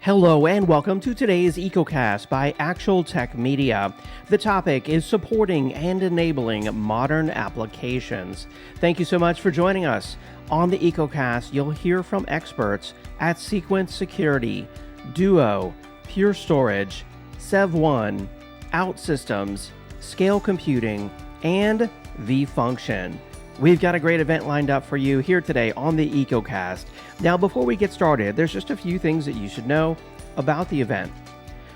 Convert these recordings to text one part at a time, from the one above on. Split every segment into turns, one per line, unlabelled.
Hello and welcome to today's EcoCast by Actual Tech Media. The topic is supporting and enabling modern applications. Thank you so much for joining us. On the EcoCast, you'll hear from experts at Sequence Security, Duo, Pure Storage, Sev1, OutSystems, Scale Computing, and vFunction. We've got a great event lined up for you here today on the EcoCast. Now, before we get started, there's just a few things that you should know about the event.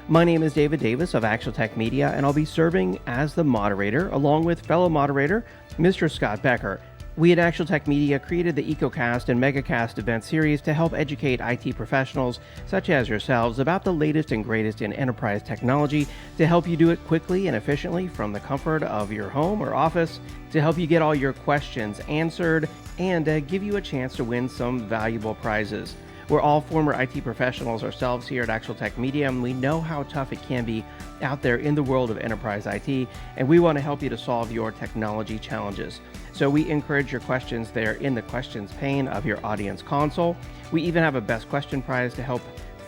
My name is David Davis of Actual Tech Media, and I'll be serving as the moderator, along with fellow moderator, Mr. Scott Becker. We at Actual Tech Media created the EcoCast and MegaCast event series to help educate IT professionals, such as yourselves, about the latest and greatest in enterprise technology to help you do it quickly and efficiently from the comfort of your home or office, to help you get all your questions answered, and give you a chance to win some valuable prizes. We're all former IT professionals ourselves here at Actual Tech Media, and we know how tough it can be out there in the world of enterprise IT, and we want to help you to solve your technology challenges. So we encourage your questions there in the questions pane of your audience console. We even have a best question prize to help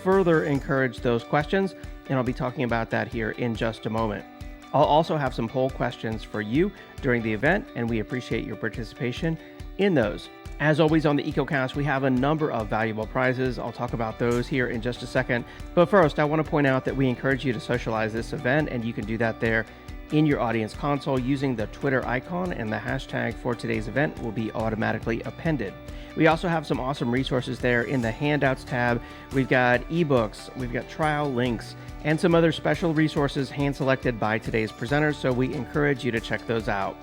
further encourage those questions, and I'll be talking about that here in just a moment. I'll also have some poll questions for you during the event, and we appreciate your participation in those. As always on the EcoCast, we have a number of valuable prizes. I'll talk about those here in just a second. But first, I want to point out that we encourage you to socialize this event, and you can do that there in your audience console using the Twitter icon, and the hashtag for today's event will be automatically appended. We also have some awesome resources there in the Handouts tab. We've got ebooks, we've got trial links, and some other special resources hand-selected by today's presenters, so we encourage you to check those out.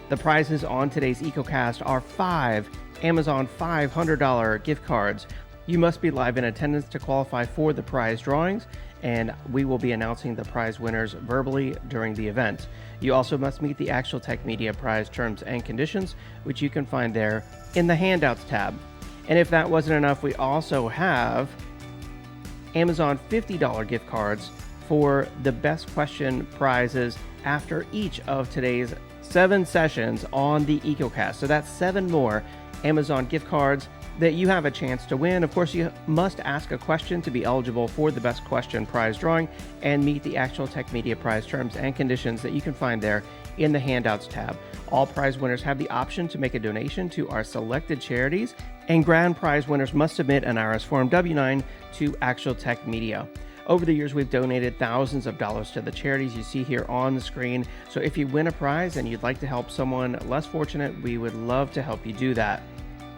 The prizes on today's EcoCast are 5 Amazon $500 gift cards. You must be live in attendance to qualify for the prize drawings, and we will be announcing the prize winners verbally during the event. You also must meet the Actual Tech Media prize terms and conditions, which you can find there in the Handouts tab. And if that wasn't enough, we also have Amazon $50 gift cards for the best question prizes after each of today's 7 sessions on the EcoCast. So that's 7 more Amazon gift cards that you have a chance to win. Of course, you must ask a question to be eligible for the best question prize drawing and meet the Actual Tech Media prize terms and conditions that you can find there in the Handouts tab. All prize winners have the option to make a donation to our selected charities, and grand prize winners must submit an IRS Form W-9 to Actual Tech Media. Over the years, we've donated thousands of dollars to the charities you see here on the screen. So if you win a prize and you'd like to help someone less fortunate, we would love to help you do that.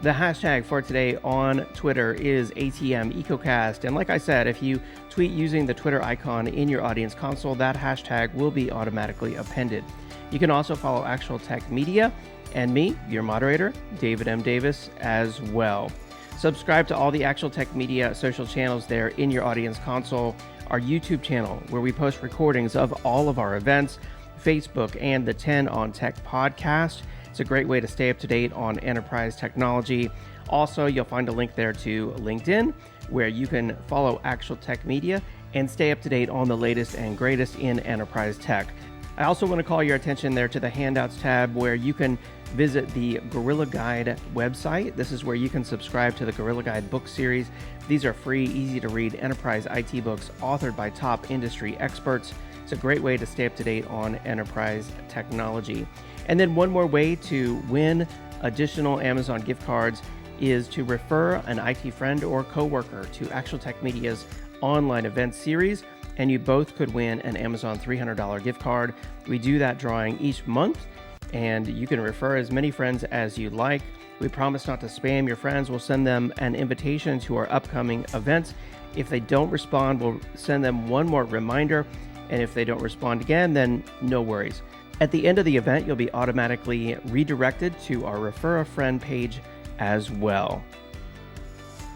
The hashtag for today on Twitter is ATM EcoCast. And like I said, if you tweet using the Twitter icon in your audience console, that hashtag will be automatically appended. You can also follow Actual Tech Media and me, your moderator, David M. Davis, as well. Subscribe to all the Actual Tech Media social channels there in your audience console, our YouTube channel, where we post recordings of all of our events, Facebook, and the 10 on Tech podcast. It's a great way to stay up to date on enterprise technology. Also, you'll find a link there to LinkedIn, where you can follow Actual Tech Media and stay up to date on the latest and greatest in enterprise tech. I also want to call your attention there to the Handouts tab, where you can visit the Gorilla Guide website. This is where you can subscribe to the Gorilla Guide book series. These are free, easy to read enterprise IT books authored by top industry experts. It's a great way to stay up to date on enterprise technology. And then one more way to win additional Amazon gift cards is to refer an IT friend or coworker to Actual Tech Media's online event series, and you both could win an Amazon $300 gift card. We do that drawing each month, and you can refer as many friends as you like. We promise not to spam your friends. We'll send them an invitation to our upcoming events. If they don't respond, we'll send them one more reminder, and if they don't respond again, then no worries. At the end of the event, you'll be automatically redirected to our Refer a Friend page as well.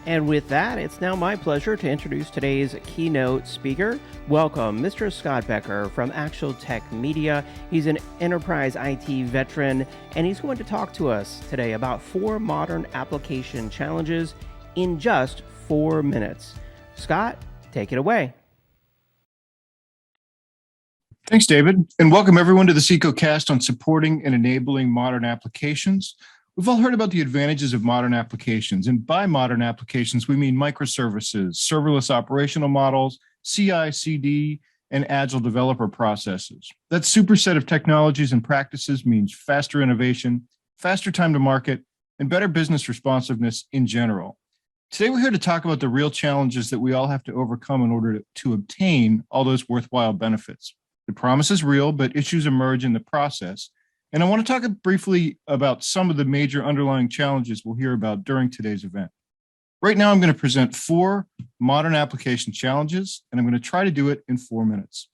And with that, it's now my pleasure to introduce today's keynote speaker. Welcome, Mr. Scott Becker from Actual Tech Media. He's an enterprise IT veteran, and he's going to talk to us today about 4 modern application challenges in just 4 minutes. Scott, take it away.
Thanks, David, and welcome everyone to this EcoCast on supporting and enabling modern applications. We've all heard about the advantages of modern applications, and by modern applications, we mean microservices, serverless operational models, CI/CD, and agile developer processes. That superset of technologies and practices means faster innovation, faster time to market, and better business responsiveness in general. Today, we're here to talk about the real challenges that we all have to overcome in order to obtain all those worthwhile benefits. The promise is real, but issues emerge in the process. And I want to talk briefly about some of the major underlying challenges we'll hear about during today's event. Right now, I'm going to present 4 modern application challenges, and I'm going to try to do it in 4 minutes.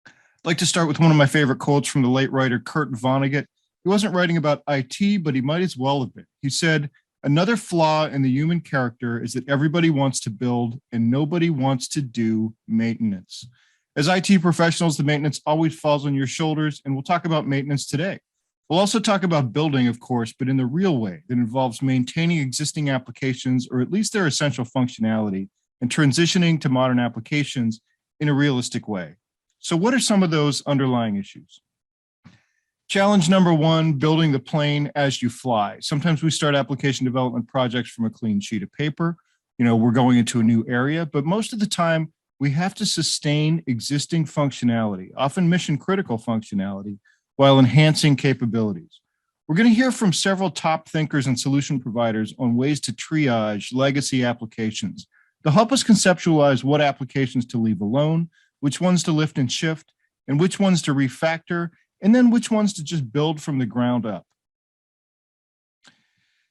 I'd like to start with one of my favorite quotes from the late writer Kurt Vonnegut. He wasn't writing about IT, but he might as well have been. He said, "Another flaw in the human character is that everybody wants to build and nobody wants to do maintenance." As IT professionals, the maintenance always falls on your shoulders, and we'll talk about maintenance today. We'll also talk about building, of course, but in the real way that involves maintaining existing applications, or at least their essential functionality, and transitioning to modern applications in a realistic way. So what are some of those underlying issues? Challenge number 1, building the plane as you fly. Sometimes we start application development projects from a clean sheet of paper. We're going into a new area, but most of the time, we have to sustain existing functionality, often mission-critical functionality, while enhancing capabilities. We're going to hear from several top thinkers and solution providers on ways to triage legacy applications to help us conceptualize what applications to leave alone, which ones to lift and shift, and which ones to refactor, and then which ones to just build from the ground up.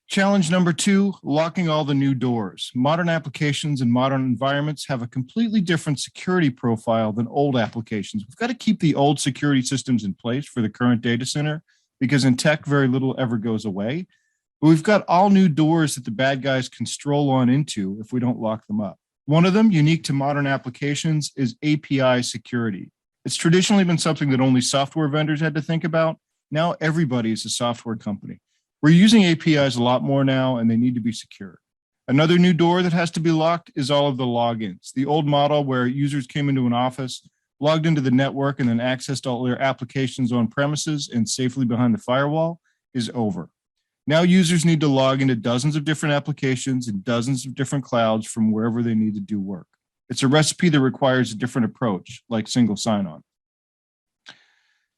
Challenge number 2, locking all the new doors. Modern applications and modern environments have a completely different security profile than old applications. We've got to keep the old security systems in place for the current data center because in tech, very little ever goes away. But we've got all new doors that the bad guys can stroll on into if we don't lock them up. One of them, unique to modern applications, is API security. It's traditionally been something that only software vendors had to think about. Now everybody is a software company. We're using APIs a lot more now, and they need to be secure. Another new door that has to be locked is all of the logins. The old model where users came into an office, logged into the network, and then accessed all their applications on premises and safely behind the firewall is over. Now users need to log into dozens of different applications and dozens of different clouds from wherever they need to do work. It's a recipe that requires a different approach, like single sign-on.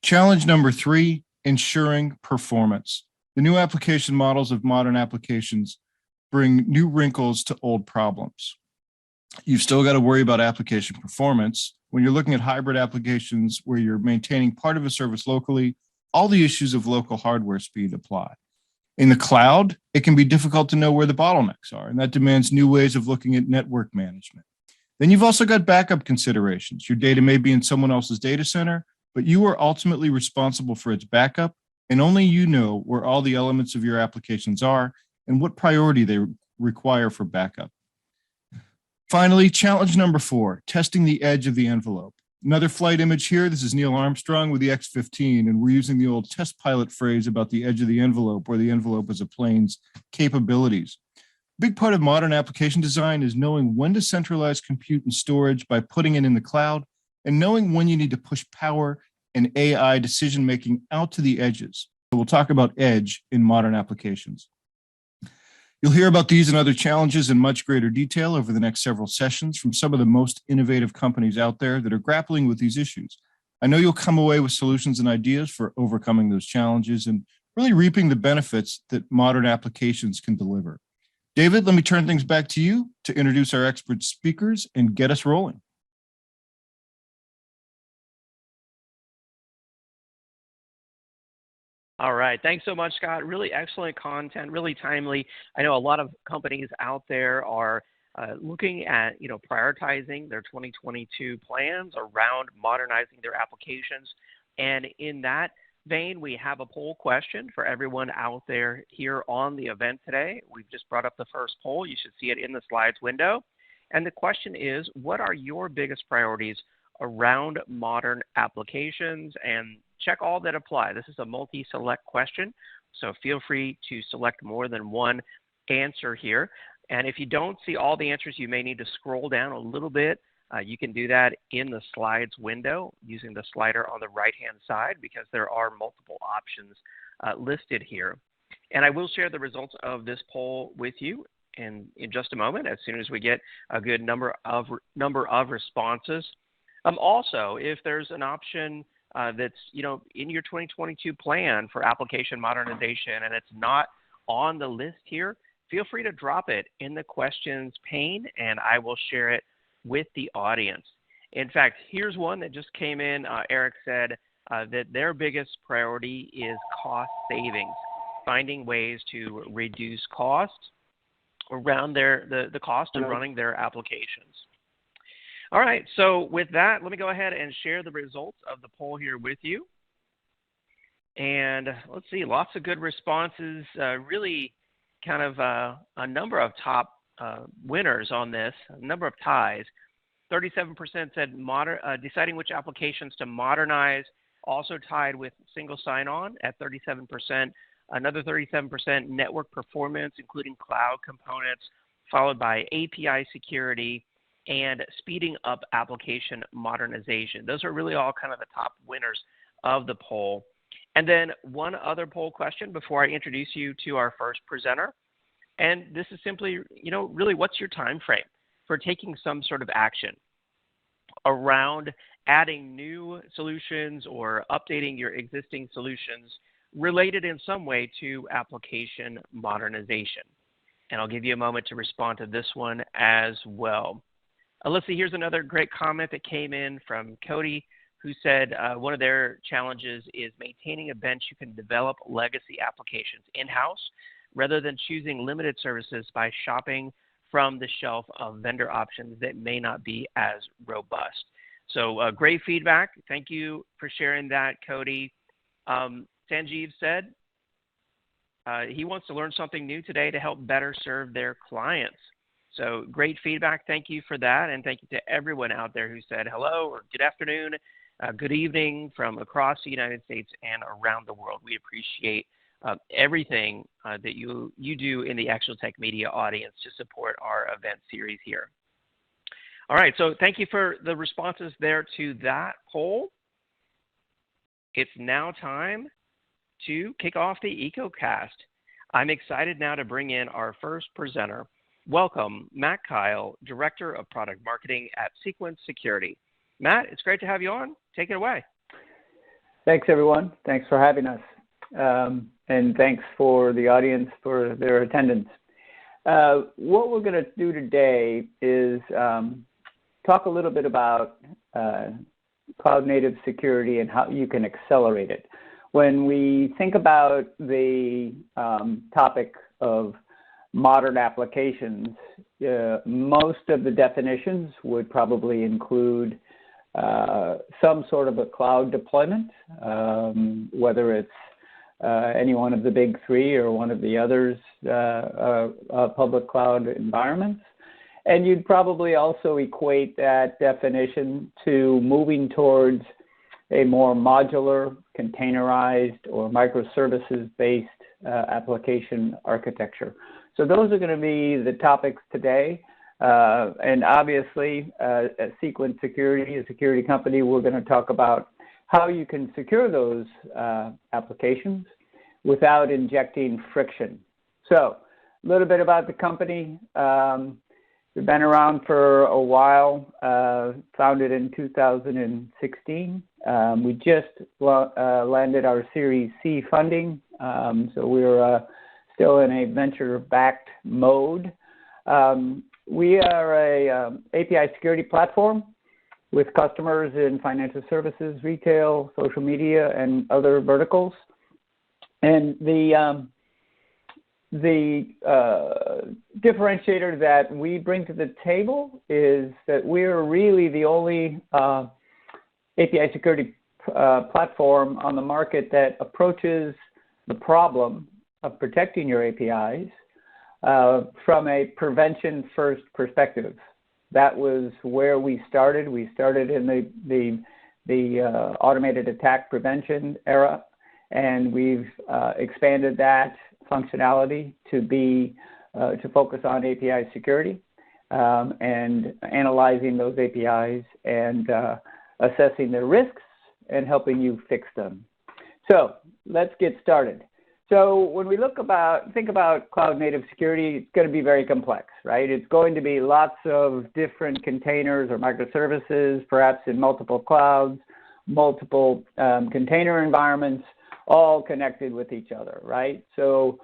Challenge number 3, ensuring performance. The new application models of modern applications bring new wrinkles to old problems. You've still got to worry about application performance. When you're looking at hybrid applications where you're maintaining part of a service locally, all the issues of local hardware speed apply. In the cloud, it can be difficult to know where the bottlenecks are, and that demands new ways of looking at network management. Then you've also got backup considerations. Your data may be in someone else's data center, but you are ultimately responsible for its backup, and only you know where all the elements of your applications are and what priority they require for backup. Finally, challenge number 4, testing the edge of the envelope. Another flight image here. This is Neil Armstrong with the X-15, and we're using the old test pilot phrase about the edge of the envelope, where the envelope is a plane's capabilities. A big part of modern application design is knowing when to centralize compute and storage by putting it in the cloud, and knowing when you need to push power and AI decision-making out to the edges. So we'll talk about edge in modern applications. You'll hear about these and other challenges in much greater detail over the next several sessions from some of the most innovative companies out there that are grappling with these issues. I know you'll come away with solutions and ideas for overcoming those challenges and really reaping the benefits that modern applications can deliver. David, let me turn things back to you to introduce our expert speakers and get us rolling.
All right. Thanks so much, Scott. Really excellent content, really timely. I know a lot of companies out there are looking at, prioritizing their 2022 plans around modernizing their applications. And in that vein, we have a poll question for everyone out there here on the event today. We've just brought up the first poll. You should see it in the slides window. And the question is, what are your biggest priorities around modern applications? And check all that apply. This is a multi-select question, so feel free to select more than one answer here. And if you don't see all the answers, you may need to scroll down a little bit. You can do that in the slides window using the slider on the right-hand side because there are multiple options listed here. And I will share the results of this poll with you in just a moment, as soon as we get a good number of responses. Also, if there's an option that's in your 2022 plan for application modernization and it's not on the list here, feel free to drop it in the questions pane and I will share it with the audience. In fact, here's one that just came in. Eric said that their biggest priority is cost savings, finding ways to reduce costs around the cost of running their applications. All right, so with that, let me go ahead and share the results of the poll here with you. And let's see, lots of good responses, really kind of a number of top winners on this, a number of ties. 37% said deciding which applications to modernize, also tied with single sign-on at 37%. Another 37% network performance, including cloud components, followed by API security and speeding up application modernization. Those are really all kind of the top winners of the poll. And then one other poll question before I introduce you to our first presenter. And this is simply, really what's your time frame for taking some sort of action around adding new solutions or updating your existing solutions related in some way to application modernization. And I'll give you a moment to respond to this one as well. Let's see, here's another great comment that came in from Cody, who said one of their challenges is maintaining a bench you can develop legacy applications in-house rather than choosing limited services by shopping from the shelf of vendor options that may not be as robust. So great feedback. Thank you for sharing that, Cody. Sanjeev said he wants to learn something new today to help better serve their clients. So great feedback. Thank you for that. And thank you to everyone out there who said hello or good afternoon, good evening from across the United States and around the world. We appreciate everything that you do in the Actual Tech Media audience to support our event series here. All right, so thank you for the responses there to that poll. It's now time to kick off the EcoCast. I'm excited now to bring in our first presenter. Welcome, Matt Kyle, Director of Product Marketing at Sequence Security. Matt, it's great to have you on. Take it away.
Thanks, everyone. Thanks for having us. And thanks for the audience for their attendance. What we're going to do today is talk a little bit about cloud-native security and how you can accelerate it. When we think about the topic of modern applications, most of the definitions would probably include some sort of a cloud deployment, whether it's any one of the big three or one of the others public cloud environments. And you'd probably also equate that definition to moving towards a more modular, containerized, or microservices-based application architecture. So those are going to be the topics today. And obviously, at Sequence Security, a security company, we're going to talk about how you can secure those applications without injecting friction. So a little bit about the company. We've been around for a while, founded in 2016. We just landed our Series C funding, so we're still in a venture-backed mode. We are a API security platform with customers in financial services, retail, social media, and other verticals. And the differentiator that we bring to the table is that we're really the only API security platform on the market that approaches the problem of protecting your APIs from a prevention-first perspective. That was where we started. We started in the automated attack prevention era, and we've expanded that functionality to focus on API security and analyzing those APIs and assessing their risks and helping you fix them. So let's get started. So when we think about cloud native security, it's going to be very complex, right? It's going to be lots of different containers or microservices, perhaps in multiple clouds, multiple container environments, all connected with each other, right? So,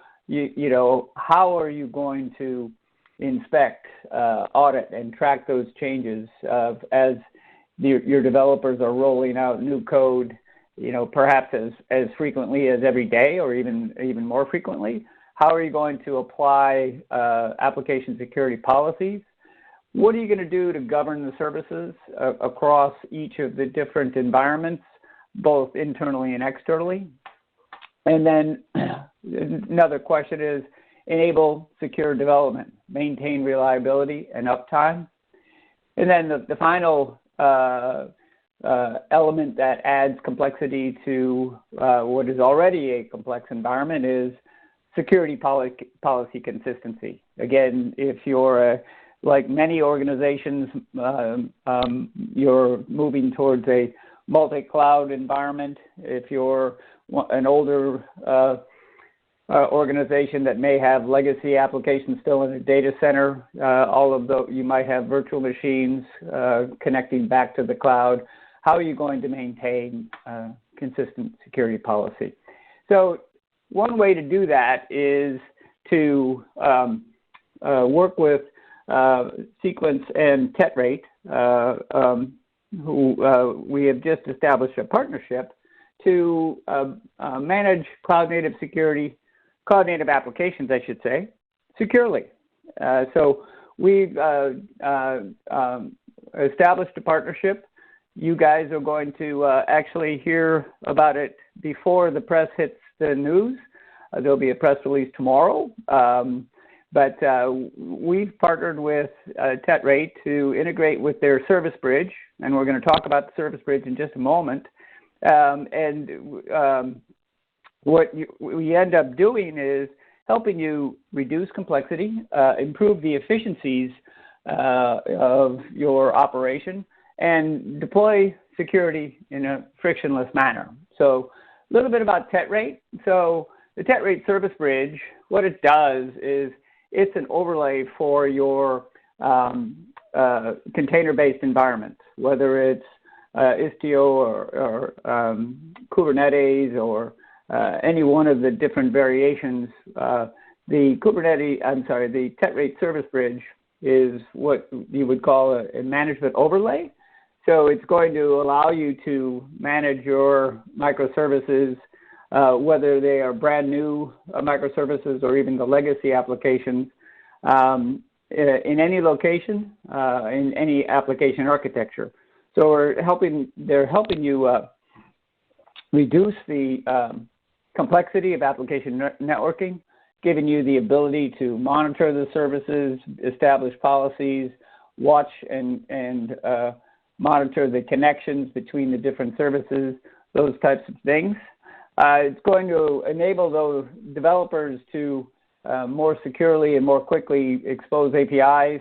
how are you going to inspect, audit, and track those changes as your developers are rolling out new code, perhaps as frequently as every day or even more frequently? How are you going to apply application security policies? What are you going to do to govern the services across each of the different environments, both internally and externally? And then another question is, enable secure development, maintain reliability and uptime. And then the final element that adds complexity to what is already a complex environment is security policy consistency. Again, if you're like many organizations, you're moving towards a multi-cloud environment. If you're an older organization that may have legacy applications still in a data center, you might have virtual machines connecting back to the cloud. How are you going to maintain consistent security policy? So one way to do that is to work with Sequence and Tetrate, who we have just established a partnership to manage cloud native applications, I should say, securely. So we've established a partnership. You guys are going to actually hear about it before the press hits the news. There'll be a press release tomorrow. But we've partnered with Tetrate to integrate with their service bridge, and we're going to talk about the service bridge in just a moment. What we end up doing is helping you reduce complexity, improve the efficiencies of your operation, and deploy security in a frictionless manner. So a little bit about Tetrate. So the Tetrate service bridge, what it does is it's an overlay for your container-based environment, whether it's Istio or Kubernetes or any one of the different variations. The Tetrate service bridge is what you would call a management overlay. So it's going to allow you to manage your microservices, whether they are brand new microservices or even the legacy applications, in any location, in any application architecture. So they're helping you reduce the complexity of application networking, giving you the ability to monitor the services, establish policies, watch and monitor the connections between the different services, those types of things. It's going to enable those developers to more securely and more quickly expose APIs,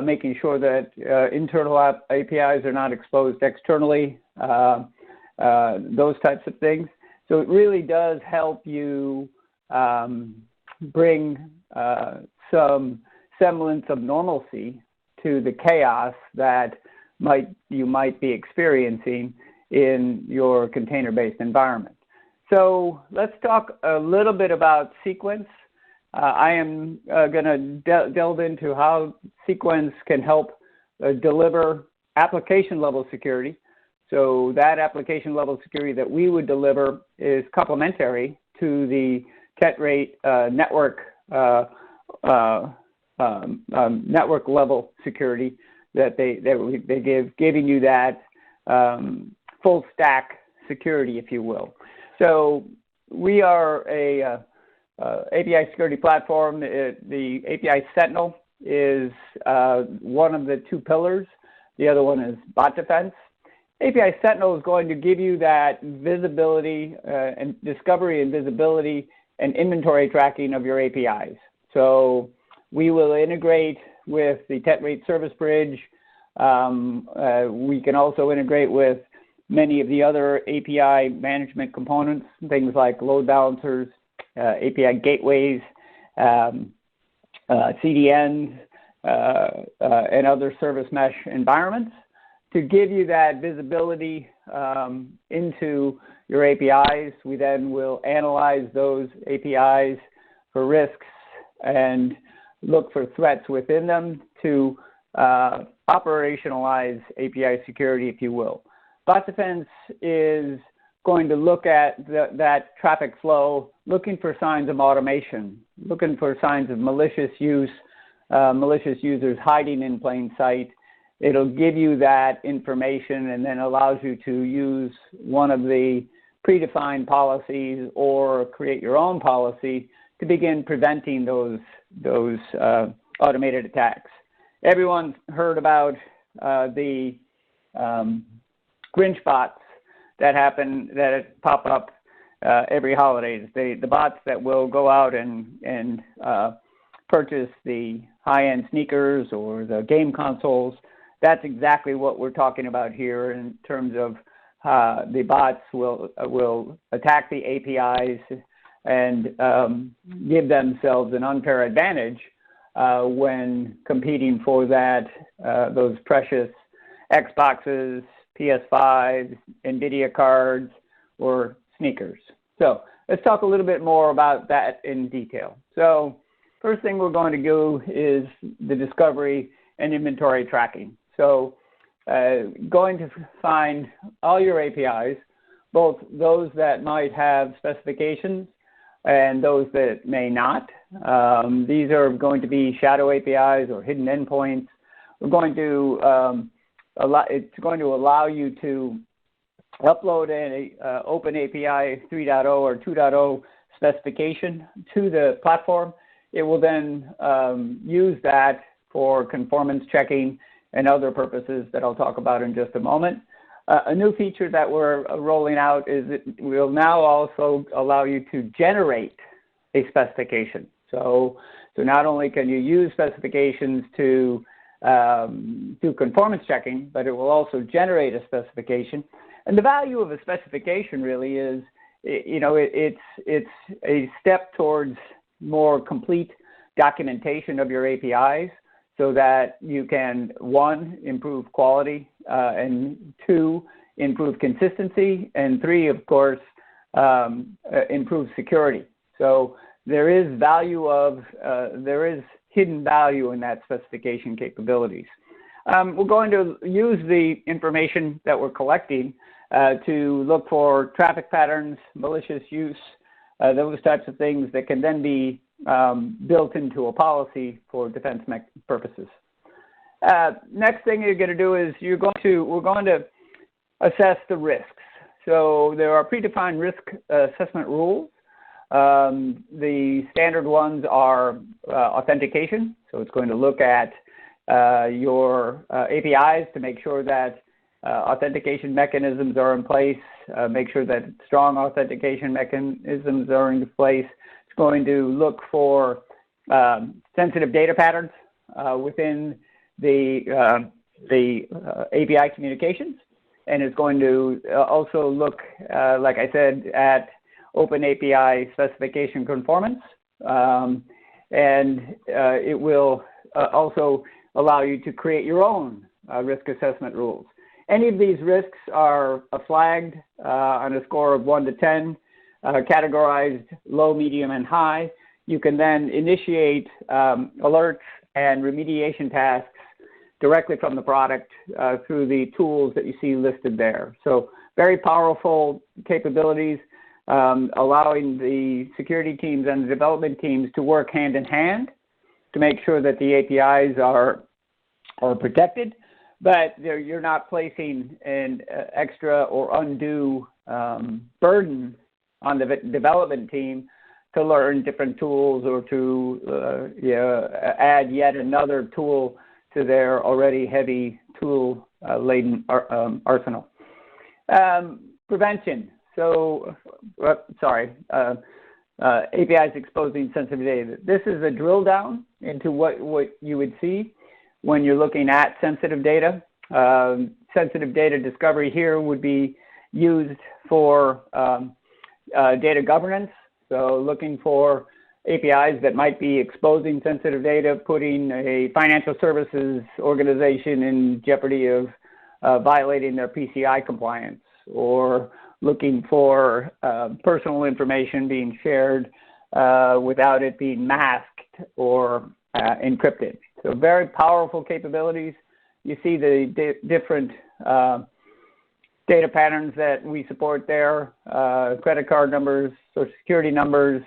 making sure that internal APIs are not exposed externally, those types of things. So it really does help you bring some semblance of normalcy to the chaos that you might be experiencing in your container-based environment. So let's talk a little bit about Sequence. I am going to delve into how Sequence can help deliver application-level security. So that application-level security that we would deliver is complementary to the Tetrate network level security that they give, giving you that full stack security, if you will. So we are a API security platform. The API Sentinel is one of the two pillars. The other one is bot defense. API Sentinel is going to give you that visibility and discovery and visibility and inventory tracking of your APIs. So we will integrate with the Tetrate service bridge. We can also integrate with many of the other API management components, things like load balancers, API gateways, CDNs, and other service mesh environments to give you that visibility into your APIs. We then will analyze those APIs for risks and look for threats within them to operationalize API security, if you will. Bot Defense is going to look at that traffic flow, looking for signs of automation, looking for signs of malicious use, malicious users hiding in plain sight. It'll give you that information and then allows you to use one of the predefined policies or create your own policy to begin preventing those automated attacks. Everyone's heard about the Grinch bots that pop up every holidays. The bots that will go out and purchase the high-end sneakers or the game consoles. That's exactly what we're talking about here in terms of the bots will attack the APIs and give themselves an unfair advantage when competing for those precious Xboxes, PS5s, NVIDIA cards, or sneakers. So let's talk a little bit more about that in detail. So first thing we're going to do is the discovery and inventory tracking. So going to find all your APIs, both those that might have specifications and those that may not. These are going to be shadow APIs or hidden endpoints. We're going to it's going to allow you to upload an Open API 3.0 or 2.0 specification to the platform. It will then use that for conformance checking and other purposes that I'll talk about in just a moment. A new feature that we're rolling out is it will now also allow you to generate a specification. So not only can you use specifications to do conformance checking, but it will also generate a specification. And the value of a specification really is, it's a step towards more complete documentation of your APIs so that you can, one, improve quality, and two, improve consistency, and three, of course, improve security. So there is hidden value in that specification capabilities. We're going to use the information that we're collecting to look for traffic patterns, malicious use, those types of things that can then be built into a policy for defense purposes. Next thing you're going to do is we're going to assess the risks. So there are predefined risk assessment rules. The standard ones are authentication. So it's going to look at your APIs to make sure that authentication mechanisms are in place, make sure that strong authentication mechanisms are in place. It's going to look for sensitive data patterns within the API communications. And it's going to also look, like I said, at Open API specification conformance. And it will also allow you to create your own risk assessment rules. Any of these risks are flagged on a score of 1 to 10, categorized low, medium, and high. You can then initiate alerts and remediation tasks directly from the product through the tools that you see listed there. So very powerful capabilities, allowing the security teams and the development teams to work hand in hand to make sure that the APIs are protected, but you're not placing an extra or undue burden on the development team to learn different tools or to add yet another tool to their already heavy tool-laden arsenal. Prevention. So, APIs exposing sensitive data. This is a drill down into what you would see when you're looking at sensitive data. Sensitive data discovery here would be used for data governance. So looking for APIs that might be exposing sensitive data, putting a financial services organization in jeopardy of violating their PCI compliance, or looking for personal information being shared without it being masked or encrypted. So very powerful capabilities. You see the different data patterns that we support there, credit card numbers, social security numbers,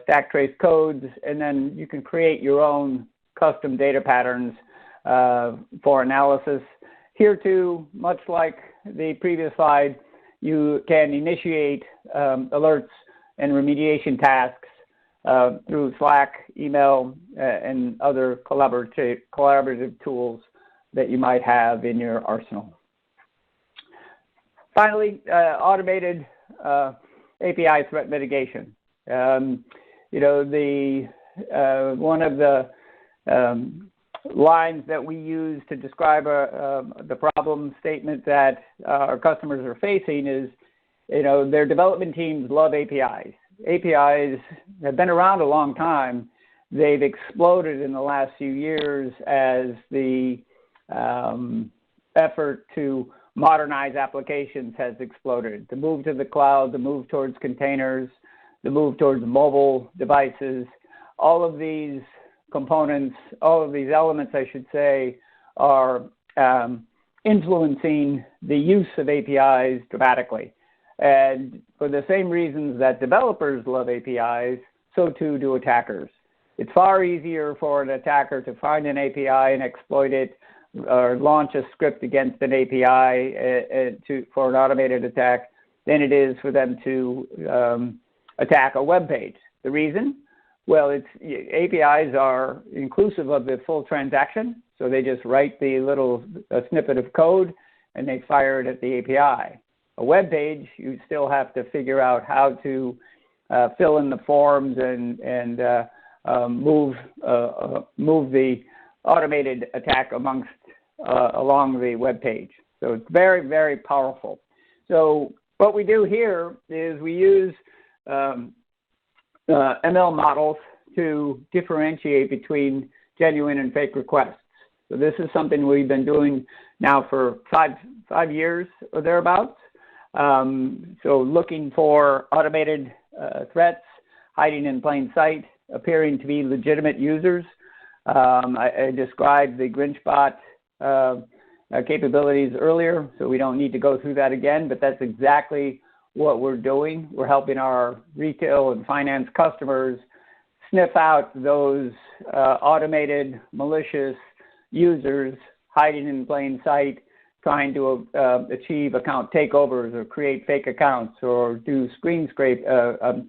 stack trace codes, and then you can create your own custom data patterns for analysis. Here too, much like the previous slide, you can initiate alerts and remediation tasks through Slack, email, and other collaborative tools that you might have in your arsenal. Finally, automated API threat mitigation. You know, one of the lines that we use to describe the problem statement that our customers are facing is, you know, their development teams love APIs. APIs have been around a long time. They've exploded in the last few years as the effort to modernize applications has exploded. The move to the cloud, the move towards containers, the move towards mobile devices, all of these components, all of these elements, I should say, are influencing the use of APIs dramatically. And for the same reasons that developers love APIs, so too do attackers. It's far easier for an attacker to find an API and exploit it, or launch a script against an API for an automated attack than it is for them to attack a web page. The reason? Well, APIs are inclusive of the full transaction, so they just write the little snippet of code and they fire it at the API. A web page, you still have to figure out how to fill in the forms and move the automated attack along the web page. So it's very, very powerful. So what we do here is we use ML models to differentiate between genuine and fake requests. So this is something we've been doing now for five years or thereabouts. So looking for automated threats, hiding in plain sight, appearing to be legitimate users. I described the Grinchbot capabilities earlier, so we don't need to go through that again, but that's exactly what we're doing. We're helping our retail and finance customers sniff out those automated, malicious users hiding in plain sight, trying to achieve account takeovers or create fake accounts or do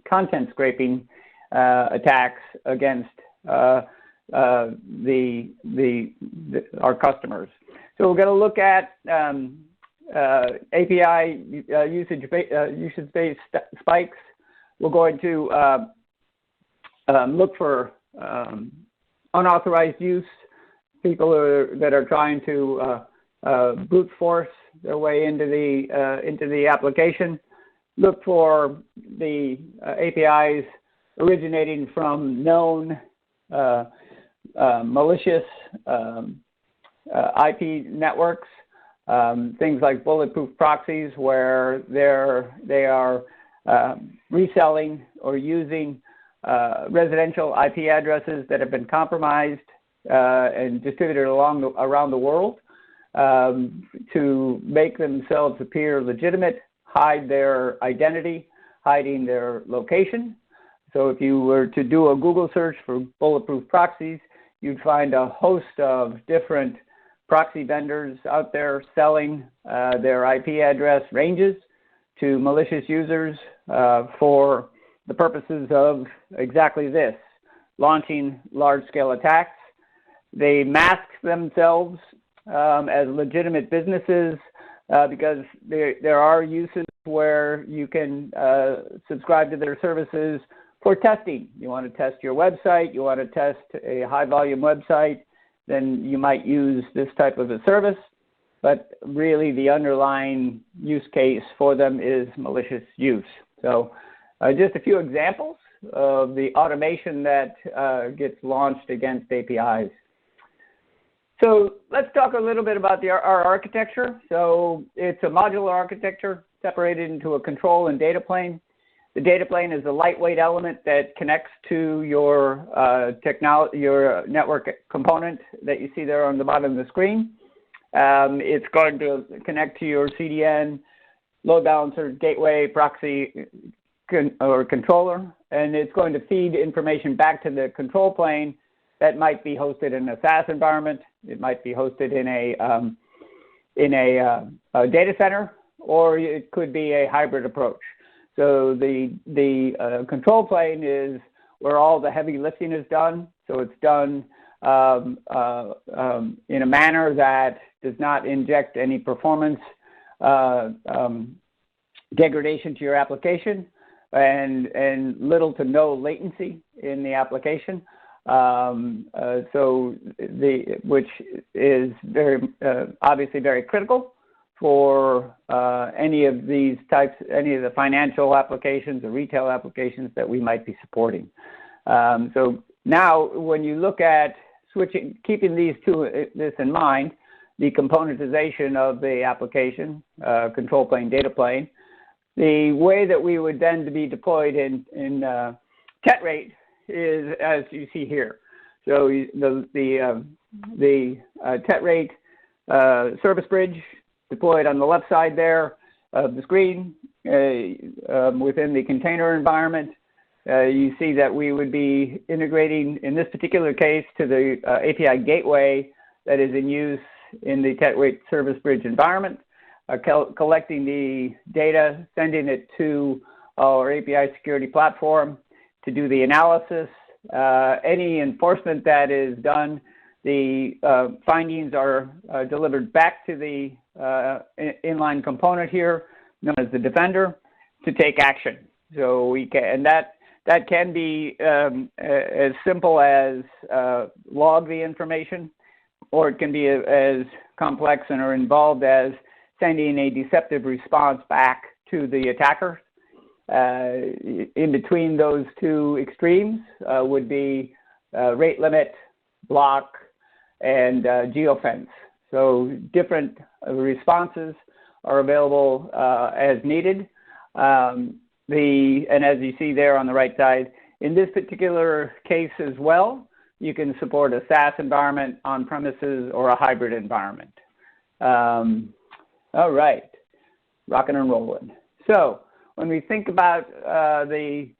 content scraping attacks against our customers. So we're going to look at API usage-based spikes. We're going to look for unauthorized use, people that are trying to brute force their way into the application. Look for the APIs originating from known malicious IP networks, things like bulletproof proxies, where they are reselling or using residential IP addresses that have been compromised and distributed around the world to make themselves appear legitimate, hide their identity, hiding their location. So if you were to do a Google search for bulletproof proxies, you'd find a host of different proxy vendors out there selling their IP address ranges to malicious users for the purposes of exactly this, launching large-scale attacks. They mask themselves as legitimate businesses because there are uses where you can subscribe to their services for testing. You want to test your website, you want to test a high-volume website, then you might use this type of a service. But really, the underlying use case for them is malicious use. So just a few examples of the automation that gets launched against APIs. So let's talk a little bit about our architecture. So it's a modular architecture separated into a control and data plane. The data plane is a lightweight element that connects to your your network component that you see there on the bottom of the screen. It's going to connect to your CDN, load balancer, gateway, proxy, or controller, and it's going to feed information back to the control plane that might be hosted in a SaaS environment. It might be hosted in a data center, or it could be a hybrid approach. So the control plane is where all the heavy lifting is done. So it's done in a manner that does not inject any performance degradation to your application, and little to no latency in the application. Which is very obviously very critical for any of these types, any of the financial applications or retail applications that we might be supporting. So now, when you look at keeping this in mind, the componentization of the application, control plane, data plane, the way that we would then be deployed in Tetrate is as you see here. So the Tetrate service bridge deployed on the left side there of the screen within the container environment. You see that we would be integrating, in this particular case, to the API gateway that is in use in the Tetrate service bridge environment, collecting the data, sending it to our API security platform to do the analysis. Any enforcement that is done, the findings are delivered back to the inline component here, known as the defender, to take action. So we can, and that can be as simple as log the information, or it can be as complex and or involved as sending a deceptive response back to the attacker. In between those two extremes would be rate limit, block, and geofence. So different responses are available as needed. And as you see there on the right side, in this particular case as well, you can support a SaaS environment, on-premises, or a hybrid environment. All right, rocking and rolling. So when we think about the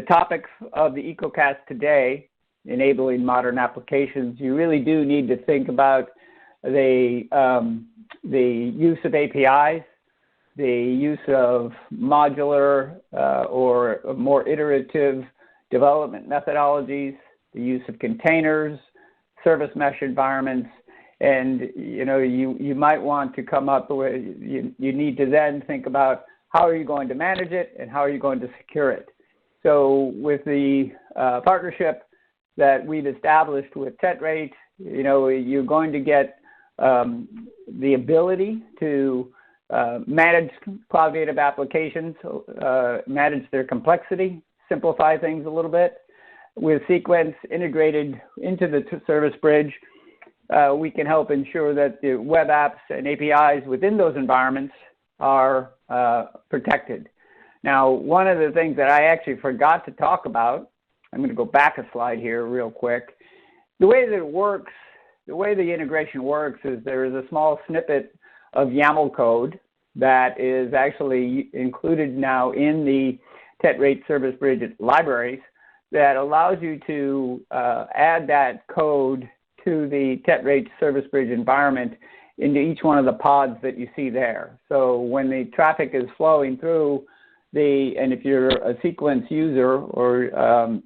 topic of the EcoCast today, enabling modern applications, you really do need to think about the use of APIs, the use of modular or more iterative development methodologies, the use of containers, service mesh environments, and you might want to come up with, you need to then think about how are you going to manage it and how are you going to secure it. So with the partnership that we've established with Tetrate, you're going to get the ability to manage cloud native applications, manage their complexity, simplify things a little bit. With Sequence integrated into the service bridge, we can help ensure that the web apps and APIs within those environments are protected. Now, one of the things that I actually forgot to talk about, I'm going to go back a slide here real quick. The way that it works, the way the integration works is there is a small snippet of YAML code that is actually included now in the Tetrate Service Bridge libraries that allows you to add that code to the Tetrate Service Bridge environment into each one of the pods that you see there. So when the traffic is flowing through and if you're a Sequence user, or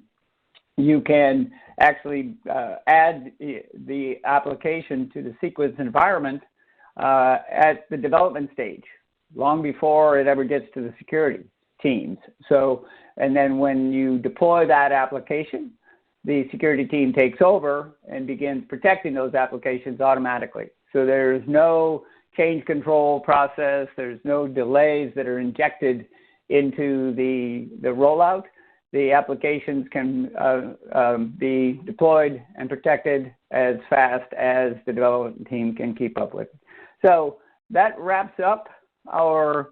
you can actually add the application to the Sequence environment at the development stage, long before it ever gets to the security teams. So, and then when you deploy that application, the security team takes over and begins protecting those applications automatically. So there's no change control process, there's no delays that are injected into the rollout, the applications can be deployed and protected as fast as the development team can keep up with. So that wraps up our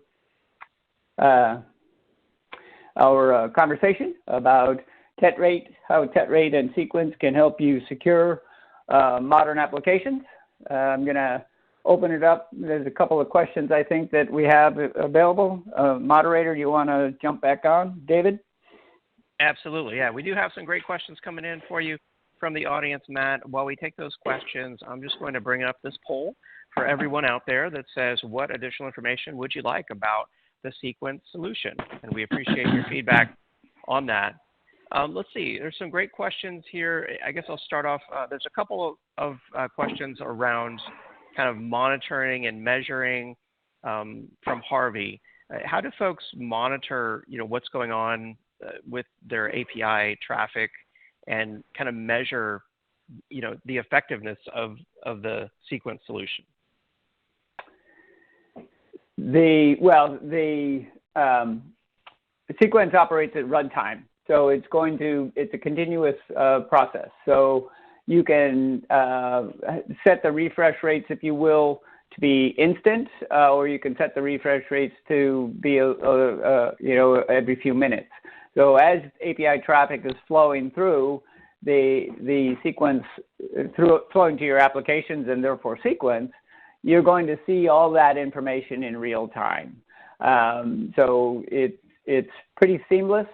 conversation about Tetrate, how Tetrate and Sequence can help you secure modern applications. I'm going to open it up. There's a couple of questions I think that we have available. Moderator, you want to jump back on, David?
Absolutely, yeah. We do have some great questions coming in for you from the audience, Matt. While we take those questions, I'm just going to bring up this poll for everyone out there that says, what additional information would you like about the Sequence solution? And we appreciate your feedback on that. Let's see, there's some great questions here. I guess I'll start off. There's a couple of questions around kind of monitoring and measuring from Harvey. How do folks monitor, what's going on with their API traffic and kind of measure, the effectiveness of the Sequence solution?
The Sequence operates at runtime, so it's a continuous process. So you can set the refresh rates, if you will, to be instant, or you can set the refresh rates to be every few minutes. So as API traffic is flowing through the Sequence, flowing to your applications and therefore Sequence, you're going to see all that information in real time. So it's pretty seamless.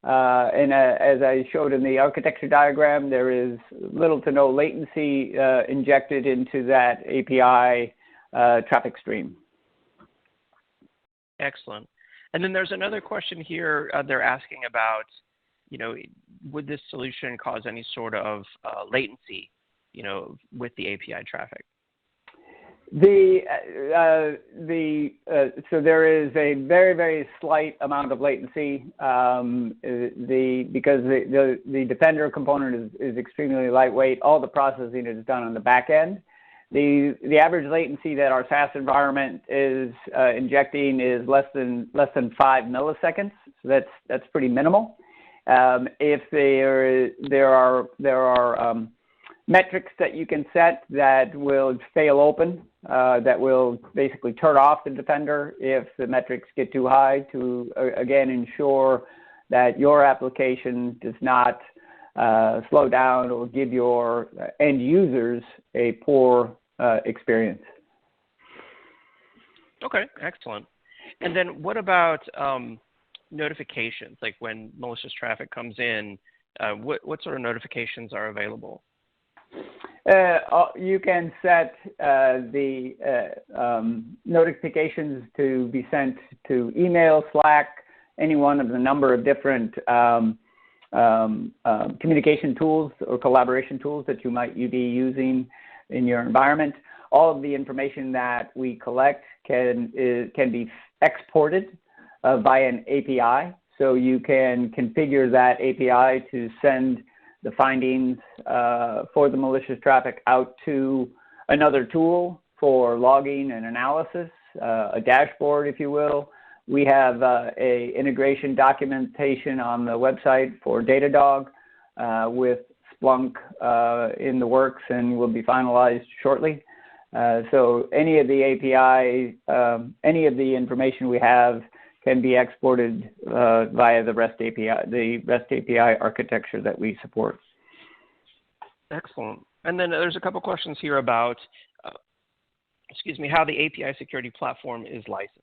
And as I showed in the architecture diagram, there is little to no latency injected into that API traffic stream.
Excellent. And then there's another question here. They're asking about, would this solution cause any sort of latency, with the API traffic?
So there is a very, very slight amount of latency because the Defender component is extremely lightweight. All the processing is done on the back end. The average latency that our SaaS environment is injecting is less than 5 milliseconds. So that's pretty minimal. If there are metrics that you can set that will fail open, that will basically turn off the Defender if the metrics get too high, to again ensure that your application does not slow down or give your end users a poor experience.
Okay, excellent. And then what about notifications? Like when malicious traffic comes in, what sort of notifications are available?
You can set the notifications to be sent to email, Slack, any one of the number of different communication tools or collaboration tools that you might be using in your environment. All of the information that we collect can be exported via an API. So you can configure that API to send the findings for the malicious traffic out to another tool for logging and analysis, a dashboard, if you will. We have a integration documentation on the website for Datadog with Splunk in the works and will be finalized shortly. So any of the API, any of the information we have can be exported via the REST API architecture that we support.
Excellent. And then there's a couple questions here about, how the API security platform is licensed.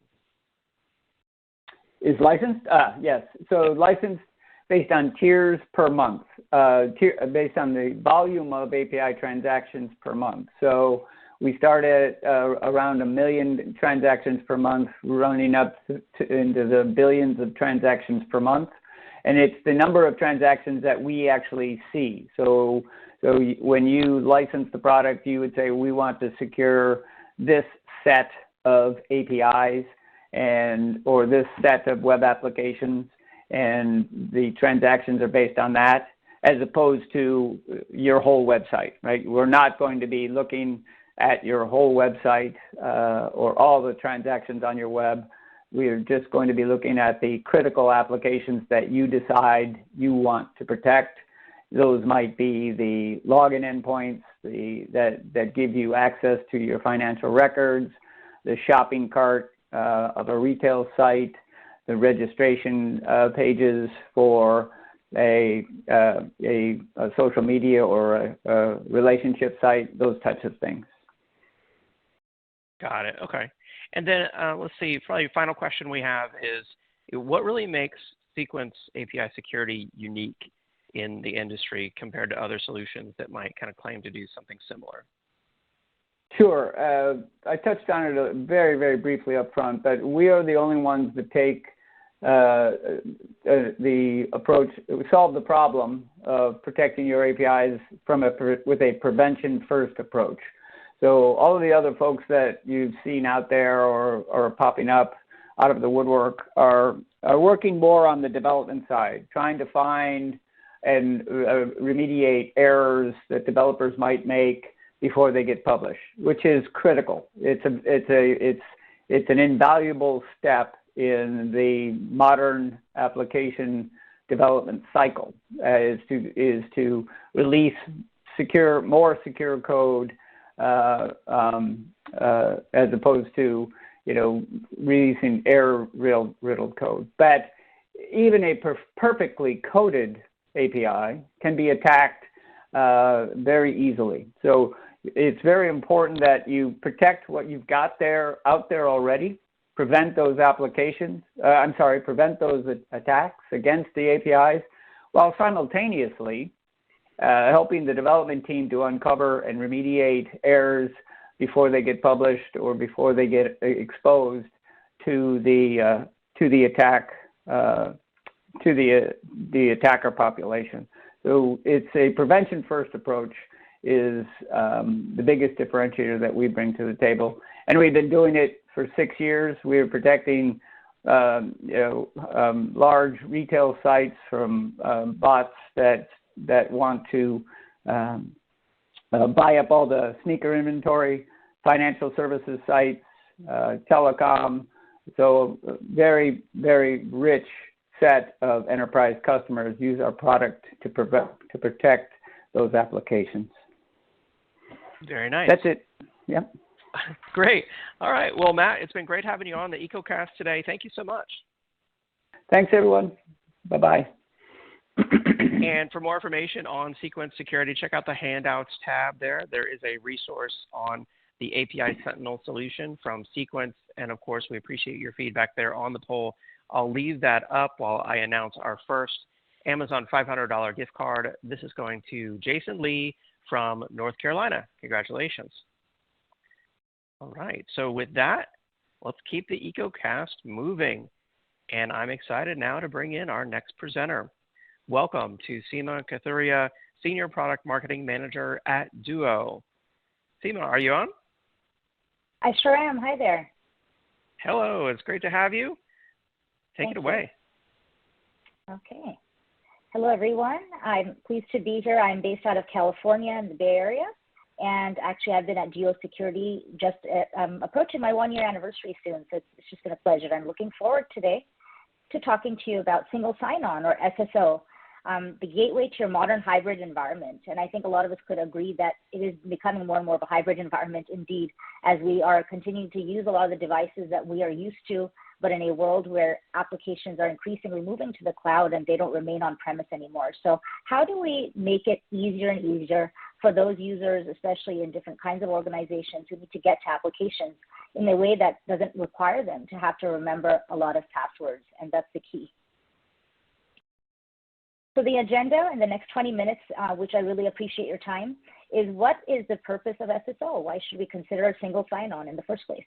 Is licensed? Yes. So licensed based on tiers per month, based on the volume of API transactions per month. So we start at around 1 million transactions per month, running up into the billions of transactions per month. And it's the number of transactions that we actually see. So when you license the product, you would say, we want to secure this set of APIs or this set of web applications, and the transactions are based on that, as opposed to your whole website, right? We're not going to be looking at your whole website or all the transactions on your web. we're just going to be looking at the critical applications that you decide you want to protect. Those might be the login endpoints that give you access to your financial records, the shopping cart of a retail site, the registration pages for a social media or a relationship site, those types of things.
Got it. Okay. And then let's see, probably the final question we have is, what really makes Sequence API security unique in the industry compared to other solutions that might kind of claim to do something similar?
Sure. I touched on it very, very briefly up front, but we are the only ones that take the approach, solve the problem of protecting your APIs with a prevention-first approach. So all of the other folks that you've seen out there or popping up out of the woodwork are working more on the development side, trying to find and remediate errors that developers might make before they get published, which is critical. It's an invaluable step in the modern application development cycle, is to release more secure code as opposed to releasing error-riddled code. But even a perfectly coded API can be attacked very easily. So it's very important that you protect what you've got out there already, prevent those attacks against the APIs, while simultaneously helping the development team to uncover and remediate errors before they get published or before they get exposed to the attacker population. So it's a prevention-first approach is the biggest differentiator that we bring to the table, and we've been doing it for 6 years. We're protecting large retail sites from bots that want to buy up all the sneaker inventory, financial services sites, telecom. So very, very rich set of enterprise customers use our product to protect those applications.
Very nice.
That's it. Yep.
Great. All right. Well, Matt, it's been great having you on the EcoCast today. Thank you so much.
Thanks, everyone. Bye-bye.
And for more information on Sequence Security, check out the Handouts tab there. There is a resource on the API Sentinel solution from Sequence. And, of course, we appreciate your feedback there on the poll. I'll leave that up while I announce our first Amazon $500 gift card. This is going to Jason Lee from North Carolina. Congratulations. All right. So with that, let's keep the EcoCast moving. And I'm excited now to bring in our next presenter. Welcome to Seema Kathuria, Senior Product Marketing Manager at Duo. Seema, are you on?
I sure am. Hi there.
Hello. It's great to have you. Take it away.
Okay. Hello, everyone. I'm pleased to be here. I'm based out of California in the Bay Area. And actually, I've been at Geocentral just approaching my 1-year anniversary soon. So it's just been a pleasure. I'm looking forward today to talking to you about single sign-on, or SSO, the gateway to your modern hybrid environment. And I think a lot of us could agree that it is becoming more and more of a hybrid environment indeed, as we are continuing to use a lot of the devices that we are used to, but in a world where applications are increasingly moving to the cloud and they don't remain on-premise anymore. So how do we make it easier and easier for those users, especially in different kinds of organizations who need to get to applications in a way that doesn't require them to have to remember a lot of passwords? And that's the key. So the agenda in the next 20 minutes, which I really appreciate your time, is what is the purpose of SSO? Why should we consider a single sign-on in the first place?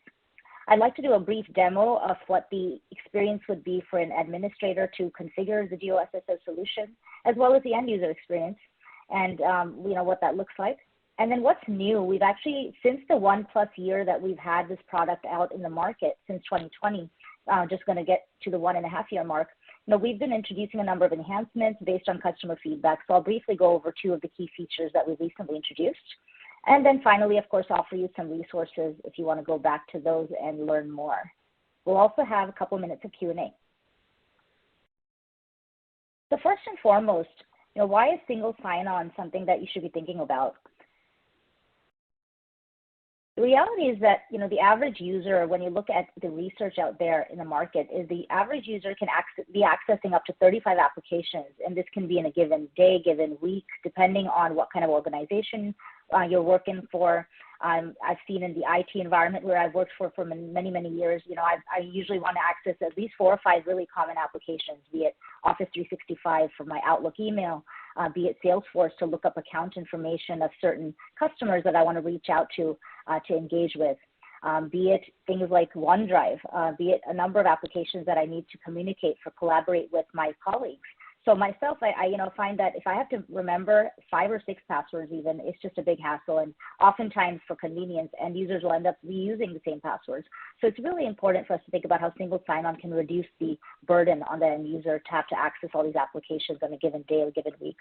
I'd like to do a brief demo of what the experience would be for an administrator to configure the Duo SSO solution, as well as the end user experience, and what that looks like. And then what's new? We've actually, since the 1+ year that we've had this product out in the market, since 2020, just going to get to the 1.5-year mark, we've been introducing a number of enhancements based on customer feedback. So I'll briefly go over 2 of the key features that we recently introduced. And then finally, of course, offer you some resources if you want to go back to those and learn more. We'll also have a couple minutes of Q&A. So first and foremost, why is single sign-on something that you should be thinking about? The reality is that, the average user, when you look at the research out there in the market, is the average user can be accessing up to 35 applications, and this can be in a given day, given week, depending on what kind of organization you're working for. I've seen in the IT environment where I've worked for many, many years, I usually want to access at least 4 or 5 really common applications, be it Office 365 for my Outlook email, be it Salesforce to look up account information of certain customers that I want to reach out to engage with, be it things like OneDrive, be it a number of applications that I need to communicate for collaborate with my colleagues. So myself, I find that if I have to remember 5 or 6 passwords even, it's just a big hassle. And oftentimes for convenience, end users will end up reusing the same passwords. So it's really important for us to think about how single sign-on can reduce the burden on the end user to have to access all these applications on a given day or given week.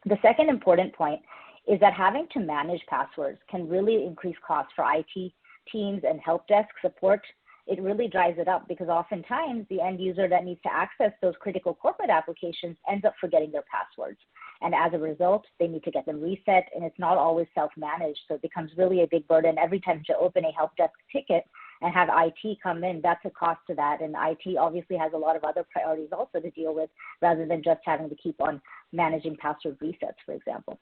The second important point is that having to manage passwords can really increase costs for IT teams and help desk support. It really drives it up because oftentimes the end user that needs to access those critical corporate applications ends up forgetting their passwords. And as a result, they need to get them reset, and it's not always self-managed. So it becomes really a big burden every time to open a help desk ticket and have IT come in. That's a cost to that. And IT obviously has a lot of other priorities also to deal with rather than just having to keep on managing password resets, for example.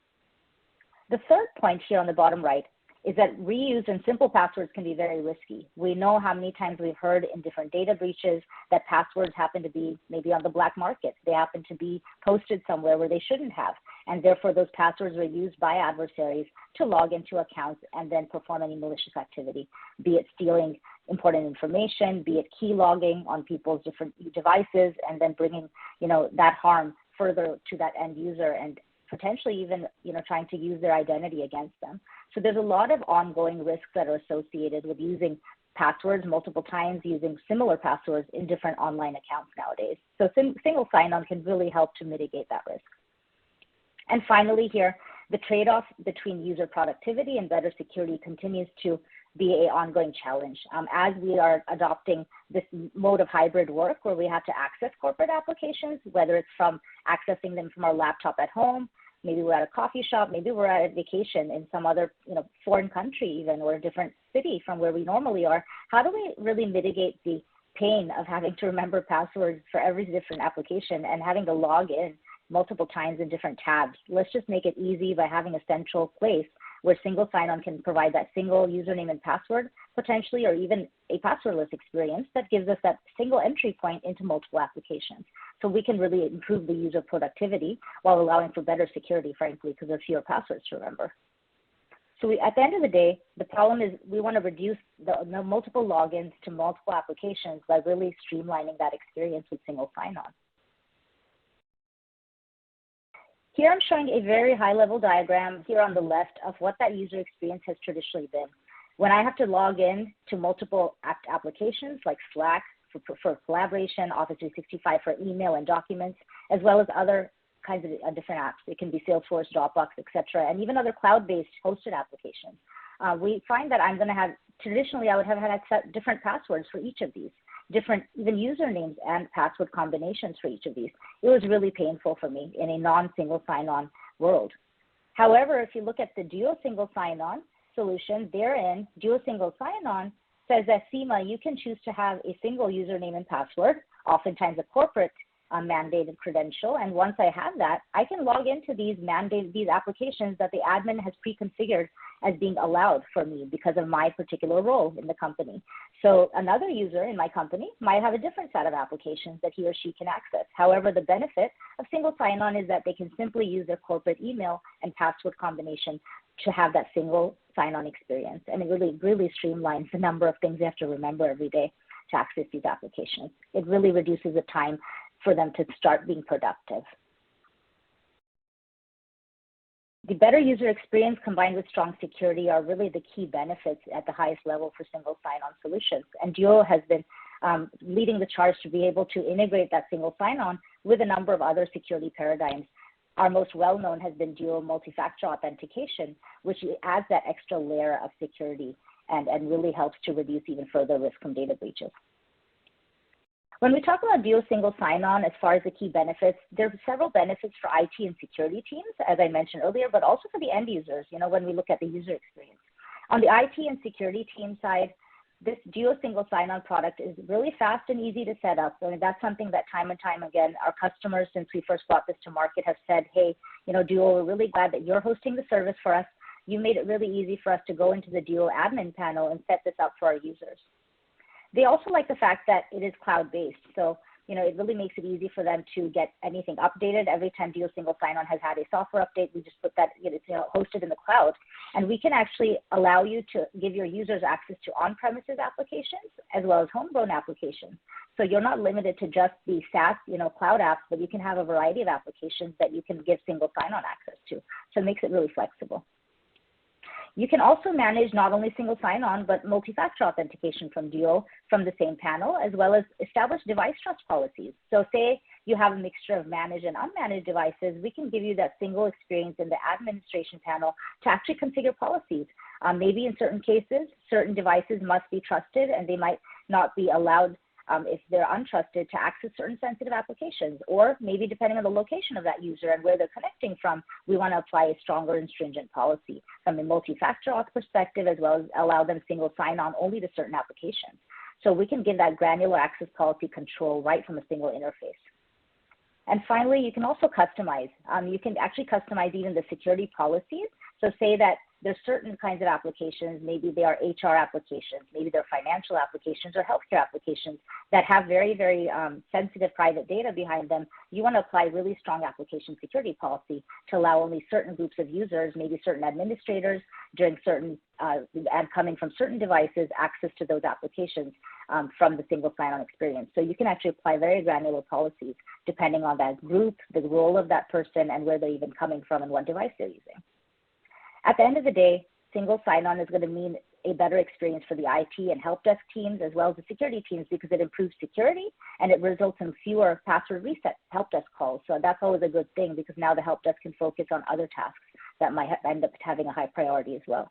The third point here on the bottom right is that reuse and simple passwords can be very risky. We know how many times we've heard in different data breaches that passwords happen to be maybe on the black market. They happen to be posted somewhere where they shouldn't have. And therefore, those passwords are used by adversaries to log into accounts and then perform any malicious activity, be it stealing important information, be it key logging on people's different devices, and then bringing, that harm further to that end user and potentially even, trying to use their identity against them. So there's a lot of ongoing risks that are associated with using passwords multiple times, using similar passwords in different online accounts nowadays. So single sign-on can really help to mitigate that risk. And finally here, the trade-off between user productivity and better security continues to be an ongoing challenge. As we are adopting this mode of hybrid work where we have to access corporate applications, whether it's from accessing them from our laptop at home, maybe we're at a coffee shop, maybe we're at a vacation in some other foreign country even, or a different city from where we normally are, how do we really mitigate the pain of having to remember passwords for every different application and having to log in multiple times in different tabs? Let's just make it easy by having a central place where single sign-on can provide that single username and password potentially, or even a passwordless experience that gives us that single entry point into multiple applications. So we can really improve the user productivity while allowing for better security, frankly, because there are fewer passwords to remember. So at the end of the day, the problem is we want to reduce the multiple logins to multiple applications by really streamlining that experience with single sign-on. Here I'm showing a very high-level diagram here on the left of what that user experience has traditionally been. When I have to log in to multiple applications like Slack for collaboration, Office 365 for email and documents, as well as other kinds of different apps. It can be Salesforce, Dropbox, etc., and even other cloud-based hosted applications. We find that I'm going to have, traditionally I would have had set different passwords for each of these, different even usernames and password combinations for each of these. It was really painful for me in a non-single sign-on world. However, if you look at the Duo single sign-on solution, therein, Duo single sign-on says that SEMA, you can choose to have a single username and password, oftentimes a corporate mandated credential. And once I have that, I can log into these applications that the admin has pre-configured as being allowed for me because of my particular role in the company. So another user in my company might have a different set of applications that he or she can access. However, the benefit of single sign-on is that they can simply use their corporate email and password combination to have that single sign-on experience. And it really streamlines the number of things they have to remember every day to access these applications. It really reduces the time for them to start being productive. The better user experience combined with strong security are really the key benefits at the highest level for single sign-on solutions. And Duo has been leading the charge to be able to integrate that single sign-on with a number of other security paradigms. Our most well-known has been Duo multi-factor authentication, which adds that extra layer of security and really helps to reduce even further risk from data breaches. When we talk about Duo Single Sign-On, as far as the key benefits, there's several benefits for IT and security teams, as I mentioned earlier, but also for the end users, when we look at the user experience. On the IT and security team side, this Duo Single Sign-On product is really fast and easy to set up. I mean, that's something that time and time again, our customers, since we first brought this to market, have said, hey, Duo, we're really glad that you're hosting the service for us. You made it really easy for us to go into the Duo admin panel and set this up for our users. They also like the fact that it is cloud-based. So, it really makes it easy for them to get anything updated. Every time Duo Single Sign-On has had a software update, we just put that, it's hosted in the cloud. And we can actually allow you to give your users access to on-premises applications as well as homegrown applications. So you're not limited to just the SaaS, cloud apps, but you can have a variety of applications that you can give single sign-on access to. So it makes it really flexible. You can also manage not only single sign-on, but multi-factor authentication from Duo from the same panel, as well as establish device trust policies. So say you have a mixture of managed and unmanaged devices, we can give you that single experience in the administration panel to actually configure policies. Maybe in certain cases, certain devices must be trusted and they might not be allowed if they're untrusted to access certain sensitive applications, or maybe depending on the location of that user and where they're connecting from, we want to apply a stronger and stringent policy from a multi-factor auth perspective, as well as allow them single sign-on only to certain applications. So we can give that granular access policy control right from a single interface. And finally, you can also customize. You can actually customize even the security policies. So say that there's certain kinds of applications, maybe they are HR applications, maybe they're financial applications or healthcare applications that have very, very sensitive private data behind them. You want to apply really strong application security policy to allow only certain groups of users, maybe certain administrators during certain, and coming from certain devices, access to those applications from the single sign-on experience. So you can actually apply very granular policies depending on that group, the role of that person, and where they're even coming from and what device they're using. At the end of the day, single sign-on is going to mean a better experience for the IT and help desk teams as well as the security teams, because it improves security and it results in fewer password reset help desk calls. So that's always a good thing, because now the help desk can focus on other tasks that might end up having a high priority as well.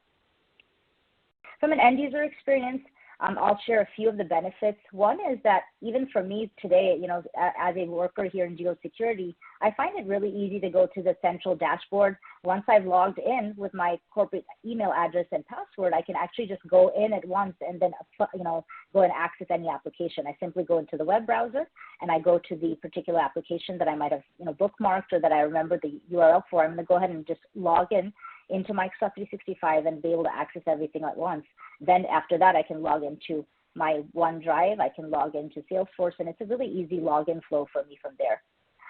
From an end user experience, I'll share a few of the benefits. One is that even for me today, as a worker here in Geosecurity, I find it really easy to go to the central dashboard. Once I've logged in with my corporate email address and password, I can actually just go in at once and then, go and access any application. I simply go into the web browser and I go to the particular application that I might have, bookmarked or that I remember the URL for. I'm going to go ahead and just log in into Microsoft 365 and be able to access everything at once. Then after that, I can log into my OneDrive, I can log into Salesforce, and it's a really easy login flow for me from there.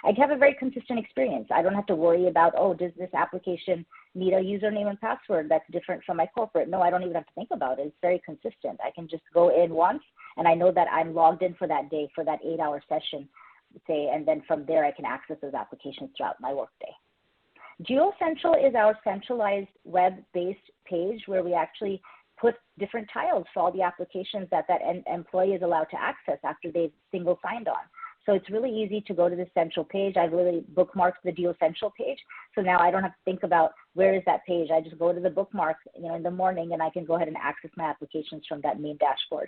I have a very consistent experience. I don't have to worry about, does this application need a username and password that's different from my corporate? No, I don't even have to think about it. It's very consistent. I can just go in once, and I know that I'm logged in for that day, for that 8-hour session, say, and then from there I can access those applications throughout my workday. Geocentral is our centralized web-based page where we actually put different tiles for all the applications that employee is allowed to access after they've single signed on. So it's really easy to go to the central page. I've really bookmarked the Geocentral page. So now I don't have to think about where is that page. I just go to the bookmark, in the morning, and I can go ahead and access my applications from that main dashboard.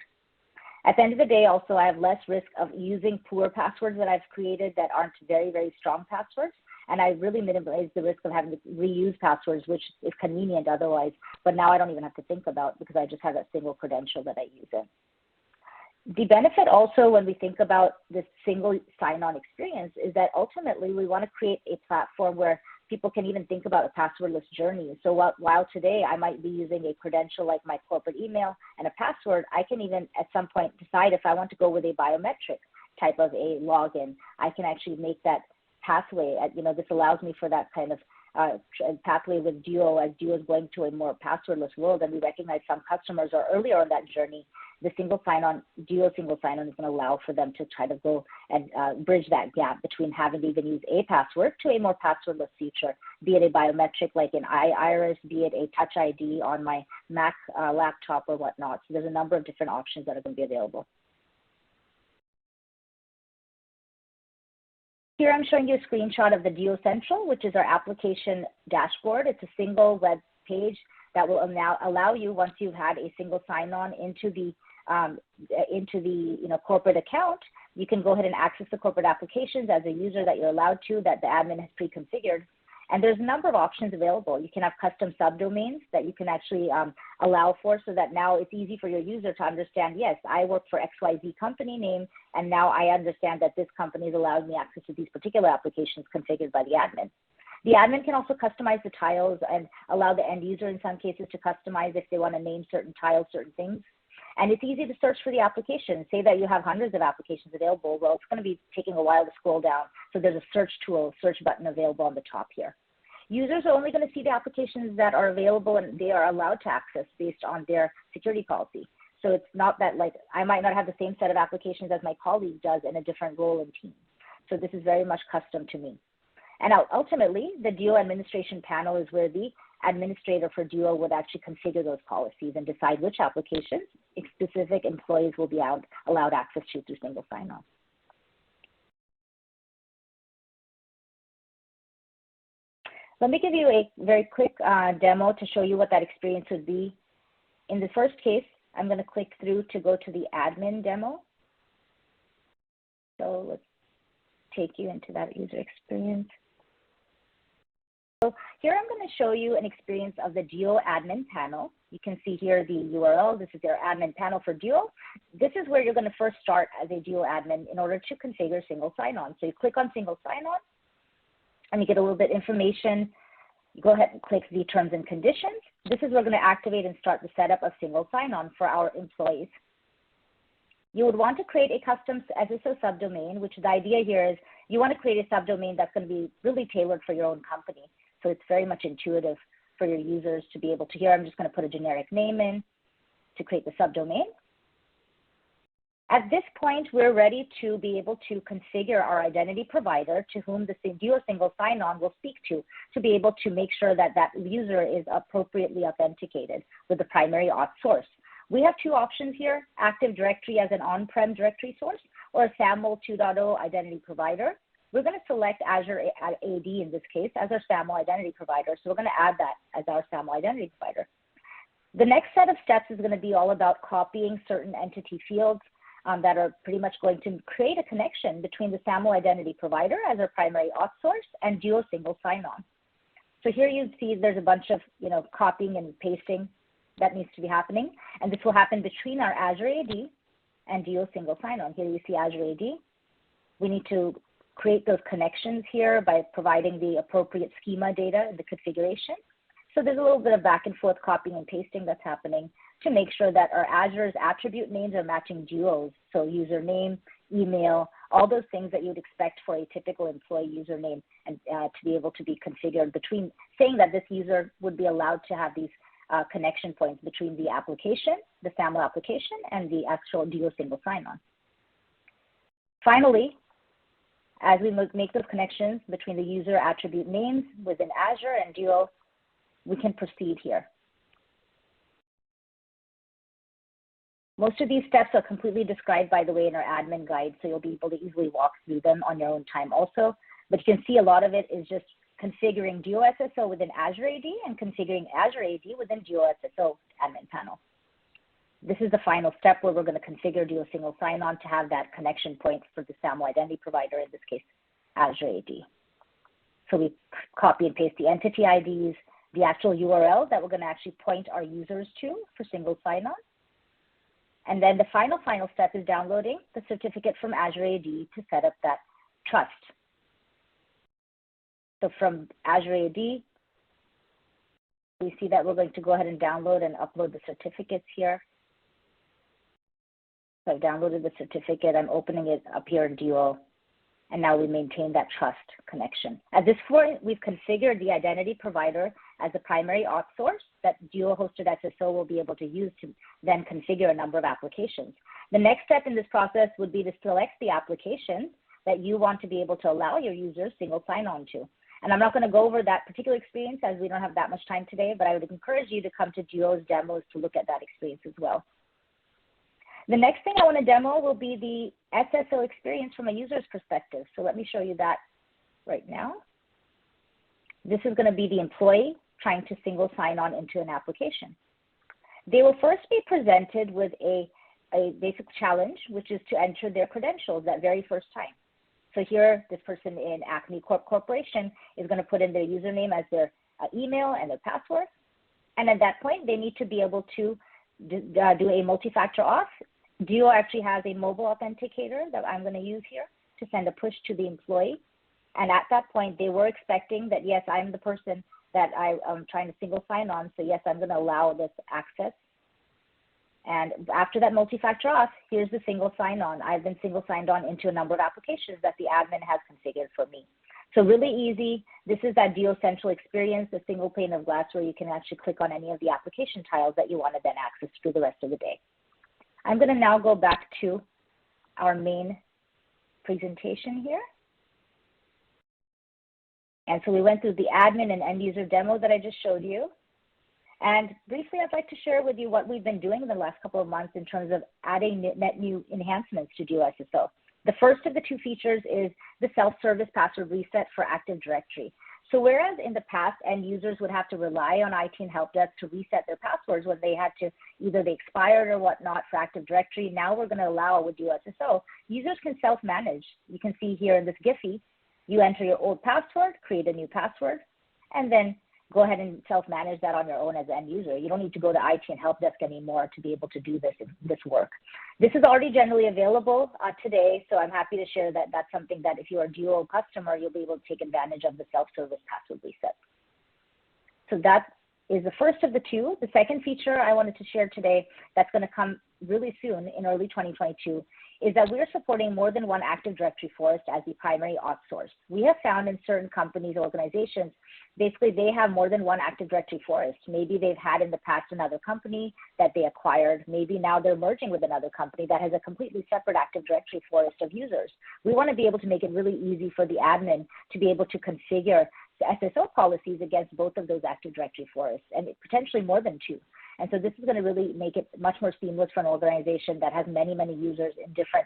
At the end of the day, also, I have less risk of using poor passwords that I've created that aren't very, very strong passwords. And I really minimize the risk of having to reuse passwords, which is convenient otherwise. But now I don't even have to think about, because I just have that single credential that I use in. The benefit also when we think about this single sign-on experience is that ultimately we want to create a platform where people can even think about a passwordless journey. So while today I might be using a credential like my corporate email and a password, I can even at some point decide if I want to go with a biometric type of a login. I can actually make that pathway. This allows me for that kind of pathway with Duo, as Duo is going to a more passwordless world, and we recognize some customers are earlier on that journey. The single sign-on, Duo single sign-on is going to allow for them to try to go and bridge that gap between having to even use a password to a more passwordless feature, be it a biometric like an iris, be it a touch ID on my Mac laptop or whatnot. So there's a number of different options that are going to be available. Here I'm showing you a screenshot of the Geocentral, which is our application dashboard. It's a single web page that will now allow you, once you've had a single sign-on into the corporate account, you can go ahead and access the corporate applications as a user that you're allowed to, that the admin has pre-configured. And there's a number of options available. You can have custom subdomains that you can actually allow for, so that now it's easy for your user to understand, yes, I work for XYZ company name, and now I understand that this company has allowed me access to these particular applications configured by the admin. The admin can also customize the tiles and allow the end user in some cases to customize if they want to name certain tiles, certain things. And it's easy to search for the application. Say that you have hundreds of applications available. Well, it's going to be taking a while to scroll down. So there's a search tool, search button available on the top here. Users are only going to see the applications that are available and they are allowed to access based on their security policy. So it's not that, like, I might not have the same set of applications as my colleague does in a different role and team. So this is very much custom to me. And ultimately, the Duo administration panel is where the administrator for Duo would actually configure those policies and decide which applications specific employees will be allowed access to through single sign-on. Let me give you a very quick demo to show you what that experience would be. In the first case, I'm going to click through to go to the admin demo. So let's take you into that user experience. So here I'm going to show you an experience of the Duo admin panel. You can see here the URL. This is their admin panel for Duo. This is where you're going to first start as a Duo admin in order to configure single sign-on. So you click on single sign-on, and you get a little bit information. You go ahead and click the terms and conditions. This is where we're going to activate and start the setup of single sign-on for our employees. You would want to create a custom SSO subdomain, which the idea here is you want to create a subdomain that's going to be really tailored for your own company. So it's very much intuitive for your users to be able to hear. I'm just going to put a generic name in to create the subdomain. At this point, we're ready to be able to configure our identity provider to whom the Duo single sign-on will speak to be able to make sure that that user is appropriately authenticated with the primary auth source. We have two options here: Active Directory as an on-prem directory source, or a SAML 2.0 identity provider. We're going to select Azure AD in this case as our SAML identity provider. So we're going to add that as our SAML identity provider. The next set of steps is going to be all about copying certain entity fields that are pretty much going to create a connection between the SAML identity provider as our primary auth source and Duo single sign-on. So here you see there's a bunch of copying and pasting that needs to be happening, and this will happen between our Azure AD and Duo single sign-on. Here you see Azure AD. We need to create those connections here by providing the appropriate schema data in the configuration. So there's a little bit of back and forth copying and pasting that's happening to make sure that our Azure's attribute names are matching Duo's. So username, email, all those things that you would expect for a typical employee username, and to be able to be configured between, saying that this user would be allowed to have these connection points between the application, the SAML application, and the actual Duo single sign-on. Finally, as we make those connections between the user attribute names within Azure and Duo, we can proceed here. Most of these steps are completely described, by the way, in our admin guide, so you'll be able to easily walk through them on your own time also. But you can see a lot of it is just configuring Duo SSO within Azure AD and configuring Azure AD within Duo SSO admin panel. This is the final step where we're going to configure Duo single sign-on to have that connection point for the SAML identity provider, in this case, Azure AD. So we copy and paste the entity IDs, the actual URL that we're going to actually point our users to for single sign-on. And then the final step is downloading the certificate from Azure AD to set up that trust. So from Azure AD, we see that we're going to go ahead and download and upload the certificates here. So I've downloaded the certificate. I'm opening it up here in Duo. And now we maintain that trust connection. At this point, we've configured the identity provider as the primary auth source that Duo hosted SSO will be able to use to then configure a number of applications. The next step in this process would be to select the application that you want to be able to allow your users single sign-on to. And I'm not going to go over that particular experience as we don't have that much time today, but I would encourage you to come to Duo's demos to look at that experience as well. The next thing I want to demo will be the Ssl experience from a user's perspective. So let me show you that right now. This is going to be the employee trying to single sign on into an application. They will first be presented with a a basic challenge, which is to enter their credentials that very first time. So here, this person in Acme Corporation is going to put in their username as their email and their password. And at that point, they need to be able to do a multi-factor auth. Duo actually has a mobile authenticator that I'm going to use here to send a push to the employee. And at that point, they were expecting that, yes, I'm the person that I'm trying to single sign on. So yes, I'm going to allow this access. And after that multi-factor auth, here's the single sign-on. I've been single signed on into a number of applications that the admin has configured for me. So really easy. This is that Geocentral experience, the single pane of glass where you can actually click on any of the application tiles that you want to then access through the rest of the day. I'm going to now go back to our main presentation here. And so we went through the admin and end user demo that I just showed you. And briefly, I'd like to share with you what we've been doing in the last couple of months in terms of adding net new enhancements to Duo SSO. The first of the two features is the self-service password reset for Active Directory. So whereas in the past, end users would have to rely on IT and help desk to reset their passwords when they had to, either they expired or whatnot for Active Directory, now we're going to allow with Duo SSO, users can self-manage. You can see here in this Giphy, you enter your old password, create a new password, and then go ahead and self-manage that on your own as an end user. You don't need to go to IT and help desk anymore to be able to do this work. This is already generally available today, so I'm happy to share that that's something that if you are a Duo customer, you'll be able to take advantage of the self-service password reset. So that is the first of the two. The second feature I wanted to share today that's going to come really soon in early 2022 is that we're supporting more than one Active Directory forest as the primary auth source. We have found in certain companies, organizations, basically they have more than one Active Directory forest. Maybe they've had in the past another company that they acquired. Maybe now they're merging with another company that has a completely separate Active Directory forest of users. We want to be able to make it really easy for the admin to be able to configure the SSO policies against both of those Active Directory forests, and potentially more than two. And so this is going to really make it much more seamless for an organization that has many, many users in different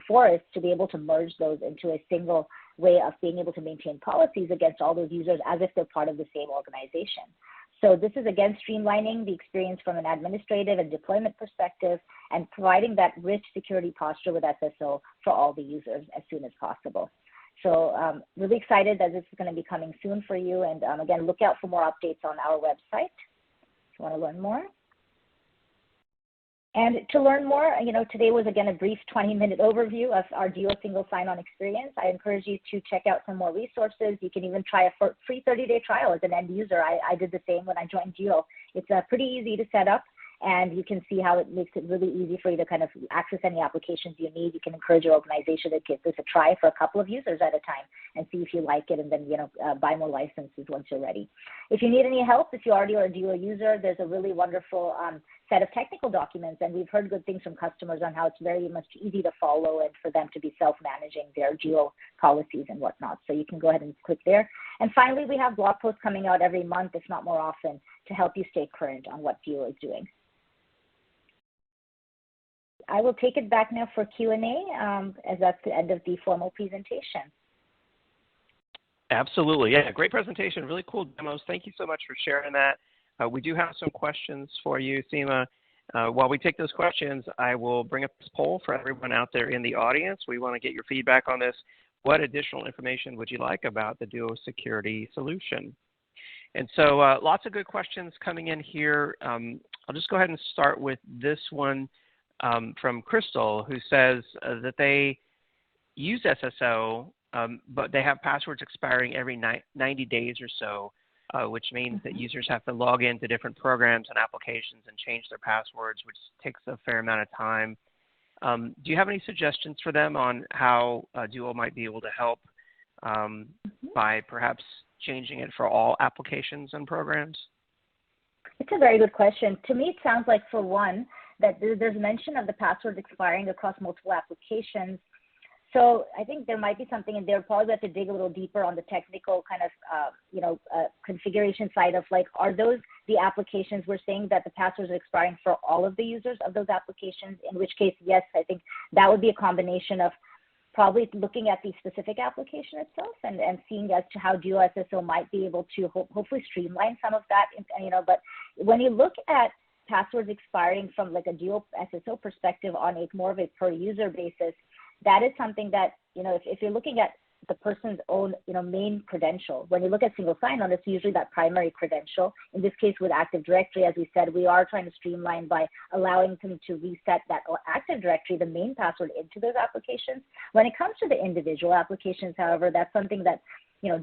forests to be able to merge those into a single way of being able to maintain policies against all those users as if they're part of the same organization. So this is, again, streamlining the experience from an administrative and deployment perspective and providing that rich security posture with SSO for all the users as soon as possible. So really excited that this is going to be coming soon for you. And again, look out for more updates on our website if you want to learn more. And to learn more, today was, again, a brief 20-minute overview of our Duo single sign-on experience. I encourage you to check out some more resources. You can even try a free 30-day trial as an end user. I did the same when I joined Duo. It's pretty easy to set up, and you can see how it makes it really easy for you to kind of access any applications you need. You can encourage your organization to give this a try for a couple of users at a time and see if you like it, and then buy more licenses once you're ready. If you need any help, if you already are a Duo user, there's a really wonderful set of technical documents, and we've heard good things from customers on how it's very much easy to follow and for them to be self-managing their Duo policies and whatnot. So you can go ahead and click there. And finally, we have blog posts coming out every month, if not more often, to help you stay current on what Duo is doing. I will take it back now for Q&A as that's the end of the formal presentation.
Absolutely. Yeah, great presentation. Really cool demos. Thank you so much for sharing that. We do have some questions for you, Seema. While we take those questions, I will bring up this poll for everyone out there in the audience. We want to get your feedback on this. What additional information would you like about the Duo security solution? And so lots of good questions coming in here. I'll just go ahead and start with this one from Crystal, who says that they use SSO, but they have passwords expiring every 90 days or so, which means that users have to log into different programs and applications and change their passwords, which takes a fair amount of time. Do you have any suggestions for them on how Duo might be able to help by perhaps changing it for all applications and programs?
It's a very good question. To me, it sounds like, for one, that there's mention of the passwords expiring across multiple applications. So I think there might be something in there. Probably have to dig a little deeper on the technical kind of, configuration side of, like, are those the applications we're saying that the passwords are expiring for all of the users of those applications? In which case, yes, I think that would be a combination of probably looking at the specific application itself and seeing as to how Duo SSO might be able to hopefully streamline some of that, but when you look at passwords expiring from like a Duo SSO perspective on a more of a per user basis, that is something that, if you're looking at the person's own, main credential. When you look at single sign-on, it's usually that primary credential. In this case, with Active Directory, as we said, we are trying to streamline by allowing them to reset that Active Directory, the main password, into those applications. When it comes to the individual applications, however, that's something that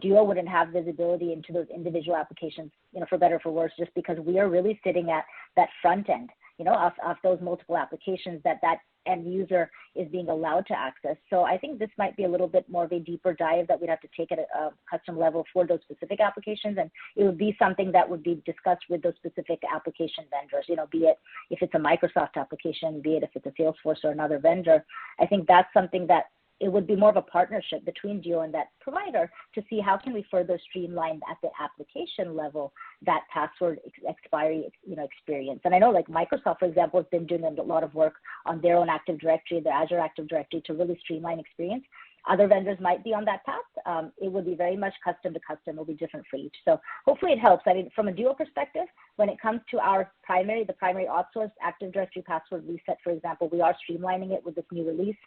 Duo wouldn't have visibility into those individual applications, for better or for worse, just because we are really sitting at that front end, of those multiple applications that end user is being allowed to access. So I think this might be a little bit more of a deeper dive that we'd have to take at a custom level for those specific applications. And it would be something that would be discussed with those specific application vendors, be it if it's a Microsoft application, be it if it's a Salesforce or another vendor. I think that's something that it would be more of a partnership between Duo and that provider to see how can we further streamline at the application level that password expiry experience. And I know like Microsoft, for example, has been doing a lot of work on their own Active Directory, the Azure Active Directory, to really streamline experience. Other vendors might be on that path. It would be very much custom to custom. It'll be different for each. So hopefully it helps. I mean, from a Duo perspective, when it comes to the primary outsourced Active Directory password reset, for example, we are streamlining it with this new release.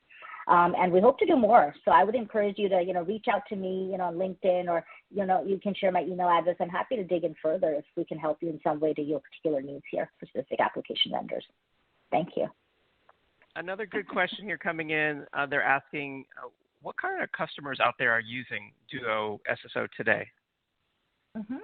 And we hope to do more. So I would encourage you to, reach out to me, on LinkedIn, or, you can share my email address. I'm happy to dig in further if we can help you in some way to your particular needs here for specific application vendors. Thank you.
Another good question here coming in. They're asking, what kind of customers out there are using Duo SSO today?
Mm-hmm.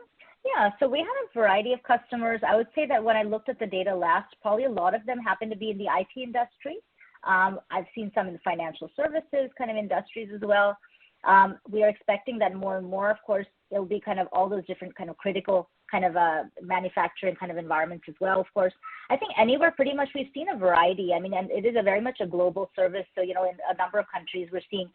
Yeah, so we have a variety of customers. I would say that when I looked at the data last, probably a lot of them happen to be in the IT industry. I've seen some in the financial services kind of industries as well. We are expecting that more and more, of course, it'll be kind of all those different kind of critical kind of manufacturing kind of environments as well, of course. I think anywhere pretty much we've seen a variety. I mean, and it is a very much a global service. So, in a number of countries we're seeing,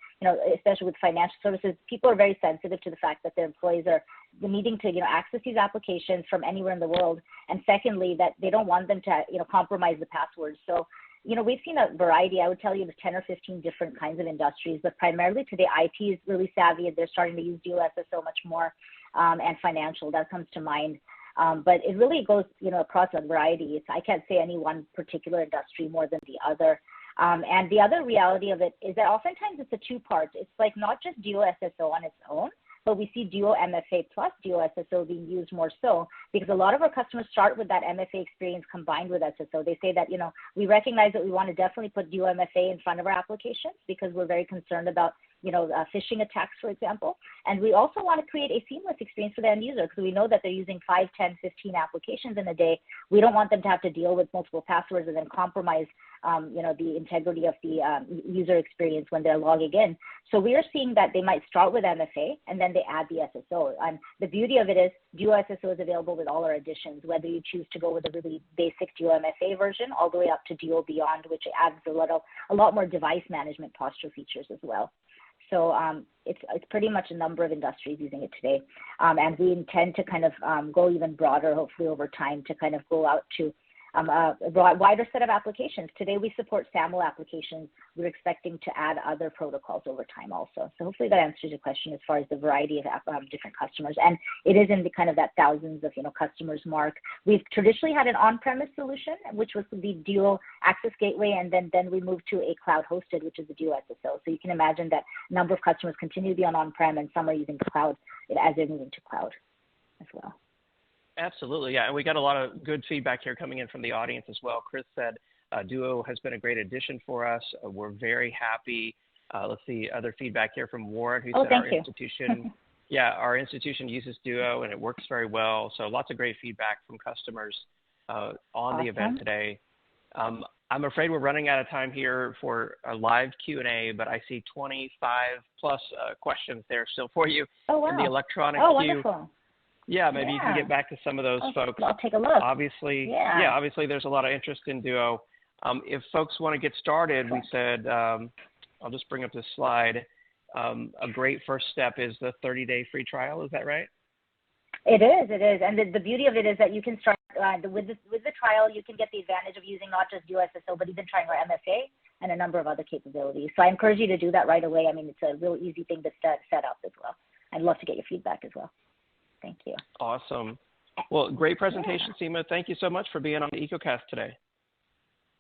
especially with financial services, people are very sensitive to the fact that their employees are needing to, access these applications from anywhere in the world. And secondly, that they don't want them to, compromise the passwords. So, we've seen a variety. I would tell you the 10 or 15 different kinds of industries, but primarily today IT is really savvy and they're starting to use Duo SSO much more, and financial, that comes to mind. But it really goes, across a variety. I can't say any one particular industry more than the other. And the other reality of it is that oftentimes it's a two-part. It's like not just Duo SSO on its own, but we see Duo MFA plus Duo SSO being used more so because a lot of our customers start with that MFA experience combined with SSO. They say that, we recognize that we want to definitely put Duo MFA in front of our applications because we're very concerned about, phishing attacks, for example. And we also want to create a seamless experience for the end user because we know that they're using 5, 10, 15 applications in a day. We don't want them to have to deal with multiple passwords and then compromise the integrity of the user experience when they're logging in. So we are seeing that they might start with MFA and then they add the SSO. And the beauty of it is Duo SSO is available with all our additions, whether you choose to go with a really basic Duo MFA version all the way up to Duo Beyond, which adds a lot more device management posture features as well. So it's pretty much a number of industries using it today. And we intend to kind of go even broader, hopefully over time, to kind of go out to a wider set of applications. Today we support SAML applications. We're expecting to add other protocols over time also. So hopefully that answers your question as far as the variety of different customers. And it is in the kind of that thousands of customers mark. We've traditionally had an on-premise solution, which was the Duo Access Gateway, and then we moved to a cloud hosted, which is the Duo SSO. So you can imagine that a number of customers continue to be on-prem and some are using cloud as they're moving to cloud as well.
Absolutely, yeah, and we got a lot of good feedback here coming in from the audience as well. Chris said Duo has been a great addition for us. We're very happy. Let's see other feedback here from Warren, who said our institution, our institution uses Duo and it works very well. So lots of great feedback from customers on the event today. I'm afraid we're running out of time here for a live Q&A, but I see 25 plus questions there still for you in the electronic queue.
Wonderful.
Yeah, maybe you can get back to some of those folks.
I'll take a look.
Obviously, obviously there's a lot of interest in Duo. If folks want to get started, we said, I'll just bring up this slide. A great first step is the 30-day free trial. Is that right?
It is. And the beauty of it is that you can start with the trial, you can get the advantage of using not just Duo SSO, but even trying our MFA and a number of other capabilities. So I encourage you to do that right away. I mean, it's a real easy thing to set up as well. I'd love to get your feedback as well. Thank you.
Awesome. Well, great presentation, Seema. Thank you so much for being on the EcoCast today.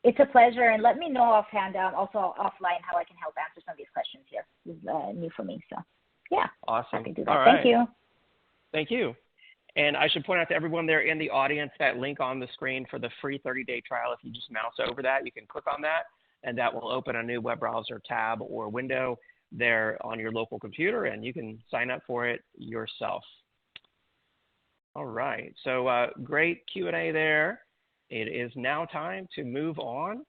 It's a pleasure, and let me know offhand, also offline, how I can help answer some of these questions here. This is new for me, so yeah.
Awesome.
I can do that.
All right.
Thank you.
Thank you. And I should point out to everyone there in the audience that link on the screen for the free 30-day trial. If you just mouse over that, you can click on that, and that will open a new web browser tab or window there on your local computer, and you can sign up for it yourself. All right. So great Q&A there. It is now time to move on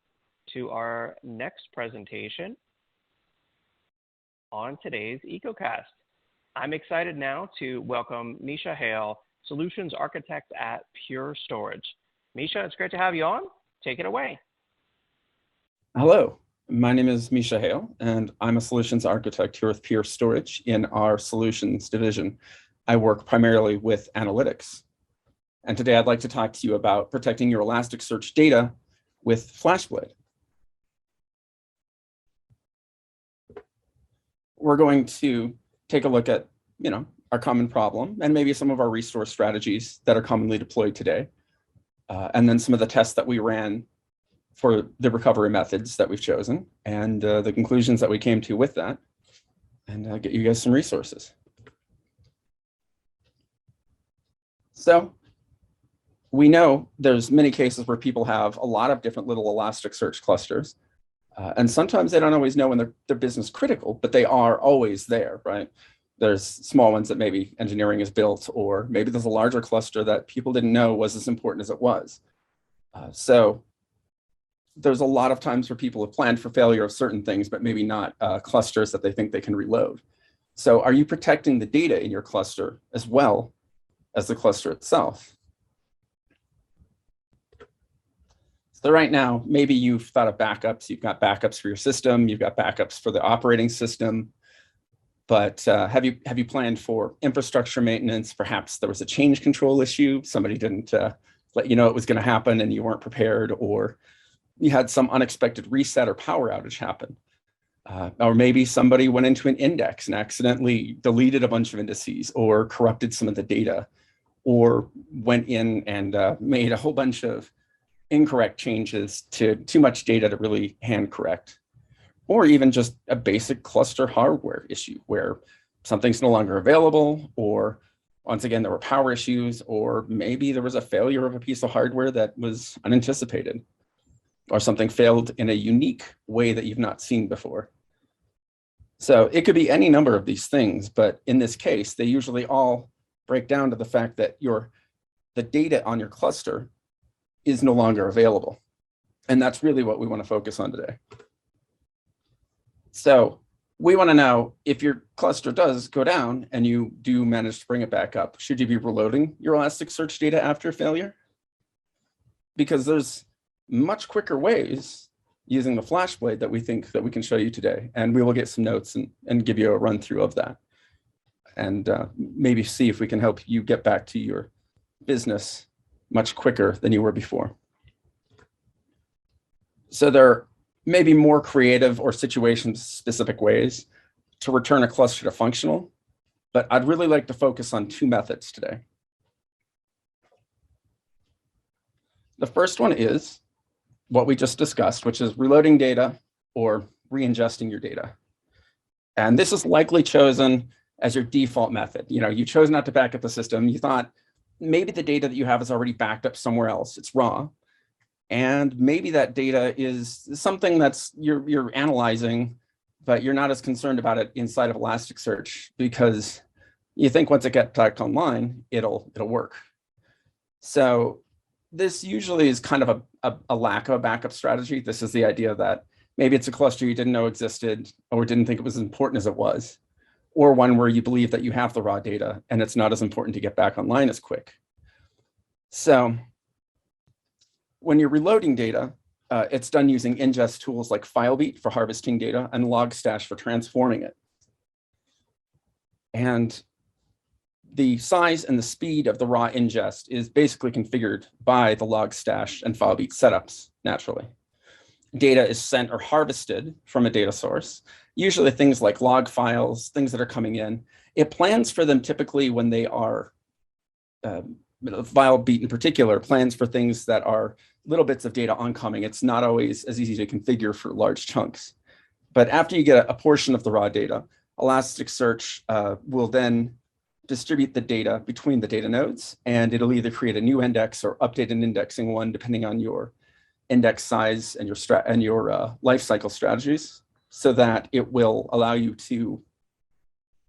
to our next presentation on today's EcoCast. I'm excited now to welcome Misha Hale, Solutions Architect at Pure Storage. Misha, it's great to have you on. Take it away.
Hello, my name is Misha Hale, and I'm a Solutions Architect here with Pure Storage in our Solutions division. I work primarily with analytics. And today I'd like to talk to you about protecting your Elasticsearch data with Flashblade. We're going to take a look at, our common problem and maybe some of our resource strategies that are commonly deployed today. And then some of the tests that we ran for the recovery methods that we've chosen and the conclusions that we came to with that, and get you guys some resources. So we know there's many cases where people have a lot of different little Elasticsearch clusters. And sometimes they don't always know when they're business critical, but they are always there, right? There's small ones that maybe engineering is built, or maybe there's a larger cluster that people didn't know was as important as it was. So there's a lot of times where people have planned for failure of certain things, but maybe not clusters that they think they can reload. So are you protecting the data in your cluster as well as the cluster itself? So right now, maybe you've thought of backups. You've got backups for your system. You've got backups for the operating system. But have you planned for infrastructure maintenance? Perhaps there was a change control issue. Somebody didn't let you know it was going to happen and you weren't prepared, or you had some unexpected reset or power outage happen. Or maybe somebody went into an index and accidentally deleted a bunch of indices or corrupted some of the data, or went in and made a whole bunch of incorrect changes to too much data to really hand correct. Or even just a basic cluster hardware issue where something's no longer available, or once again, there were power issues, or maybe there was a failure of a piece of hardware that was unanticipated, or something failed in a unique way that you've not seen before. So it could be any number of these things, but in this case, they usually all break down to the fact that the data on your cluster is no longer available. And that's really what we want to focus on today. So we want to know, if your cluster does go down and you do manage to bring it back up, should you be reloading your Elasticsearch data after failure? Because there's much quicker ways using the Flashblade that we think that we can show you today. And we will get some notes and give you a run through of that. And maybe see if we can help you get back to your business much quicker than you were before. So there may be more creative or situation-specific ways to return a cluster to functional, but I'd really like to focus on two methods today. The first one is what we just discussed, which is reloading data or re-ingesting your data. And this is likely chosen as your default method. You chose not to back up the system. You thought maybe the data that you have is already backed up somewhere else. It's raw. And maybe that data is something that's you're analyzing, but you're not as concerned about it inside of Elasticsearch because you think once it gets back online, it'll work. So this usually is kind of a lack of a backup strategy. This is the idea that maybe it's a cluster you didn't know existed or didn't think it was as important as it was, or one where you believe that you have the raw data and it's not as important to get back online as quick. So when you're reloading data, it's done using ingest tools like FileBeat for harvesting data and Logstash for transforming it. And the size and the speed of the raw ingest is basically configured by the Logstash and FileBeat setups naturally. Data is sent or harvested from a data source, usually things like log files, things that are coming in. It plans for them typically when they are Beat in particular plans for things that are little bits of data oncoming. It's not always as easy to configure for large chunks. But after you get a portion of the raw data, Elasticsearch will then distribute the data between the data nodes, and it'll either create a new index or update an indexing one, depending on your index size and your lifecycle strategies, so that it will allow you to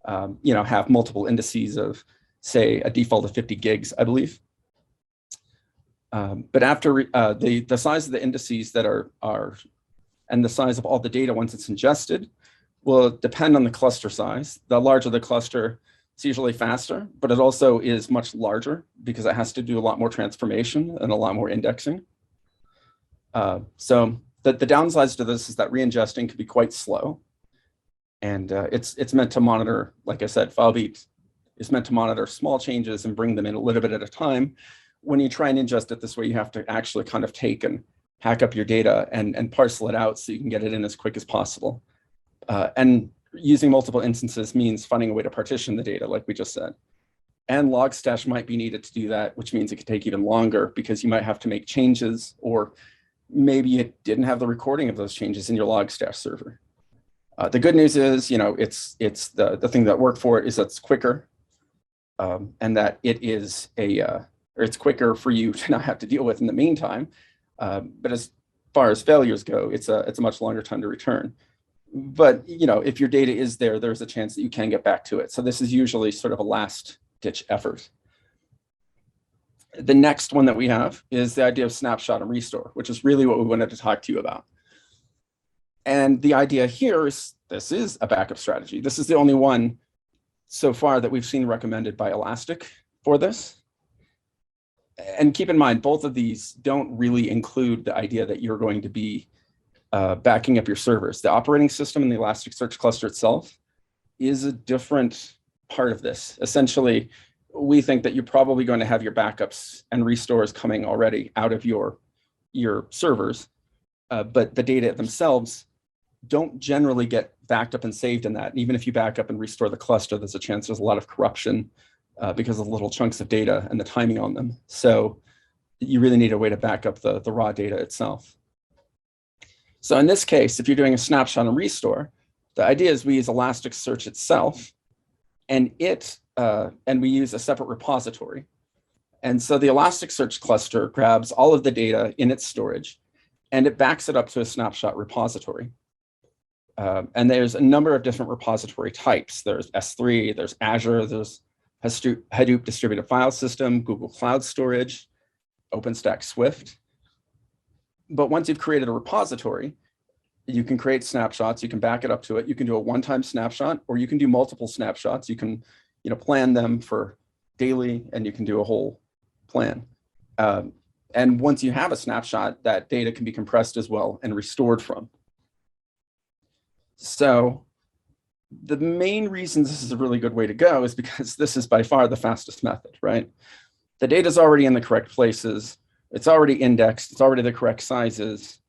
have multiple indices of, say, a default of 50 gigs, I believe. But after the size of the indices that are and the size of all the data once it's ingested will depend on the cluster size. The larger the cluster, it's usually faster, but it also is much larger because it has to do a lot more transformation and a lot more indexing. So the downsides to this is that re-ingesting can be quite slow. And it's meant to monitor, like I said, FileBeat is meant to monitor small changes and bring them in a little bit at a time. When you try and ingest it this way, you have to actually kind of take and hack up your data and parcel it out so you can get it in as quick as possible. And using multiple instances means finding a way to partition the data, like we just said. And Logstash might be needed to do that, which means it could take even longer because you might have to make changes, or maybe it didn't have the recording of those changes in your Logstash server. The good news is, it's the thing that worked for it is that it's quicker, and that it is or it's quicker for you to not have to deal with in the meantime. But as far as failures go, it's a much longer time to return. But if your data is there, there's a chance that you can get back to it. So this is usually sort of a last-ditch effort. The next one that we have is the idea of Snapshot and Restore, which is really what we wanted to talk to you about. And the idea here is this is a backup strategy. This is the only one so far that we've seen recommended by Elastic for this. And keep in mind, both of these don't really include the idea that you're going to be backing up your servers. The operating system and the Elasticsearch cluster itself is a different part of this. Essentially, we think that you're probably going to have your backups and restores coming already out of your servers, but the data themselves don't generally get backed up and saved in that. And even if you back up and restore the cluster, there's a chance there's a lot of corruption because of little chunks of data and the timing on them. So you really need a way to back up the raw data itself. So in this case, if you're doing a snapshot and restore, the idea is we use Elasticsearch itself, and we use a separate repository. And so the Elasticsearch cluster grabs all of the data in its storage, and it backs it up to a snapshot repository. And there's a number of different repository types. There's S3, there's Azure, there's Hadoop Distributed File System, Google Cloud Storage, OpenStack Swift. But once you've created a repository, you can create snapshots, you can back it up to it, you can do a one-time snapshot, or you can do multiple snapshots. You can plan them for daily, and you can do a whole plan. And once you have a snapshot, that data can be compressed as well and restored from. So the main reason this is a really good way to go is because this is by far the fastest method, right? The data is already in the correct places. It's already indexed. It's already the correct sizes.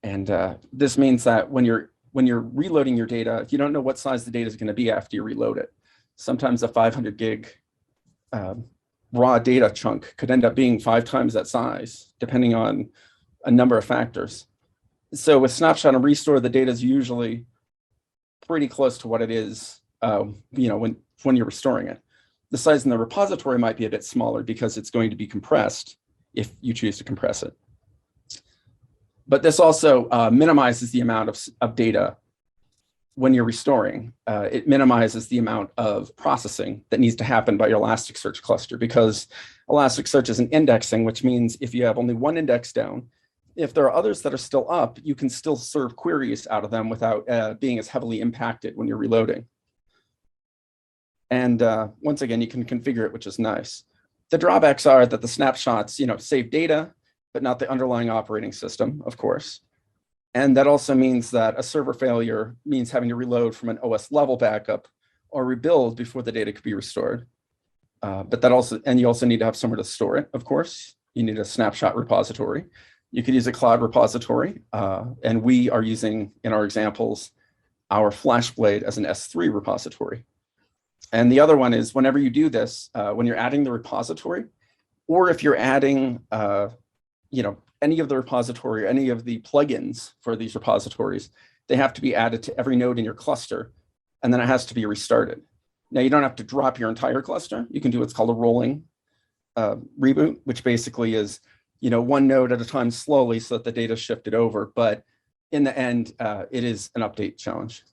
And this means that when you're reloading your data, you don't know what size the data is going to be after you reload it. Sometimes a 500 gig raw data chunk could end up being 5 times that size, depending on a number of factors. So with Snapshot and Restore, the data is usually pretty close to what it is, when you're restoring it. The size in the repository might be a bit smaller because it's going to be compressed if you choose to compress it. But this also minimizes the amount of data when you're restoring. It minimizes the amount of processing that needs to happen by your Elasticsearch cluster, because Elasticsearch is an indexing, which means if you have only one index down, if there are others that are still up, you can still serve queries out of them without being as heavily impacted when you're reloading. And once again, you can configure it, which is nice. The drawbacks are that the snapshots, save data, but not the underlying operating system, of course. And that also means that a server failure means having to reload from an OS level backup or rebuild before the data could be restored. But you also need to have somewhere to store it, of course. You need a snapshot repository. You could use a cloud repository, and we are using, in our examples, our Flashblade as an S3 repository. And the other one is whenever you do this, when you're adding the repository, or if you're adding, any of the repository, or any of the plugins for these repositories, they have to be added to every node in your cluster, and then it has to be restarted. Now, you don't have to drop your entire cluster. You can do what's called a rolling reboot, which basically is, one node at a time slowly so that the data is shifted over. But in the end, it is an update challenge.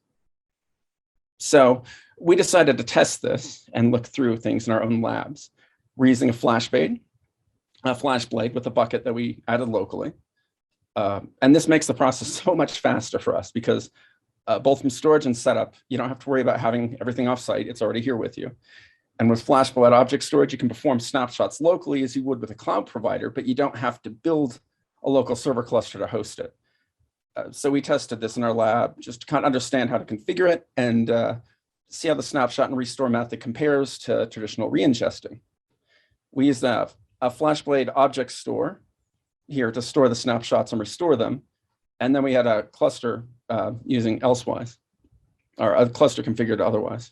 So we decided to test this and look through things in our own labs. We're using a Flashblade with a bucket that we added locally. And this makes the process so much faster for us because both from storage and setup, you don't have to worry about having everything offsite. It's already here with you. And with Flashblade object storage, you can perform snapshots locally as you would with a cloud provider, but you don't have to build a local server cluster to host it. So we tested this in our lab just to kind of understand how to configure it and see how the snapshot and restore method compares to traditional re-ingesting. We used a Flashblade object store here to store the snapshots and restore them. And then we had a cluster using elsewise, or a cluster configured otherwise.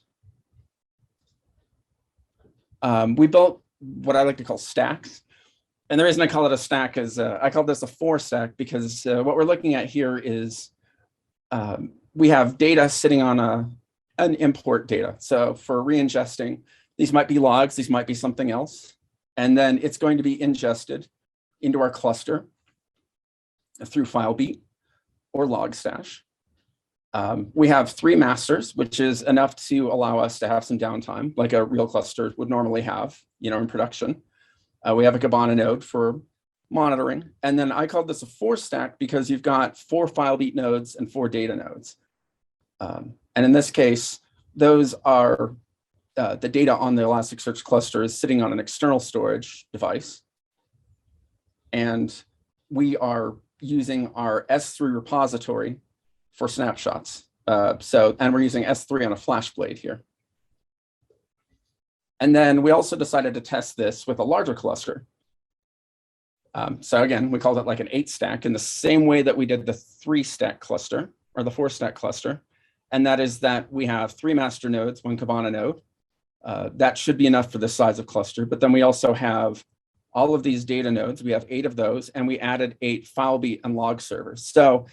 We built what I like to call stacks. And the reason I call it a stack is I call this a 4 stack because what we're looking at here is we have data sitting on an import data. So for re-ingesting, these might be logs, these might be something else. And then it's going to be ingested into our cluster through FileBeat or Logstash. We have 3 masters, which is enough to allow us to have some downtime, like a real cluster would normally have, in production. We have a Kibana node for monitoring. And then I called this a 4 stack because you've got 4 FileBeat nodes and 4 data nodes. And in this case, those are the data on the Elasticsearch cluster is sitting on an external storage device. And we are using our S3 repository for snapshots. And we're using S3 on a Flashblade here. And then we also decided to test this with a larger cluster. So again, we called it like an 8 stack in the same way that we did the 3 stack cluster or the 4 stack cluster. And that is that we have 3 master nodes, 1 Kibana node. That should be enough for this size of cluster. But then we also have all of these data nodes. We have 8 of those, and we added 8 FileBeat and log servers. So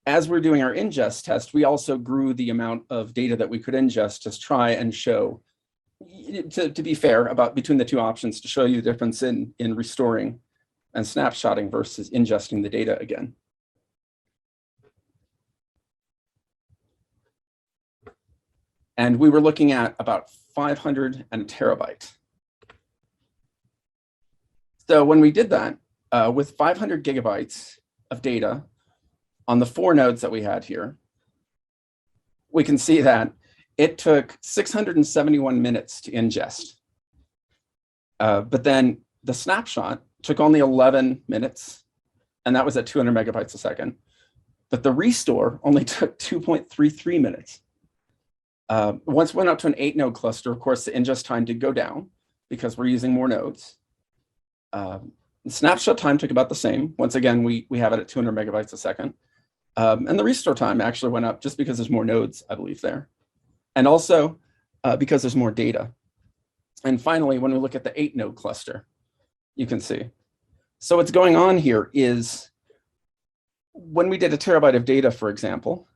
as we're doing our ingest test, we also grew the amount of data that we could ingest to try and show, to be fair, about between the 2 options to show you the difference in restoring and snapshotting versus ingesting the data again. And we were looking at about 500 and a terabyte. So when we did that, with 500 gigabytes of data on the 4 nodes that we had here, we can see that it took 671 minutes to ingest. But then the snapshot took only 11 minutes, and that was at 200 megabytes a second. But the restore only took 2.33 minutes. Once we went up to an 8 node cluster, of course, the ingest time did go down because we're using more nodes. The snapshot time took about the same. Once again, we have it at 200 megabytes a second. And the restore time actually went up just because there's more nodes, I believe, there. And also because there's more data. And finally, when we look at the 8 node cluster, you can see. So what's going on here is when we did a terabyte of data, for example,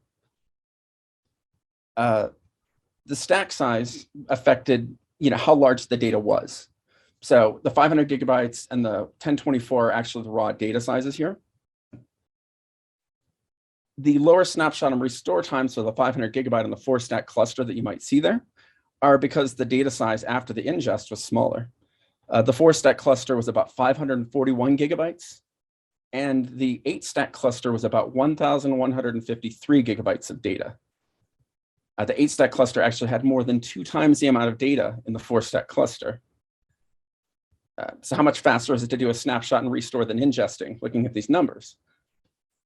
the stack size affected how large the data was. So the 500 gigabytes and the 1024 are actually the raw data sizes here. The lower snapshot and restore times for the 500 gigabyte on the 4 stack cluster that you might see there are because the data size after the ingest was smaller. The 4 stack cluster was about 541 gigabytes, and the 8 stack cluster was about 1,153 gigabytes of data. The 8 stack cluster actually had more than 2 times the amount of data in the 4 stack cluster. So how much faster is it to do a snapshot and restore than ingesting, looking at these numbers?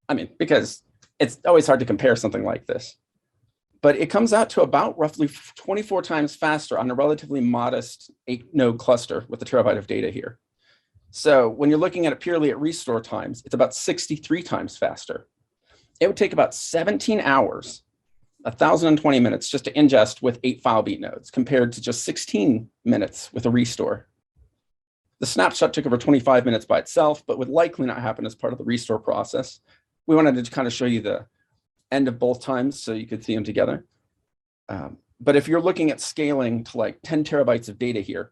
I mean, because it's always hard to compare something like this. But it comes out to about roughly 24 times faster on a relatively modest 8 node cluster with a terabyte of data here. So when you're looking at it purely at restore times, it's about 63 times faster. It would take about 17 hours, 1,020 minutes just to ingest with 8 FileBeat nodes compared to just 16 minutes with a restore. The snapshot took over 25 minutes by itself, but would likely not happen as part of the restore process. We wanted to kind of show you the end of both times so you could see them together. But if you're looking at scaling to like 10 terabytes of data here,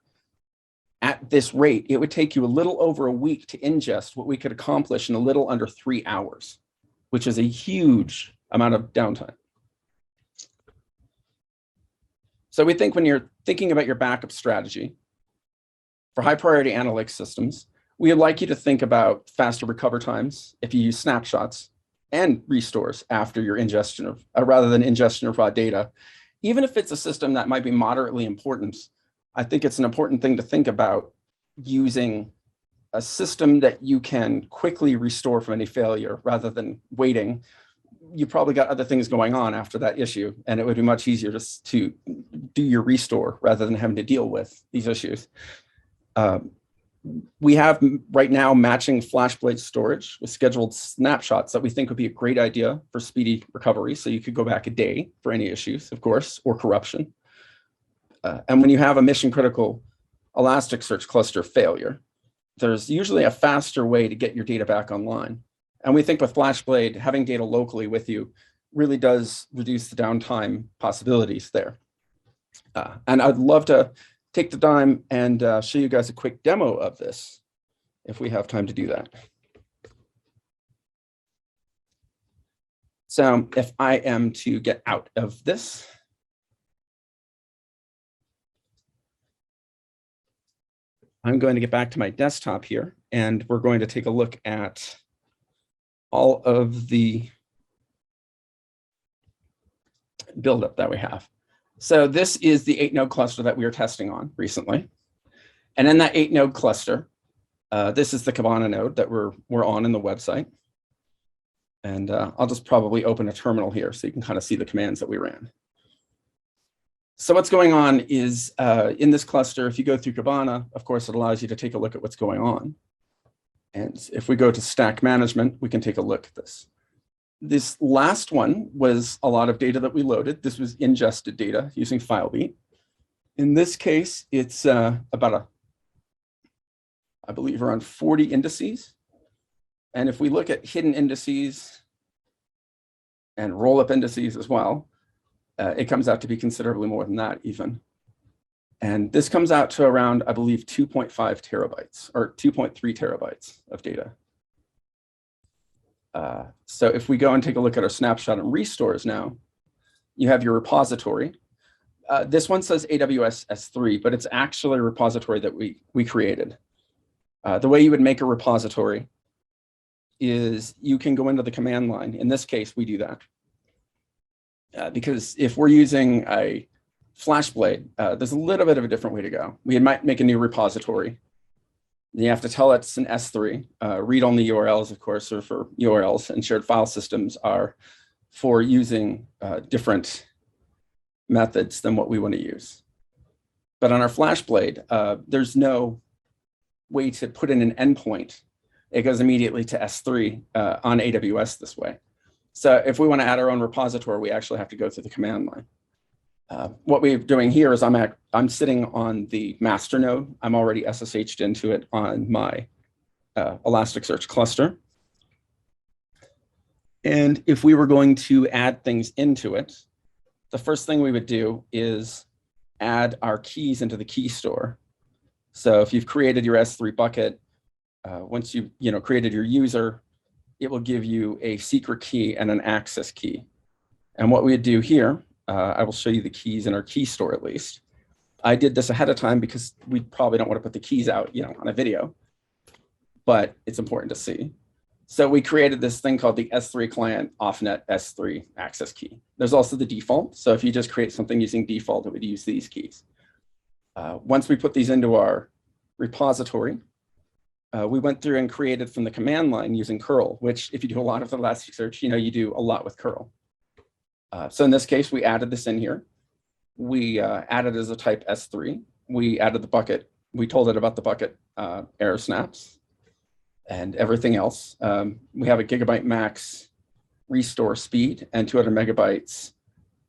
at this rate, it would take you a little over a week to ingest what we could accomplish in a little under 3 hours, which is a huge amount of downtime. So we think when you're thinking about your backup strategy for high priority analytics systems, we would like you to think about faster recover times if you use snapshots and restores after your ingestion of, rather than ingestion of raw data. Even if it's a system that might be moderately important, I think it's an important thing to think about using a system that you can quickly restore from any failure rather than waiting. You probably got other things going on after that issue, and it would be much easier just to do your restore rather than having to deal with these issues. We have right now matching Flashblade storage with scheduled snapshots that we think would be a great idea for speedy recovery. So you could go back a day for any issues, of course, or corruption. And when you have a mission critical Elasticsearch cluster failure, there's usually a faster way to get your data back online. And we think with Flashblade, having data locally with you really does reduce the downtime possibilities there. And I'd love to take the time and show you guys a quick demo of this, if we have time to do that. So if I am to get out of this, I'm going to get back to my desktop here, and we're going to take a look at all of the buildup that we have. So this is the 8-node cluster that we were testing on recently. And in that 8-node cluster, this is the Kibana node that we're on in the website. And I'll just probably open a terminal here so you can kind of see the commands that we ran. So what's going on is in this cluster, if you go through Kibana, of course, it allows you to take a look at what's going on. And if we go to stack management, we can take a look at this. This last one was a lot of data that we loaded. This was ingested data using FileBeat. In this case, it's about I believe around 40 indices. And if we look at hidden indices and roll-up indices as well, it comes out to be considerably more than that even. And this comes out to around, I believe, 2.5 terabytes or 2.3 terabytes of data. So if we go and take a look at our snapshot and restores now, you have your repository. This one says AWS S3, but it's actually a repository that we created. The way you would make a repository is you can go into the command line. In this case, we do that. Because if we're using a Flashblade, there's a little bit of a different way to go. We might make a new repository. You have to tell it it's an S3. Read-only URLs, of course, are for URLs, and shared file systems are for using different methods than what we want to use. But on our Flashblade, there's no way to put in an endpoint. It goes immediately to S3 on AWS this way. So if we want to add our own repository, we actually have to go through the command line. What we're doing here is I'm sitting on the master node. I'm already SSH'd into it on my Elasticsearch cluster. And if we were going to add things into it, the first thing we would do is add our keys into the key store. So if you've created your S3 bucket, once you've created your user, it will give you a secret key and an access key. And what we would do here, I will show you the keys in our key store at least. I did this ahead of time because we probably don't want to put the keys out, on a video, but it's important to see. So we created this thing called the S3 client offnet S3 access key. There's also the default. So if you just create something using default, it would use these keys. Once we put these into our repository, we went through and created from the command line using curl, which if you do a lot of Elasticsearch, you do a lot with curl. So in this case, we added this in here. We added as a type S3. We added the bucket. We told it about the bucket error snaps and everything else. We have a gigabyte max restore speed and 200 megabytes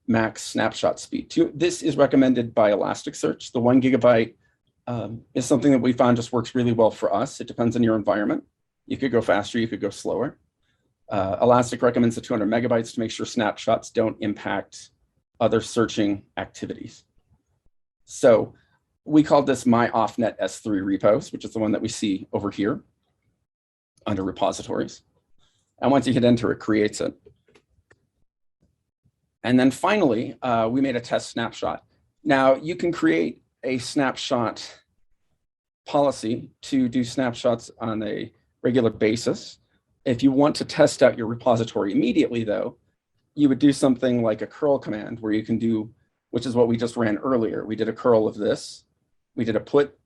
max snapshot speed. This is recommended by Elasticsearch. The 1 gigabyte is something that we found just works really well for us. It depends on your environment. You could go faster, you could go slower. Elastic recommends the 200 megabytes to make sure snapshots don't impact other searching activities. So we called this my offnet S3 repos, which is the one that we see over here under repositories. And once you hit enter, it creates it. And then finally, we made a test snapshot. Now you can create a snapshot policy to do snapshots on a regular basis. If you want to test out your repository immediately though, you would do something like a curl command where you can do, which is what we just ran earlier. We did a curl of this, we did a put,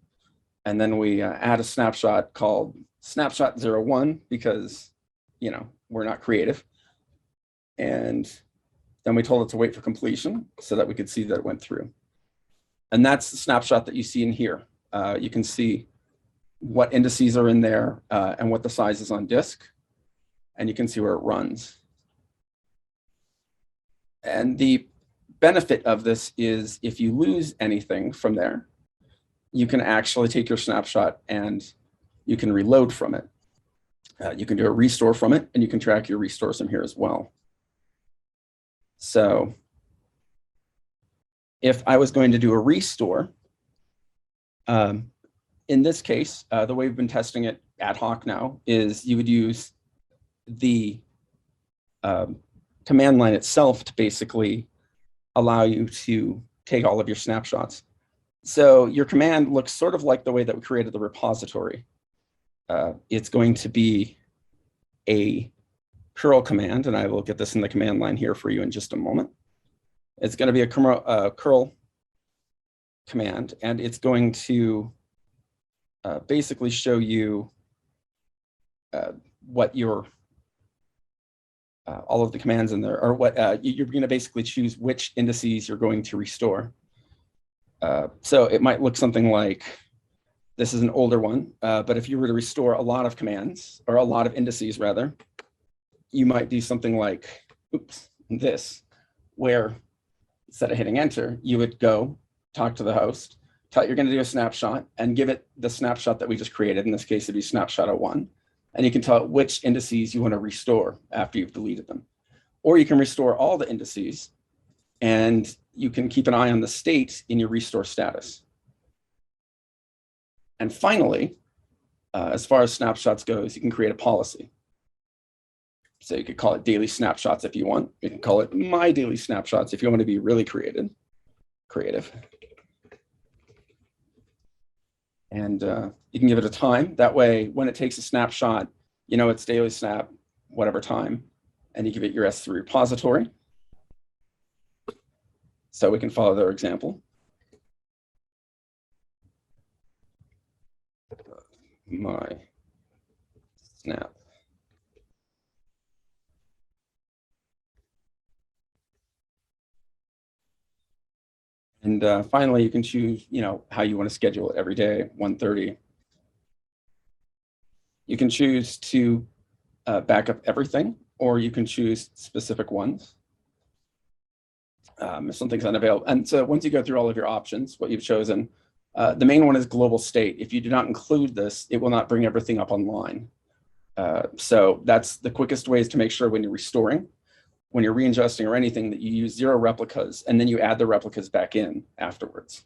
and then we add a snapshot called snapshot 01 because, you know, we're not creative. And then we told it to wait for completion so that we could see that it went through. And that's the snapshot that you see in here. You can see what indices are in there and what the size is on disk. And you can see where it runs. And the benefit of this is if you lose anything from there, you can actually take your snapshot and you can reload from it. You can do a restore from it, and you can track your restores from here as well. So if I was going to do a restore, in this case, the way we've been testing it ad hoc now is you would use the command line itself to basically allow you to take all of your snapshots. So your command looks sort of like the way that we created the repository. It's going to be a curl command, and I will get this in the command line here for you in just a moment. It's going to be a curl command, and it's going to basically show you what your all of the commands in there, or what you're going to basically choose which indices you're going to restore. So it might look something like, this is an older one, but if you were to restore a lot of commands, or a lot of indices rather, you might do something like, oops, this, where instead of hitting enter, you would go talk to the host, tell it you're going to do a snapshot, and give it the snapshot that we just created. In this case, it'd be snapshot 01. And you can tell it which indices you want to restore after you've deleted them. Or you can restore all the indices, and you can keep an eye on the state in your restore status. And finally, as far as snapshots goes, you can create a policy. So you could call it daily snapshots if you want. You can call it my daily snapshots if you want to be really creative. And you can give it a time. That way, when it takes a snapshot, you know it's daily snap, whatever time, and you give it your S3 repository. So we can follow their example. My snap. And finally, you can choose, you know, how you want to schedule it every day, 1:30. You can choose to back up everything, or you can choose specific ones. If something's unavailable. And so once you go through all of your options, what you've chosen, the main one is global state. If you do not include this, it will not bring everything up online. So that's the quickest ways to make sure when you're restoring, when you're re-ingesting or anything, that you use 0 replicas, and then you add the replicas back in afterwards.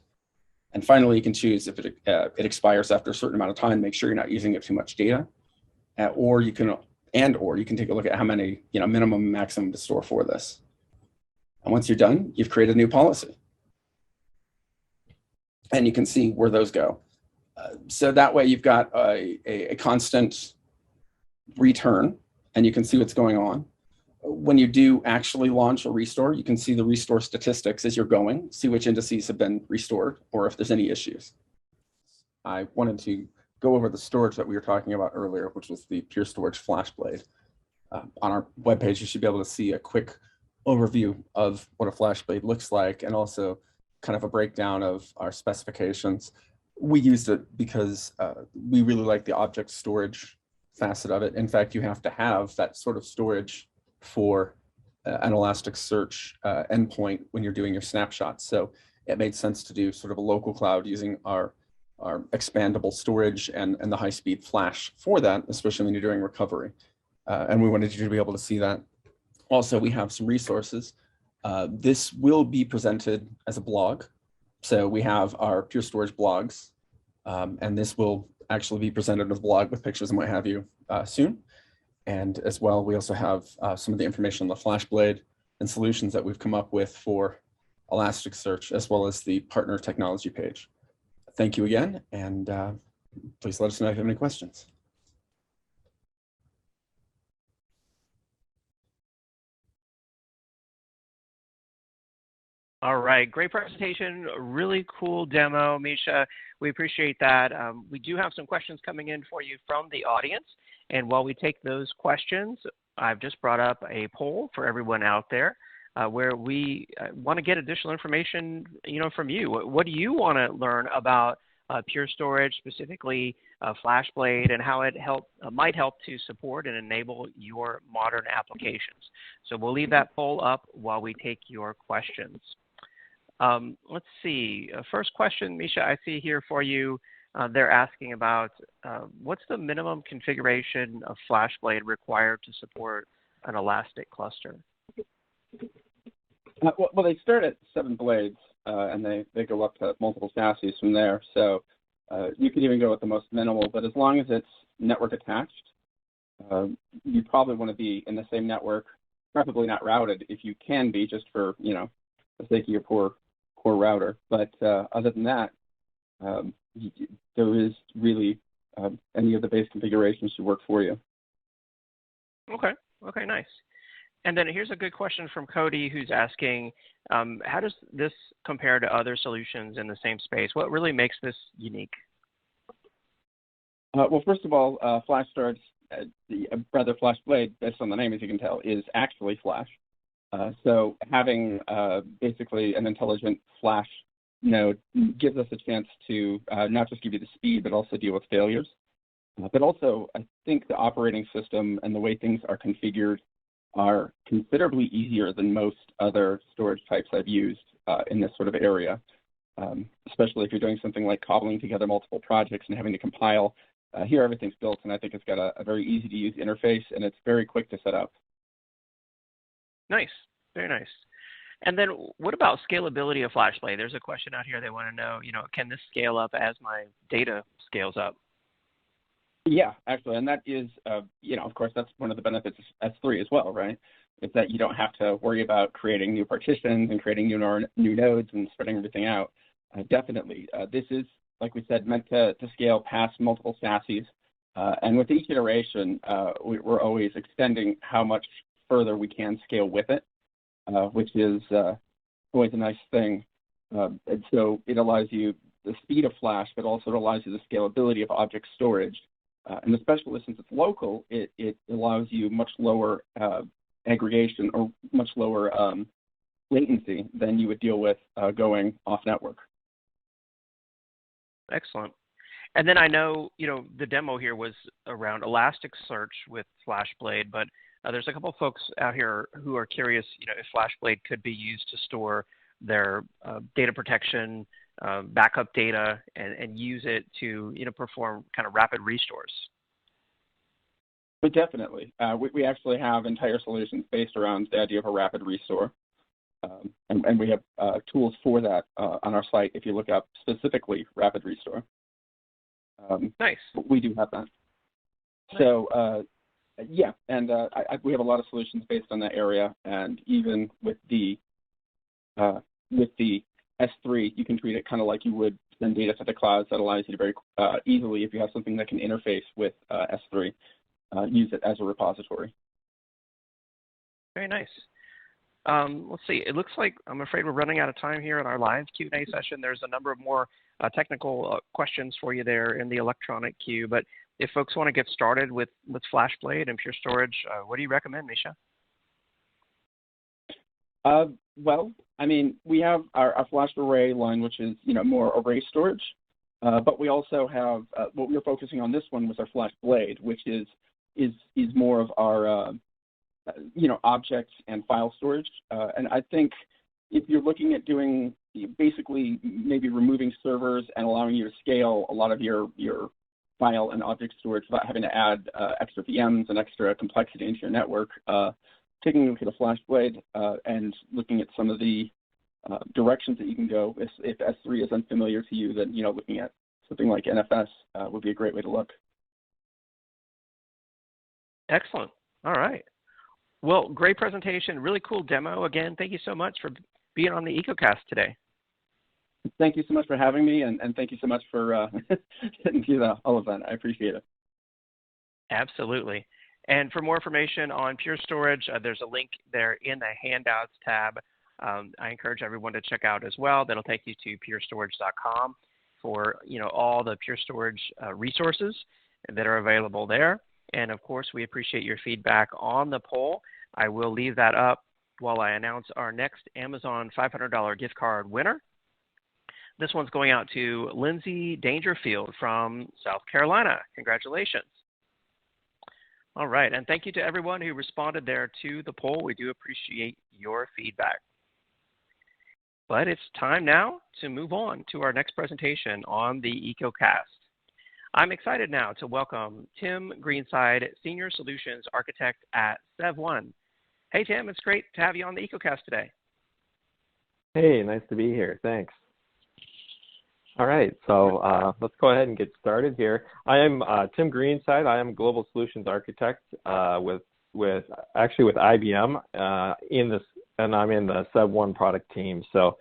And finally, you can choose if it expires after a certain amount of time, make sure you're not using up too much data, or you can take a look at how many, you know, minimum and maximum to store for this. And once you're done, you've created a new policy. And you can see where those go. So that way you've got a constant return, and you can see what's going on. When you do actually launch a restore, you can see the restore statistics as you're going, see which indices have been restored, or if there's any issues. I wanted to go over the storage that we were talking about earlier, which was the Pure Storage Flashblade. On our webpage, you should be able to see a quick overview of what a Flashblade looks like, and also kind of a breakdown of our specifications. We used it because we really like the object storage facet of it. In fact, you have to have that sort of storage for an Elasticsearch endpoint when you're doing your snapshots. So it made sense to do sort of a local cloud using our expandable storage and the high-speed flash for that, especially when you're doing recovery. And we wanted you to be able to see that. Also, we have some resources. This will be presented as a blog. So we have our Pure Storage blogs, and this will actually be presented as a blog with pictures and what have you soon. And as well, we also have some of the information on the Flashblade and solutions that we've come up with for Elasticsearch, as well as the partner technology page. Thank you again, and please let us know if you have any questions.
All right, great presentation, really cool demo, Misha. We appreciate that. We do have some questions coming in for you from the audience. And while we take those questions, I've just brought up a poll for everyone out there where we want to get additional information, from you. What do you want to learn about Pure Storage, specifically Flashblade, and how it might help to support and enable your modern applications? So we'll leave that poll up while we take your questions. Let's see. First question, Misha, I see here for you. They're asking about what's the minimum configuration of Flashblade required to support an Elastic cluster?
Well, they start at 7 blades, and they go up to multiple chassis from there. So you could even go with the most minimal, but as long as it's network attached, you probably want to be in the same network, preferably not routed if you can be, just for, the sake of your poor router. But other than that, there is really any of the base configurations should work for you.
Okay, nice. And then here's a good question from Cody, who's asking, how does this compare to other solutions in the same space? What really makes this unique?
Well, first of all, Flash Storage, Flashblade, based on the name, as you can tell, is actually Flash. So having basically an intelligent Flash node gives us a chance to not just give you the speed, but also deal with failures. But also, I think the operating system and the way things are configured are considerably easier than most other storage types I've used in this sort of area, especially if you're doing something like cobbling together multiple projects and having to compile. Here, everything's built, and I think it's got a very easy-to-use interface, and it's very quick to set up.
Nice. Very nice. And then what about scalability of Flashblade? There's a question out here they want to know, can this scale up as my data scales up?
Yeah, actually, and that is, of course, that's one of the benefits of S3 as well, right? It's that you don't have to worry about creating new partitions and creating new nodes and spreading everything out. Definitely. This is, like we said, meant to scale past multiple chassis. And with each iteration, we're always extending how much further we can scale with it, which is always a nice thing. And so it allows you the speed of Flash, but also it allows you the scalability of object storage. And especially since it's local, it allows you much lower aggregation or much lower latency than you would deal with going off network.
Excellent. And then I know, the demo here was around Elasticsearch with Flashblade, but there's a couple of folks out here who are curious, if Flashblade could be used to store their data protection, backup data, and use it to, perform kind of rapid restores.
But definitely. We actually have entire solutions based around the idea of a rapid restore. And we have tools for that on our site if you look up specifically rapid restore.
Nice.
We do have that. Nice. So, yeah, and we have a lot of solutions based on that area, and even with the S3, you can treat it kind of like you would send data to the clouds. That allows you to very easily, if you have something that can interface with S3, use it as a repository.
Very nice. Let's see. It looks like, I'm afraid we're running out of time here in our live Q&A session. There's a number of more technical questions for you there in the electronic queue. But if folks want to get started with Flashblade and Pure Storage, what do you recommend, Misha?
Well, I mean, we have our Flash Array line, which is, more array storage. But we also have, what we're focusing on this one was our Flashblade, which is more of our, objects and file storage. And I think if you're looking at doing basically maybe removing servers and allowing you to scale a lot of your file and object storage without having to add extra VMs and extra complexity into your network, taking a look at a Flashblade and looking at some of the directions that you can go. If S3 is unfamiliar to you, then looking at something like NFS would be a great way to look.
Excellent. All right. Well, great presentation. Really cool demo. Again, thank you so much for being on the EcoCast today.
Thank you so much for having me, and thank you so much for getting through all of that. I appreciate it.
Absolutely. And for more information on Pure Storage, there's a link there in the Handouts tab. I encourage everyone to check out as well. That'll take you to purestorage.com for all the Pure Storage resources that are available there. And of course, we appreciate your feedback on the poll. I will leave that up while I announce our next Amazon $500 gift card winner. This one's going out to Lindsay Dangerfield from South Carolina. Congratulations. All right, and thank you to everyone who responded there to the poll. We do appreciate your feedback. But it's time now to move on to our next presentation on the EcoCast. I'm excited now to welcome Tim Greenside, Senior Solutions Architect at SevOne. Hey, Tim, it's great to have you on the EcoCast today.
Hey, nice to be here. Thanks. All right, so let's go ahead and get started here. I am Tim Greenside. I am Global Solutions Architect with IBM and I'm in the SevOne product team. So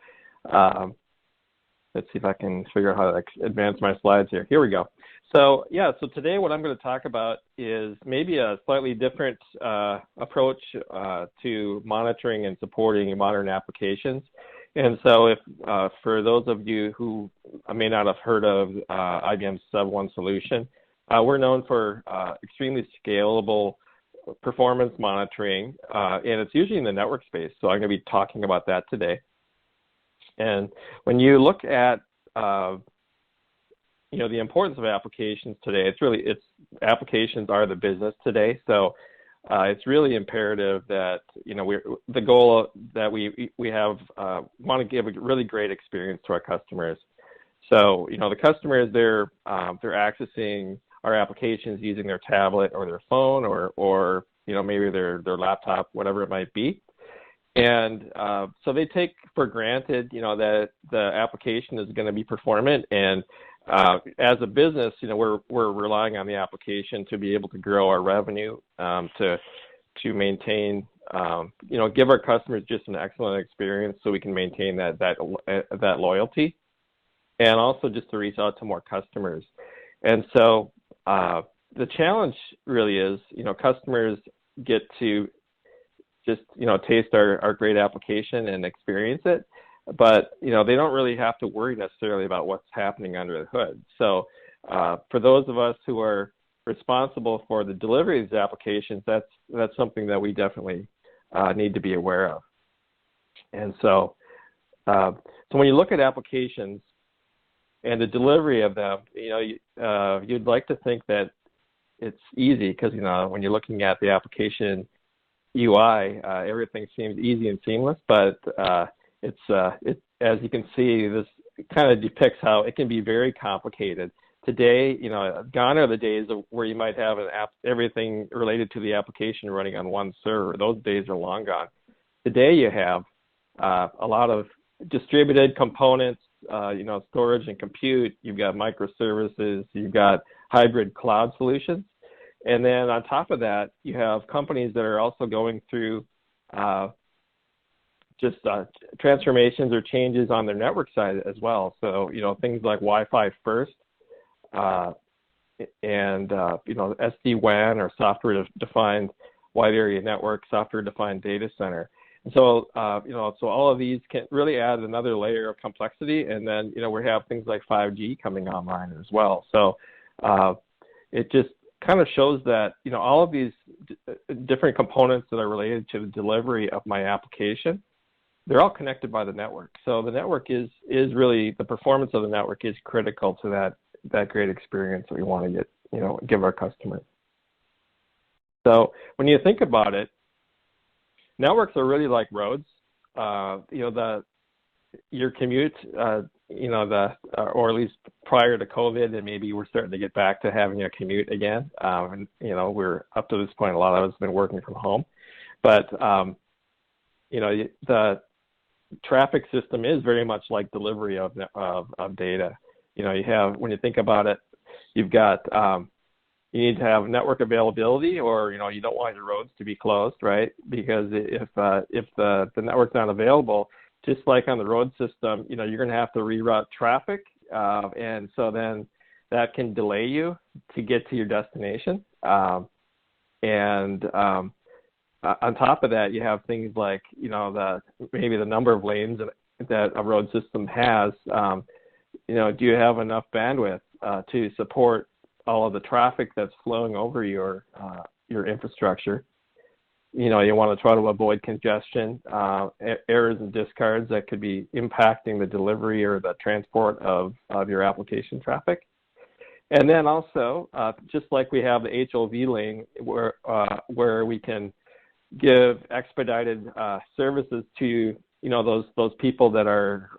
let's see if I can figure out how to advance my slides here. Here we go. So yeah, so today what I'm going to talk about is maybe a slightly different approach to monitoring and supporting modern applications. And so if for those of you who may not have heard of IBM's SevOne solution, we're known for extremely scalable performance monitoring, and it's usually in the network space. So I'm going to be talking about that today. And when you look at the importance of applications today, it's applications are the business today. So it's really imperative that the goal that we have want to give a really great experience to our customers. So the customers they're accessing our applications using their tablet or their phone or maybe their laptop, whatever it might be. And so they take for granted that the application is going to be performant, and as a business, we're relying on the application to be able to grow our revenue, to maintain, give our customers just an excellent experience, so we can maintain that loyalty, and also just to reach out to more customers. And so the challenge really is, customers get to just taste our great application and experience it. But, they don't really have to worry necessarily about what's happening under the hood. So for those of us who are responsible for the delivery of these applications, that's something that we definitely need to be aware of. And so when you look at applications and the delivery of them, you'd like to think that it's easy because, when you're looking at the application UI, everything seems easy and seamless, but as you can see, this kind of depicts how it can be very complicated. Today, gone are the days where you might have everything related to the application running on one server. Those days are long gone. Today, you have a lot of distributed components, storage and compute. You've got microservices. You've got hybrid cloud solutions. And then on top of that, you have companies that are also going through transformations or changes on their network side as well. So, things like Wi-Fi first and, SD-WAN or software-defined wide area network, software-defined data center. And so, so all of these can really add another layer of complexity. And then, we have things like 5G coming online as well. So it just kind of shows that, all of these different components that are related to the delivery of my application, they're all connected by the network. So the network is really, the performance of the network is critical to that great experience that we want to give our customers. So when you think about it, networks are really like roads. your commute, or at least prior to COVID, and maybe we're starting to get back to having a commute again. And we're up to this point, a lot of us have been working from home, but the traffic system is very much like delivery of data. You have, when you think about it, you've got you need to have network availability, or you don't want your roads to be closed, right? Because if the network's not available, just like on the road system, you're going to have to reroute traffic, and so then that can delay you to get to your destination. And on top of that, you have things like maybe the number of lanes that a road system has. Do you have enough bandwidth to support all of the traffic that's flowing over your infrastructure? You want to try to avoid congestion, errors and discards that could be impacting the delivery or the transport of your application traffic. And then also, just like we have the HOV lane where we can give expedited services to those people that are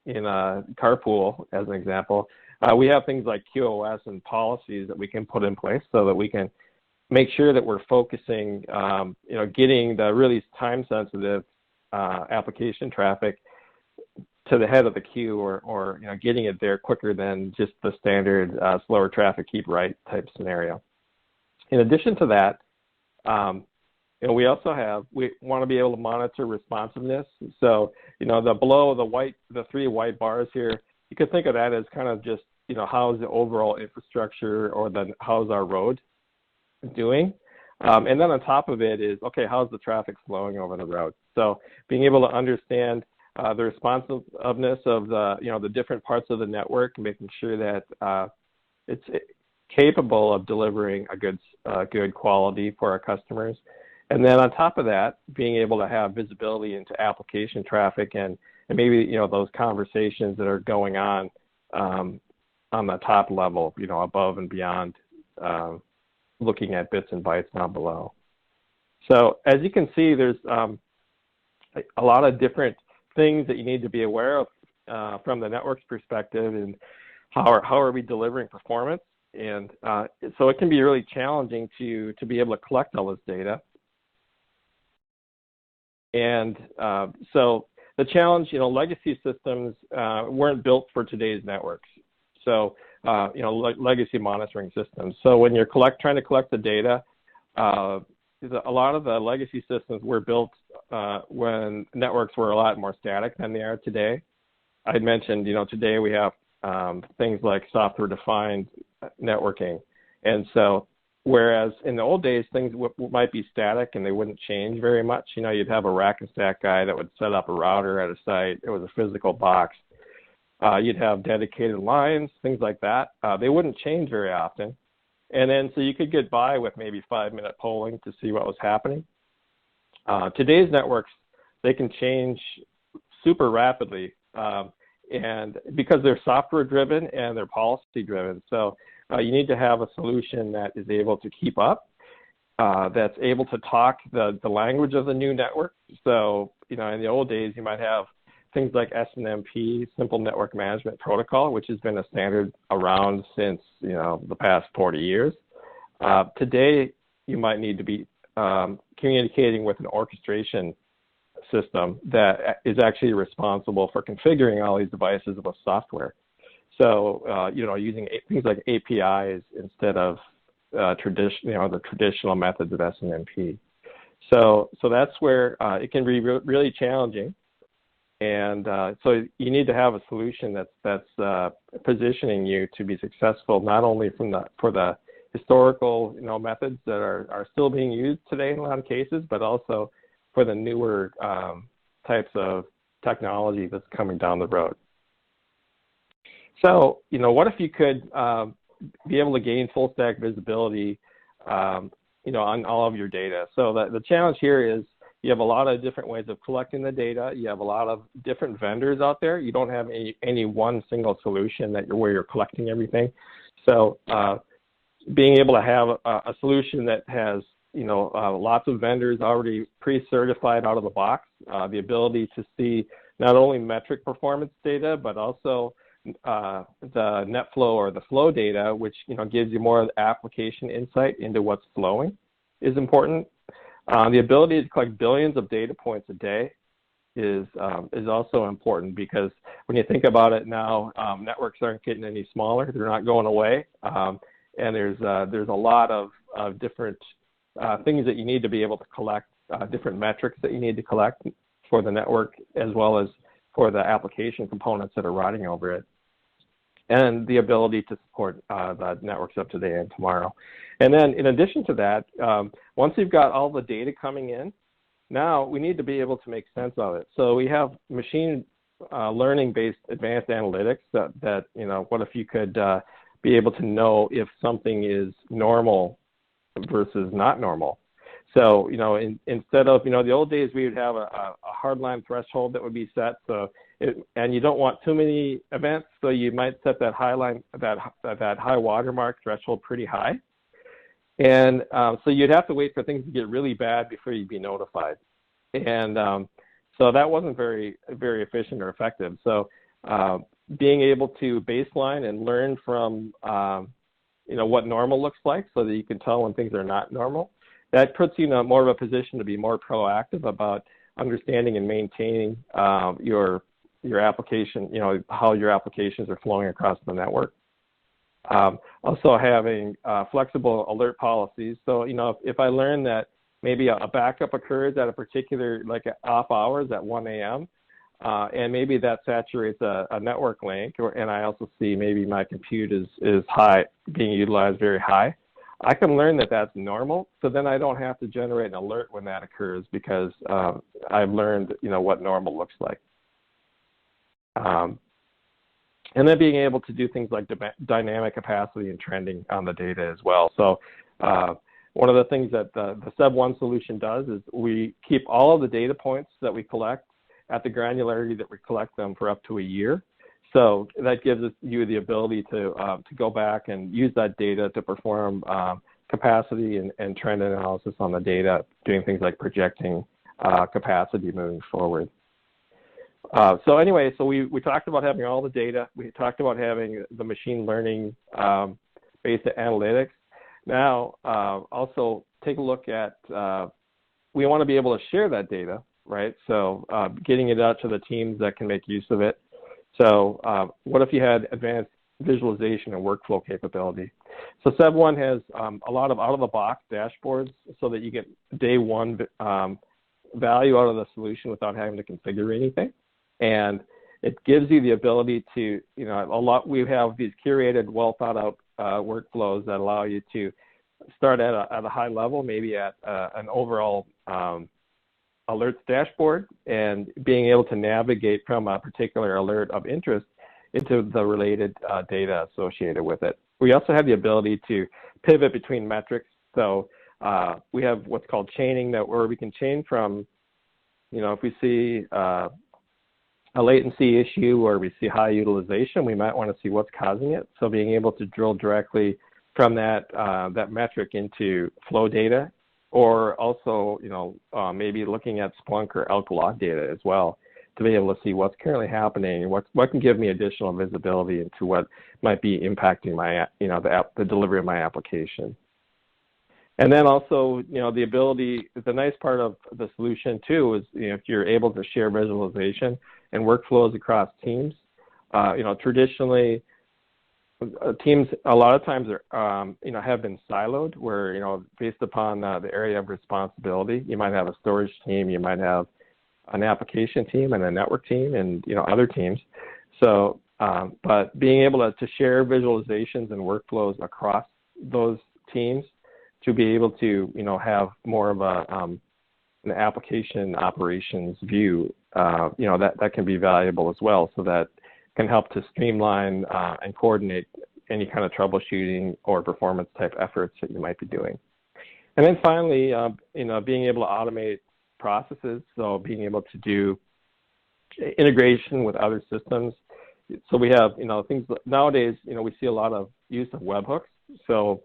in a carpool, as an example. We have things like QoS and policies that we can put in place so that we can make sure that we're focusing, getting the really time-sensitive application traffic to the head of the queue, or getting it there quicker than just the standard slower traffic, keep right type scenario. In addition to that, we want to be able to monitor responsiveness. So, below the three white bars here, you could think of that as kind of just, how's the overall infrastructure, or how's our road doing? And then on top of it is, okay, how's the traffic flowing over the road? So being able to understand the responsiveness of the different parts of the network, making sure that it's capable of delivering a good quality for our customers. And then on top of that, being able to have visibility into application traffic and maybe, those conversations that are going on the top level, above and beyond looking at bits and bytes down below. So as you can see, there's a lot of different things that you need to be aware of from the network's perspective, and how are we delivering performance. And so it can be really challenging to be able to collect all this data. And so the challenge, legacy systems weren't built for today's networks. So, legacy monitoring systems. So when you're trying to collect the data, a lot of the legacy systems were built when networks were a lot more static than they are today. I mentioned, today we have things like software-defined networking. And so, whereas in the old days, things might be static and they wouldn't change very much. You'd have a rack and stack guy that would set up a router at a site. It was a physical box. You'd have dedicated lines, things like that. They wouldn't change very often. And then, so you could get by with maybe 5-minute polling to see what was happening. Today's networks, they can change super rapidly, and because they're software driven and they're policy driven. So you need to have a solution that is able to keep up, that's able to talk the language of the new network. So, in the old days, you might have things like SNMP, Simple Network Management Protocol, which has been a standard around since, the past 40 years. Today, you might need to be communicating with an orchestration system that is actually responsible for configuring all these devices with software. So, using things like APIs instead of the traditional methods of SNMP. So that's where it can be really challenging. And so you need to have a solution that's positioning you to be successful, not only for the historical methods that are still being used today in a lot of cases, but also for the newer types of technology that's coming down the road. So, what if you could be able to gain full stack visibility, on all of your data? So the challenge here is you have a lot of different ways of collecting the data. You have a lot of different vendors out there. You don't have any one single solution where you're collecting everything. So being able to have a solution that has lots of vendors already pre-certified out of the box, the ability to see not only metric performance data, but also the net flow or the flow data, which gives you more application insight into what's flowing, is important. The ability to collect billions of data points a day is also important, because when you think about it now, networks aren't getting any smaller; they're not going away, and there's a lot of different things that you need to be able to collect, different metrics that you need to collect for the network, as well as for the application components that are riding over it, and the ability to support the networks of today and tomorrow. And then in addition to that, once you've got all the data coming in, now we need to be able to make sense of it. So we have machine learning-based advanced analytics that what if you could be able to know if something is normal versus not normal. So, instead of, the old days, we would have a hardline threshold that would be set. So, and you don't want too many events, so you might set that that high watermark threshold pretty high. And so you'd have to wait for things to get really bad before you'd be notified. And so that wasn't very, very efficient or effective. So being able to baseline and learn from, what normal looks like, so that you can tell when things are not normal, that puts you in more of a position to be more proactive about understanding and maintaining your application, how your applications are flowing across the network. Also having flexible alert policies. So, if I learn that maybe a backup occurs at a particular, like off hours at 1 a.m., and maybe that saturates a network link, and I also see maybe my compute is high, being utilized very high, I can learn that that's normal. So then I don't have to generate an alert when that occurs, because I've learned, what normal looks like. And then being able to do things like dynamic capacity and trending on the data as well. So one of the things that the Seb1 solution does is we keep all of the data points that we collect at the granularity that we collect them for up to a year. So that gives you the ability to go back and use that data to perform capacity and trend analysis on the data, doing things like projecting capacity moving forward. So anyway, so we talked about having all the data. We talked about having the machine learning based analytics. Now, also take a look at, we want to be able to share that data, right? So getting it out to the teams that can make use of it. So what if you had advanced visualization and workflow capability? So Seb1 has a lot of out-of-the-box dashboards, so that you get day one value out of the solution without having to configure anything. And it gives you the ability to, we have these curated, well thought out workflows that allow you to start at a high level, maybe at an overall alerts dashboard, and being able to navigate from a particular alert of interest into the related data associated with it. We also have the ability to pivot between metrics. So we have what's called chaining, where we can chain from, if we see a latency issue or we see high utilization, we might want to see what's causing it. So being able to drill directly from that metric into flow data, or also, maybe looking at Splunk or Elk log data as well, to be able to see what's currently happening and what can give me additional visibility into what might be impacting my, the delivery of my application. And then also, the ability, the nice part of the solution too is, if you're able to share visualization and workflows across teams, traditionally, teams a lot of times are, have been siloed, where, based upon the area of responsibility, you might have a storage team, you might have an application team and a network team, and, other teams. So, but being able to share visualizations and workflows across those teams, to be able to, have more of an application operations view, that can be valuable as well. So that can help to streamline and coordinate any kind of troubleshooting or performance type efforts that you might be doing. And then finally, being able to automate processes. So being able to do integration with other systems. So we have, things nowadays, we see a lot of use of webhooks. So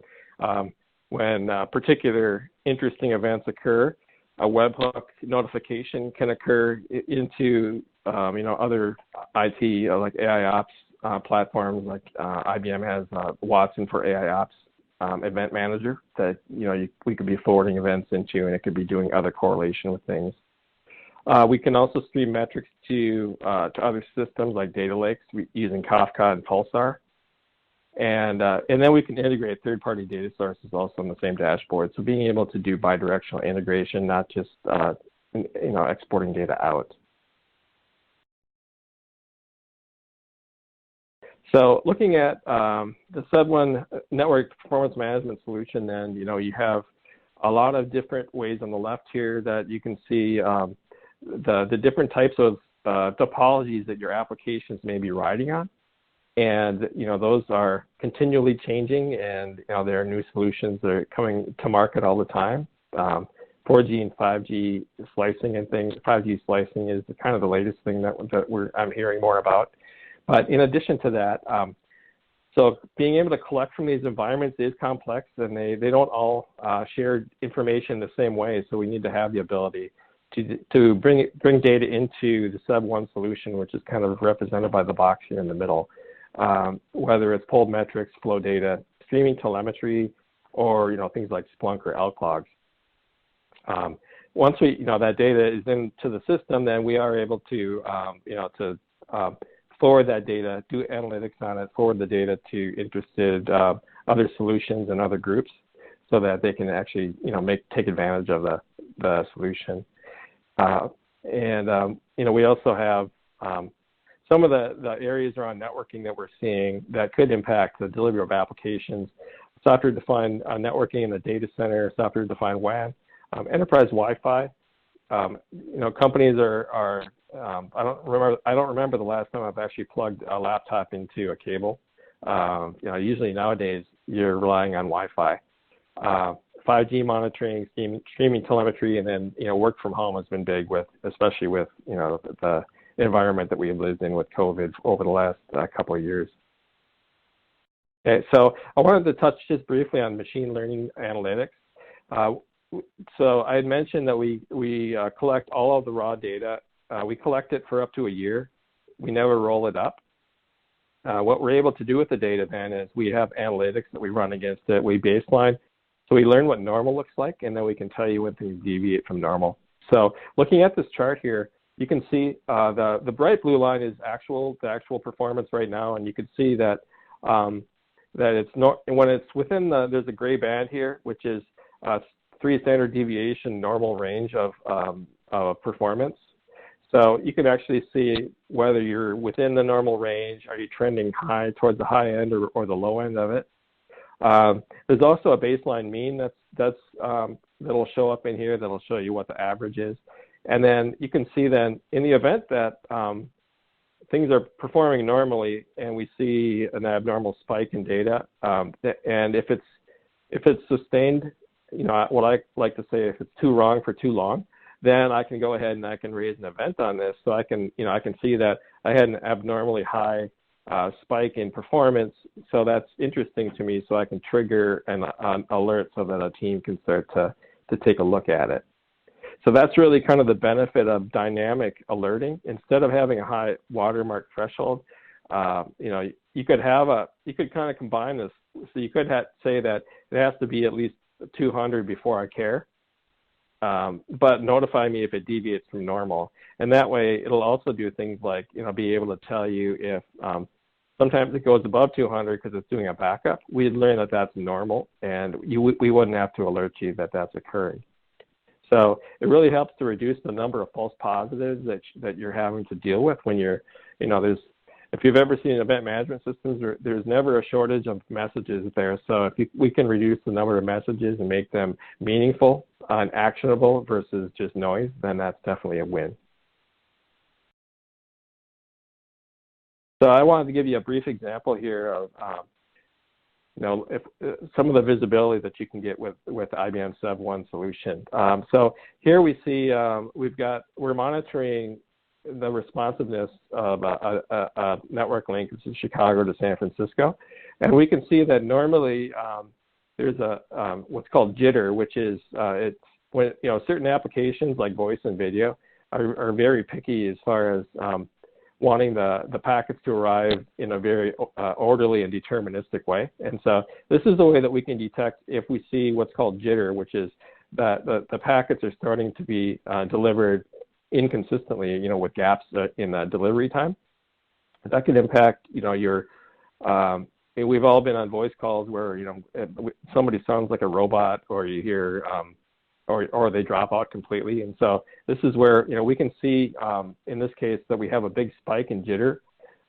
when particular interesting events occur, a webhook notification can occur into other IT like AIOps platforms. Like IBM has Watson for AIOps event manager that we could be forwarding events into, and it could be doing other correlation with things. We can also stream metrics to other systems like data lakes using Kafka and Pulsar. And then we can integrate third-party data sources also on the same dashboard. So being able to do bidirectional integration, not just exporting data out. So looking at the SUB1 network performance management solution, then you have a lot of different ways on the left here that you can see the different types of topologies that your applications may be riding on. And, those are continually changing, and, there are new solutions that are coming to market all the time. 4G and 5G slicing and things. 5G slicing is kind of the latest thing that I'm hearing more about. But in addition to that, so being able to collect from these environments is complex, and they don't all share information the same way. So we need to have the ability to bring data into the SUB1 solution, which is kind of represented by the box here in the middle. Whether it's pulled metrics, flow data, streaming telemetry, or things like Splunk or elk logs. Once that data is into the system, then we are able to forward that data, do analytics on it, forward the data to interested other solutions and other groups, so that they can actually take advantage of the solution. We also have some of the areas around networking that we're seeing that could impact the delivery of applications: software-defined networking in the data center, software-defined WAN, enterprise Wi-Fi. Companies are I don't remember the last time I've actually plugged a laptop into a cable. Usually nowadays you're relying on Wi-Fi. 5G monitoring, streaming telemetry, and then work from home has been big, especially with the environment that we have lived in with COVID over the last couple of years. Okay, so I wanted to touch just briefly on machine learning analytics. So I had mentioned that we collect all of the raw data. We collect it for up to a year. We never roll it up. What we're able to do with the data then is we have analytics that we run against it. We baseline. So we learn what normal looks like, and then we can tell you when things deviate from normal. So looking at this chart here, you can see the bright blue line is the actual performance right now, and you can see that that it's not, when it's within there's a gray band here, which is 3 standard deviation normal range of performance. So you can actually see whether you're within the normal range, are you trending high towards the high end or the low end of it. There's also a baseline mean that'll show up in here that'll show you what the average is. And then you can see then in the event that things are performing normally and we see an abnormal spike in data, and if it's sustained, what I like to say, if it's too wrong for too long, then I can go ahead and I can raise an event on this. So I can see that I had an abnormally high spike in performance. So that's interesting to me. So I can trigger an alert so that a team can start to take a look at it. So that's really kind of the benefit of dynamic alerting. Instead of having a high watermark threshold, you could kind of combine this. So you could say that it has to be at least 200 before I care, but notify me if it deviates from normal. And that way it'll also do things like, be able to tell you if sometimes it goes above 200 because it's doing a backup. We'd learn that that's normal, and we wouldn't have to alert you that that's occurring. So it really helps to reduce the number of false positives that you're having to deal with when you're, if you've ever seen event management systems, there's never a shortage of messages there. So if we can reduce the number of messages and make them meaningful and actionable versus just noise, then that's definitely a win. So I wanted to give you a brief example here of, if some of the visibility that you can get with IBM SUB1 solution. So here we see we're monitoring the responsiveness of a network link from Chicago to San Francisco, and we can see that normally there's a what's called jitter, which is it's when certain applications like voice and video are very picky as far as wanting the packets to arrive in a very orderly and deterministic way. And so this is the way that we can detect if we see what's called jitter, which is that the packets are starting to be delivered inconsistently, with gaps in the delivery time. That can impact, your, we've all been on voice calls where, somebody sounds like a robot, or you hear, or they drop out completely. And so this is where, we can see in this case that we have a big spike in jitter.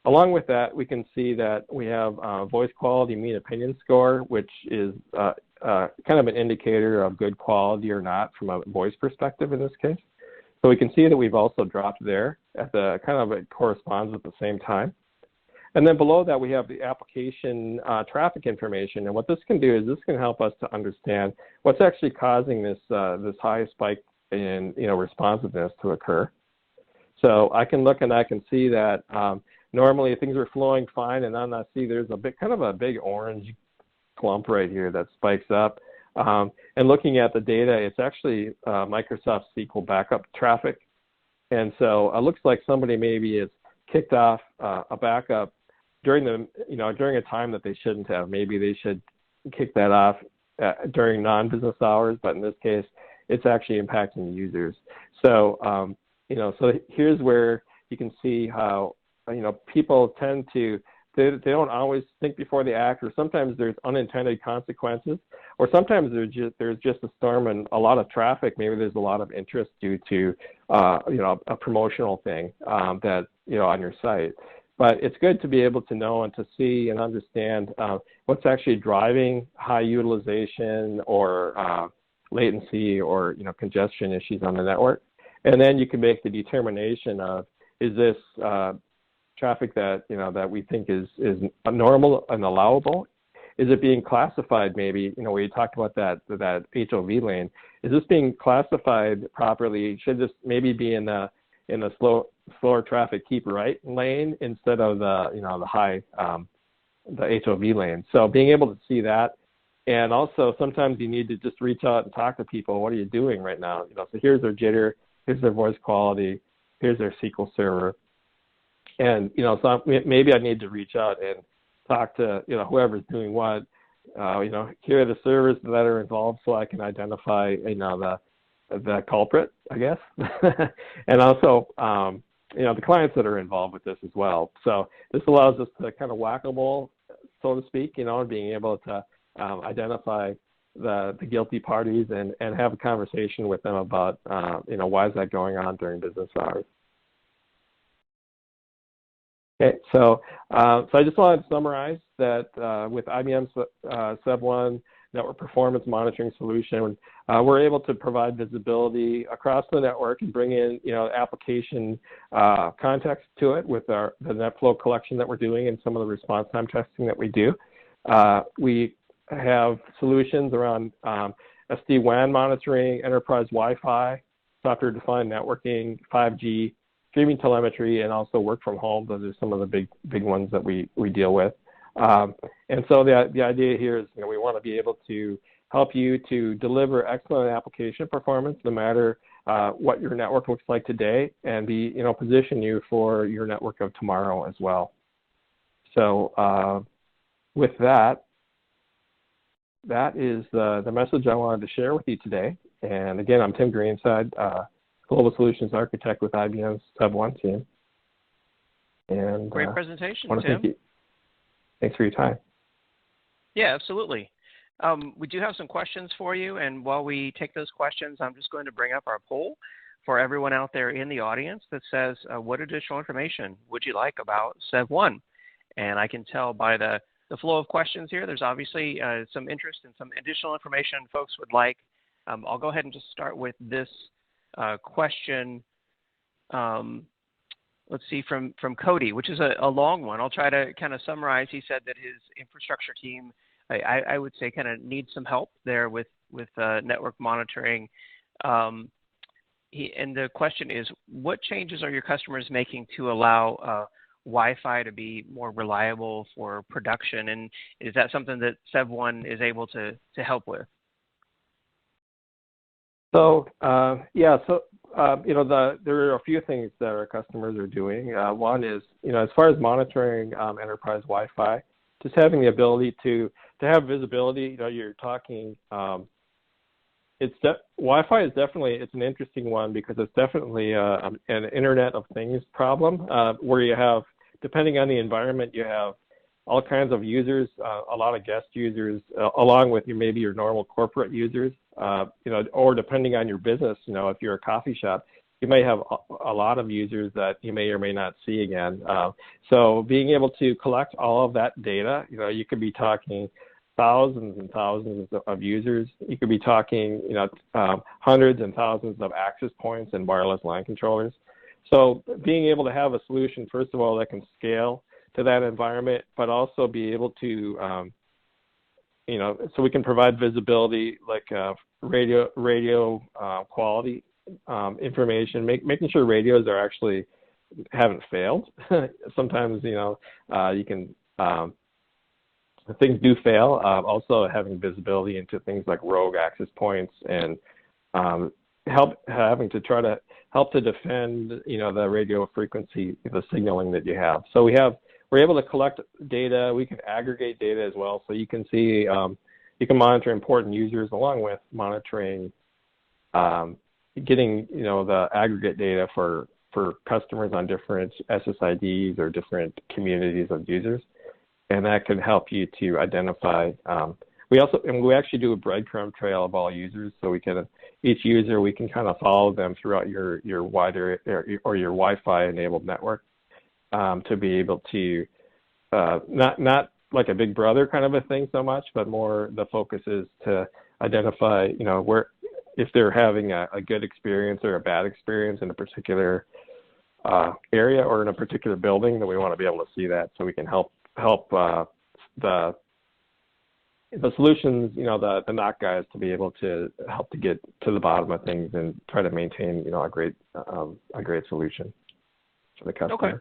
Along with that, we can see that we have voice quality mean opinion score, which is kind of an indicator of good quality or not from a voice perspective in this case. So we can see that we've also dropped there at the kind of it corresponds at the same time. And then below that, we have the application traffic information. And what this can do is this can help us to understand what's actually causing this this high spike in responsiveness to occur. So I can look and I can see that normally things are flowing fine, and then I see there's a big orange clump right here that spikes up. And looking at the data, it's actually Microsoft SQL backup traffic. And so it looks like somebody maybe has kicked off a backup during a time that they shouldn't have. Maybe they should kick that off during non-business hours, but in this case, it's actually impacting the users. So, so here's where you can see how, people tend to, they don't always think before they act, or sometimes there's unintended consequences, or sometimes there's just a storm and a lot of traffic. Maybe there's a lot of interest due to, a promotional thing that, on your site. But it's good to be able to know and to see and understand what's actually driving high utilization or latency or, congestion issues on the network. And then you can make the determination of, is this traffic that that we think is normal and allowable? Is it being classified? Maybe we talked about that HOV lane. Is this being classified properly? Should this maybe be in the slower traffic keep right lane instead of the high the HOV lane? So being able to see that, and also sometimes you need to just reach out and talk to people. What are you doing right now? So here's their jitter, here's their voice quality, here's their SQL server. And, so maybe I need to reach out and talk to, whoever's doing what, here are the servers that are involved so I can identify, the culprit, I guess. And also, the clients that are involved with this as well. So this allows us to kind of whack-a-mole, so to speak, and being able to identify the guilty parties and have a conversation with them about, why is that going on during business hours. Okay, so I just wanted to summarize that with IBM's SEV1 network performance monitoring solution, we're able to provide visibility across the network and bring in application context to it with the NetFlow collection that we're doing and some of the response time testing that we do. We have solutions around SD-WAN monitoring, enterprise Wi-Fi, software-defined networking, 5G, streaming telemetry, and also work from home. Those are some of the big ones that we deal with. And so the idea here is, we want to be able to help you to deliver excellent application performance no matter what your network looks like today, and position you for your network of tomorrow as well. So with that is the message I wanted to share with you today. And again, I'm Tim Greenside, Global Solutions Architect with IBM's SEV1 team. And
great presentation, Tim.
Thank you. Thanks for your time.
Yeah, absolutely. We do have some questions for you, and while we take those questions, I'm just going to bring up our poll for everyone out there in the audience that says, what additional information would you like about SEV1? And I can tell by the flow of questions here, there's obviously some interest in some additional information folks would like. I'll go ahead and just start with this question. Let's see, from Cody, which is a long one. I'll try to kind of summarize. He said that his infrastructure team, I would say, kind of needs some help there with network monitoring. And the question is, what changes are your customers making to allow Wi-Fi to be more reliable for production? And is that something that SEV1 is able to help with?
So there are a few things that our customers are doing. One is, as far as monitoring enterprise Wi-Fi, just having the ability to have visibility. You're talking. Wi-Fi is definitely, it's an interesting one because it's definitely an Internet of Things problem where you have, depending on the environment, you have all kinds of users, a lot of guest users, along with maybe your normal corporate users, or depending on your business, if you're a coffee shop, you may have a lot of users that you may or may not see again. So being able to collect all of that data, you could be talking thousands and thousands of users. You could be talking, hundreds and thousands of access points and wireless LAN controllers. So being able to have a solution, first of all, that can scale to that environment, but also be able to, so we can provide visibility like radio quality information, making sure radios are actually haven't failed. Sometimes, you can, things do fail. Also having visibility into things like rogue access points and having to try to help to defend, the radio frequency, the signaling that you have. So we're able to collect data. We can aggregate data as well. So you can see, you can monitor important users along with monitoring, getting, the aggregate data for customers on different SSIDs or different communities of users. And that can help you to identify. We actually do a breadcrumb trail of all users, so each user we can kind of follow them throughout your wider or your Wi-Fi enabled network to be able to not like a big brother kind of a thing so much, but more the focus is to identify where if they're having a good experience or a bad experience in a particular area or in a particular building, then we want to be able to see that so we can help the solutions, the NOC guys to be able to help to get to the bottom of things and try to maintain, a great solution for the customer. Okay.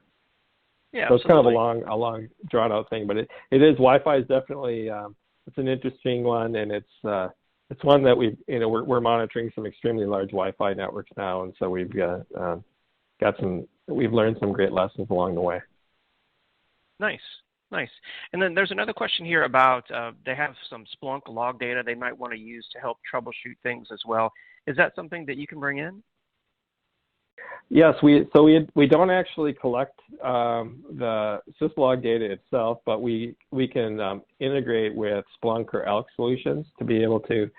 Yeah.
So it's kind of a long drawn out thing, but it is Wi-Fi is definitely it's an interesting one, and it's one that we're monitoring some extremely large Wi-Fi networks now, and so we've we've learned some great lessons along the way.
Nice. And then there's another question here about they have some Splunk log data they might want to use to help troubleshoot things as well. Is that something that you can bring in?
Yes, we don't actually collect the syslog data itself, but we can integrate with Splunk or Elk solutions to be able to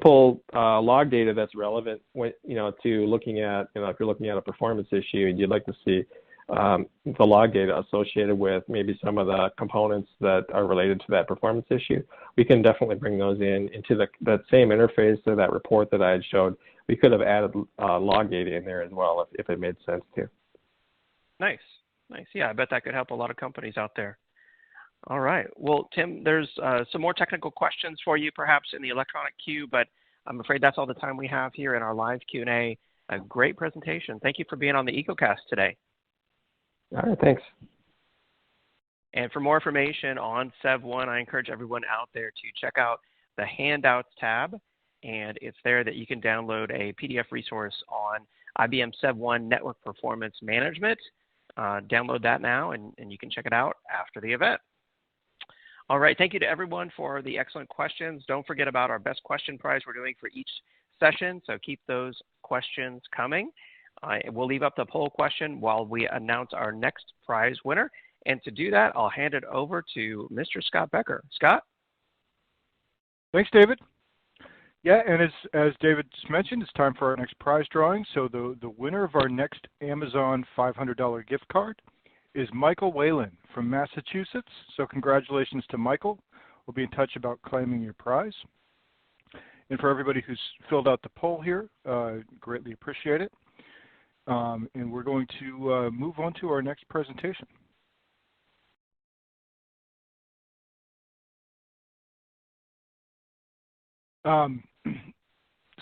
pull log data that's relevant when, to looking at, if you're looking at a performance issue and you'd like to see the log data associated with maybe some of the components that are related to that performance issue, we can definitely bring those into that same interface to that report that I had showed. We could have added log data in there as well if it made sense to.
Nice. Yeah, I bet that could help a lot of companies out there. All right. Well, Tim, there's some more technical questions for you perhaps in the electronic queue, but I'm afraid that's all the time we have here in our live Q&A. A great presentation. Thank you for being on the EcoCast today.
All right, thanks.
And for more information on SEV1, I encourage everyone out there to check out the Handouts tab, and it's there that you can download a PDF resource on IBM SEV1 Network Performance Management. Download that now, and you can check it out after the event. All right, thank you to everyone for the excellent questions. Don't forget about our best question prize we're doing for each session, so keep those questions coming. We'll leave up the poll question while we announce our next prize winner. And to do that, I'll hand it over to Mr. Scott Becker. Scott?
Thanks, David. Yeah, and as David just mentioned, it's time for our next prize drawing. So the winner of our next Amazon $500 gift card is Michael Whalen from Massachusetts. So congratulations to Michael. We'll be in touch about claiming your prize. And for everybody who's filled out the poll here, greatly appreciate it. And we're going to move on to our next presentation.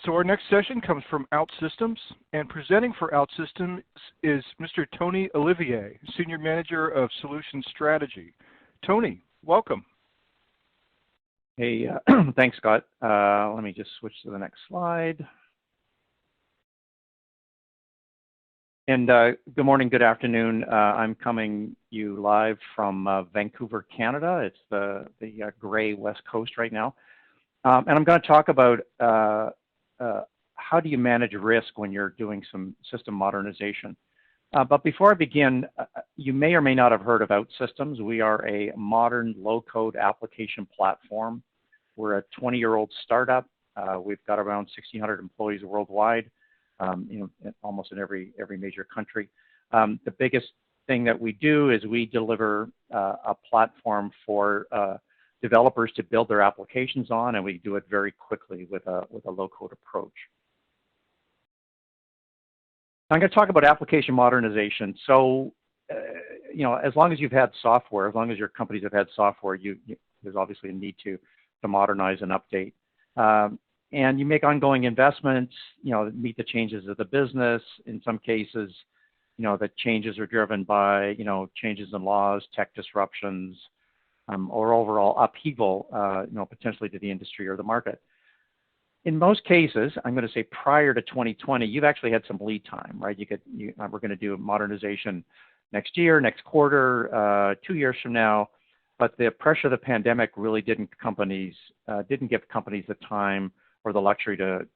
So our next session comes from OutSystems, and presenting for OutSystems is Mr. Tony Olivier, Senior Manager of Solution Strategy. Tony, welcome.
Hey, thanks, Scott. Let me just switch to the next slide. And good morning, good afternoon. I'm coming you live from Vancouver, Canada. It's the gray West Coast right now. And I'm going to talk about how do you manage risk when you're doing some system modernization. But before I begin, you may or may not have heard of OutSystems. We are a modern low-code application platform. We're a 20-year-old startup. We've got around 1,600 employees worldwide, almost in every major country. The biggest thing that we do is we deliver a platform for developers to build their applications on, and we do it very quickly with a low-code approach. I'm going to talk about application modernization. So, as long as you've had software, as long as your companies have had software, there's obviously a need to modernize and update. And you make ongoing investments, meet the changes of the business. In some cases, the changes are driven by, changes in laws, tech disruptions, or overall upheaval, potentially to the industry or the market. In most cases, I'm going to say prior to 2020, you've actually had some lead time, right? We're going to do a modernization next year, next quarter, 2 years from now. But the pressure of the pandemic really didn't give companies the time or the luxury to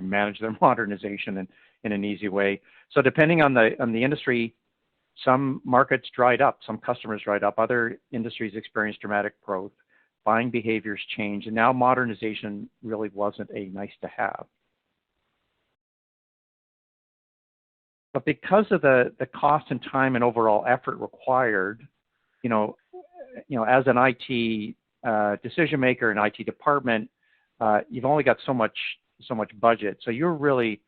manage their modernization in an easy way. So depending on the industry, some markets dried up, some customers dried up, other industries experienced dramatic growth. Buying behaviors changed, and now modernization really wasn't a nice to have. But because of the cost and time and overall effort required, as an IT decision maker, an IT department, you've only got so much budget. So you're really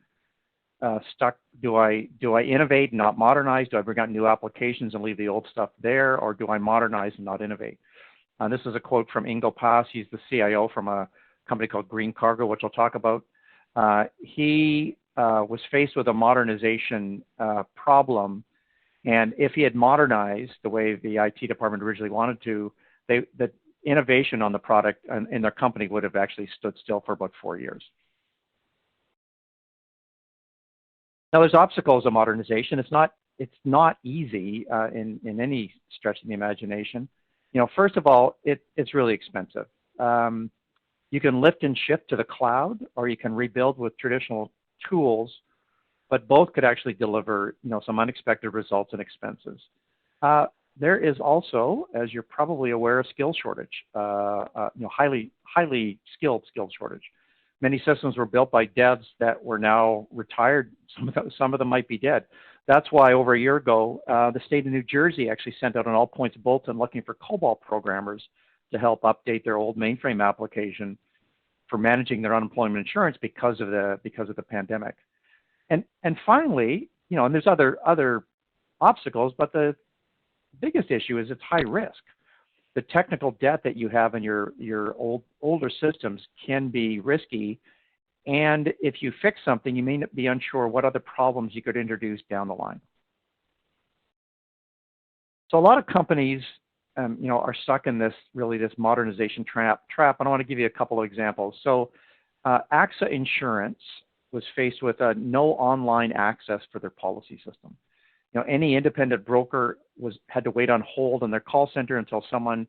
stuck. Do I innovate and not modernize? Do I bring out new applications and leave the old stuff there, or do I modernize and not innovate? This is a quote from Ingo Pass. He's the CIO from a company called Green Cargo, which I'll talk about. He was faced with a modernization problem, and if he had modernized the way the IT department originally wanted to, the innovation on the product in their company would have actually stood still for about 4 years. Now, there's obstacles of modernization. It's not easy in any stretch of the imagination. First of all, it's really expensive. You can lift and shift to the cloud, or you can rebuild with traditional tools, but both could actually deliver, some unexpected results and expenses. There is also, as you're probably aware, a skill shortage, highly skilled skill shortage. Many systems were built by devs that were now retired. Some of them might be dead. That's why over a year ago, the state of New Jersey actually sent out an all-points bulletin looking for COBOL programmers to help update their old mainframe application for managing their unemployment insurance because of the pandemic. And finally, and there's other obstacles, but the biggest issue is it's high risk. The technical debt that you have in your older systems can be risky. And if you fix something, you may be unsure what other problems you could introduce down the line. So a lot of companies, are stuck in this modernization trap. And I want to give you a couple of examples. So AXA Insurance was faced with no online access for their policy system. Any independent broker had to wait on hold in their call center until someone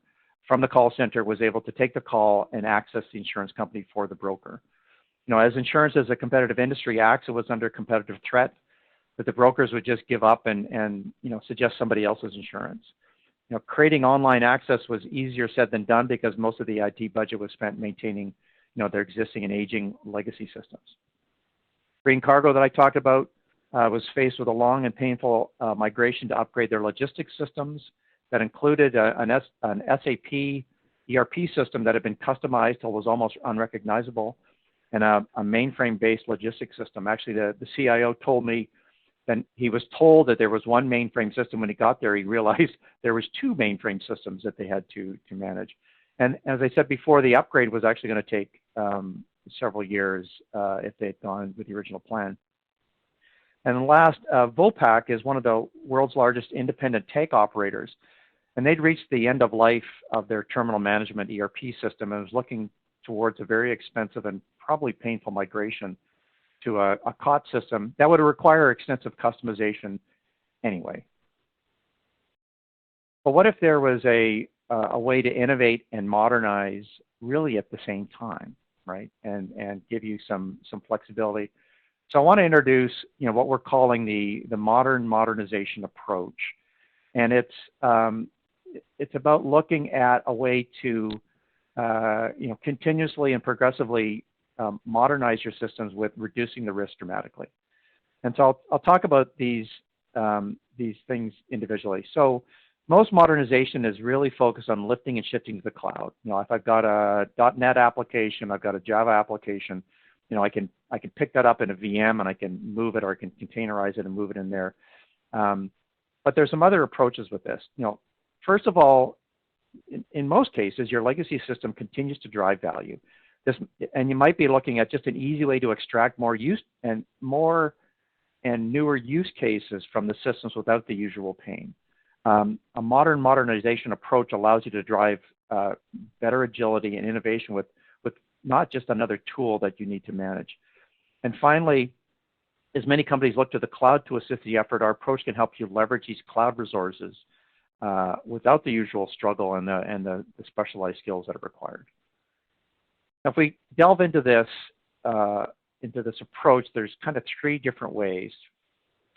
from the call center was able to take the call and access the insurance company for the broker. As insurance is a competitive industry, AXA was under competitive threat that the brokers would just give up and suggest somebody else's insurance. Creating online access was easier said than done because most of the IT budget was spent maintaining, their existing and aging legacy systems. Green Cargo that I talked about was faced with a long and painful migration to upgrade their logistics systems that included an SAP ERP system that had been customized till it was almost unrecognizable, and a mainframe-based logistics system. Actually, the CIO told me that he was told that there was one mainframe system. When he got there, he realized there was two mainframe systems that they had to manage. And as I said before, the upgrade was actually going to take several years if they'd gone with the original plan. And last, Vopak is one of the world's largest independent tank operators, and they'd reached the end of life of their terminal management ERP system and was looking towards a very expensive and probably painful migration to a COT system that would require extensive customization anyway. But what if there was a way to innovate and modernize really at the same time, right? And give you some flexibility. So I want to introduce, what we're calling the modern modernization approach, and it's about looking at a way to continuously and progressively modernize your systems with reducing the risk dramatically. And so I'll talk about these things individually. So most modernization is really focused on lifting and shifting to the cloud. If I've got a .NET application, I've got a Java application, I can pick that up in a VM and I can move it, or I can containerize it and move it in there. But there's some other approaches with this. First of all, in most cases, your legacy system continues to drive value. And you might be looking at just an easy way to extract more and newer use cases from the systems without the usual pain. A modern modernization approach allows you to drive better agility and innovation with not just another tool that you need to manage. And finally, as many companies look to the cloud to assist the effort, our approach can help you leverage these cloud resources without the usual struggle and the specialized skills that are required. Now, if we delve into this approach, there's kind of three different ways.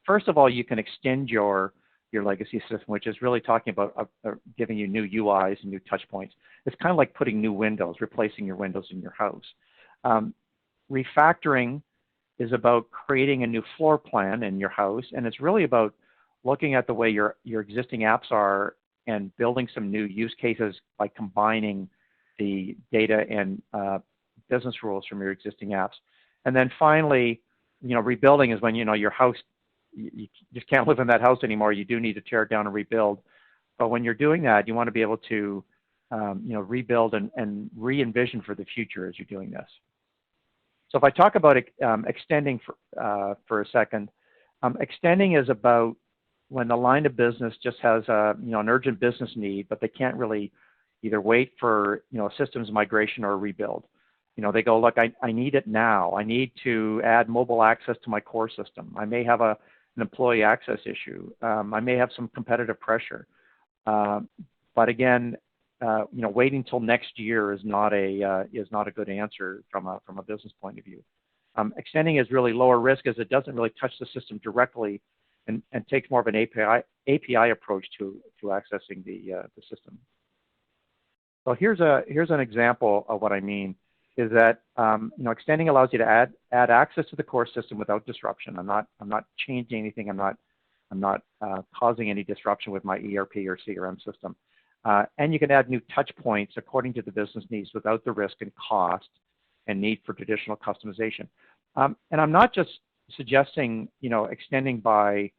First of all, you can extend your legacy system, which is really talking about giving you new UIs and new touch points. It's kind of like putting new windows, replacing your windows in your house. Refactoring is about creating a new floor plan in your house, and it's really about looking at the way your existing apps are and building some new use cases by combining the data and business rules from your existing apps. And then finally, rebuilding is when your house, you just can't live in that house anymore. You do need to tear it down and rebuild. But when you're doing that, you want to be able to rebuild and re-envision for the future as you're doing this. So if I talk about extending for a second, extending is about when the line of business just has an urgent business need, but they can't really either wait for systems migration or a rebuild. They go, look, I need it now. I need to add mobile access to my core system. I may have an employee access issue. I may have some competitive pressure. But again, waiting till next year is not a good answer from a business point of view. Extending is really lower risk as it doesn't really touch the system directly and takes more of an API approach to accessing the system. So here's an example of what I mean. Is that extending allows you to add access to the core system without disruption. I'm not changing anything. I'm not causing any disruption with my ERP or CRM system. And you can add new touch points according to the business needs without the risk and cost and need for traditional customization. And I'm not just suggesting extending by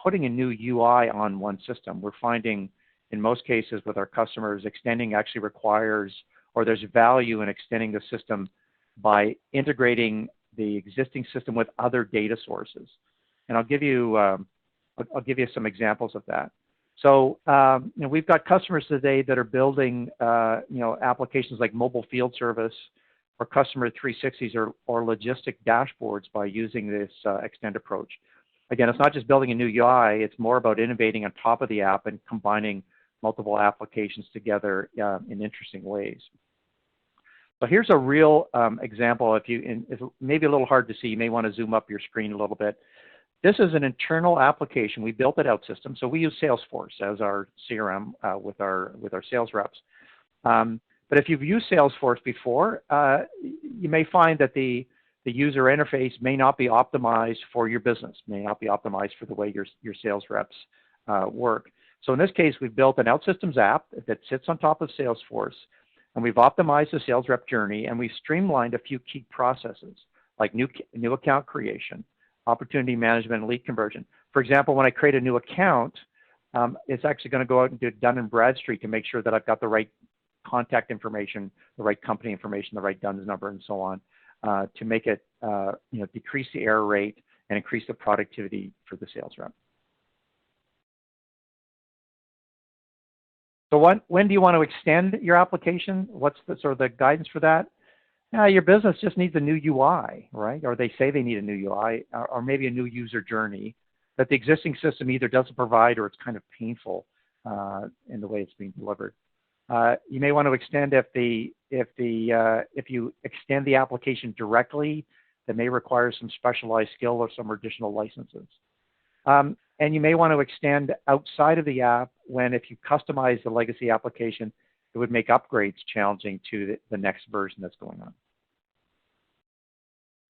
putting a new UI on one system. We're finding in most cases with our customers, extending actually requires, or there's value in extending the system by integrating the existing system with other data sources. And I'll give you some examples of that. So we've got customers today that are building applications like mobile field service or customer 360s or logistic dashboards by using this extend approach. Again, it's not just building a new UI, it's more about innovating on top of the app and combining multiple applications together in interesting ways. So here's a real example. It's maybe a little hard to see. You may want to zoom up your screen a little bit. This is an internal application. We built it out system. So we use Salesforce as our CRM with our sales reps. But if you've used Salesforce before, you may find that the user interface may not be optimized for your business, may not be optimized for the way your sales reps work. So in this case, we've built an OutSystems app that sits on top of Salesforce, and we've optimized the sales rep journey, and we've streamlined a few key processes like new account creation, opportunity management, and lead conversion. For example, when I create a new account, it's actually going to go out and do Dun & Bradstreet to make sure that I've got the right contact information, the right company information, the right DUNS number, and so on, to make it, decrease the error rate and increase the productivity for the sales rep. So when do you want to extend your application? What's the sort of the guidance for that? Your business just needs a new UI, right? Or they say they need a new UI, or maybe a new user journey that the existing system either doesn't provide or it's kind of painful in the way it's being delivered. You may want to extend if you extend the application directly, that may require some specialized skill or some additional licenses. And you may want to extend outside of the app when, if you customize the legacy application, it would make upgrades challenging to the next version that's going on.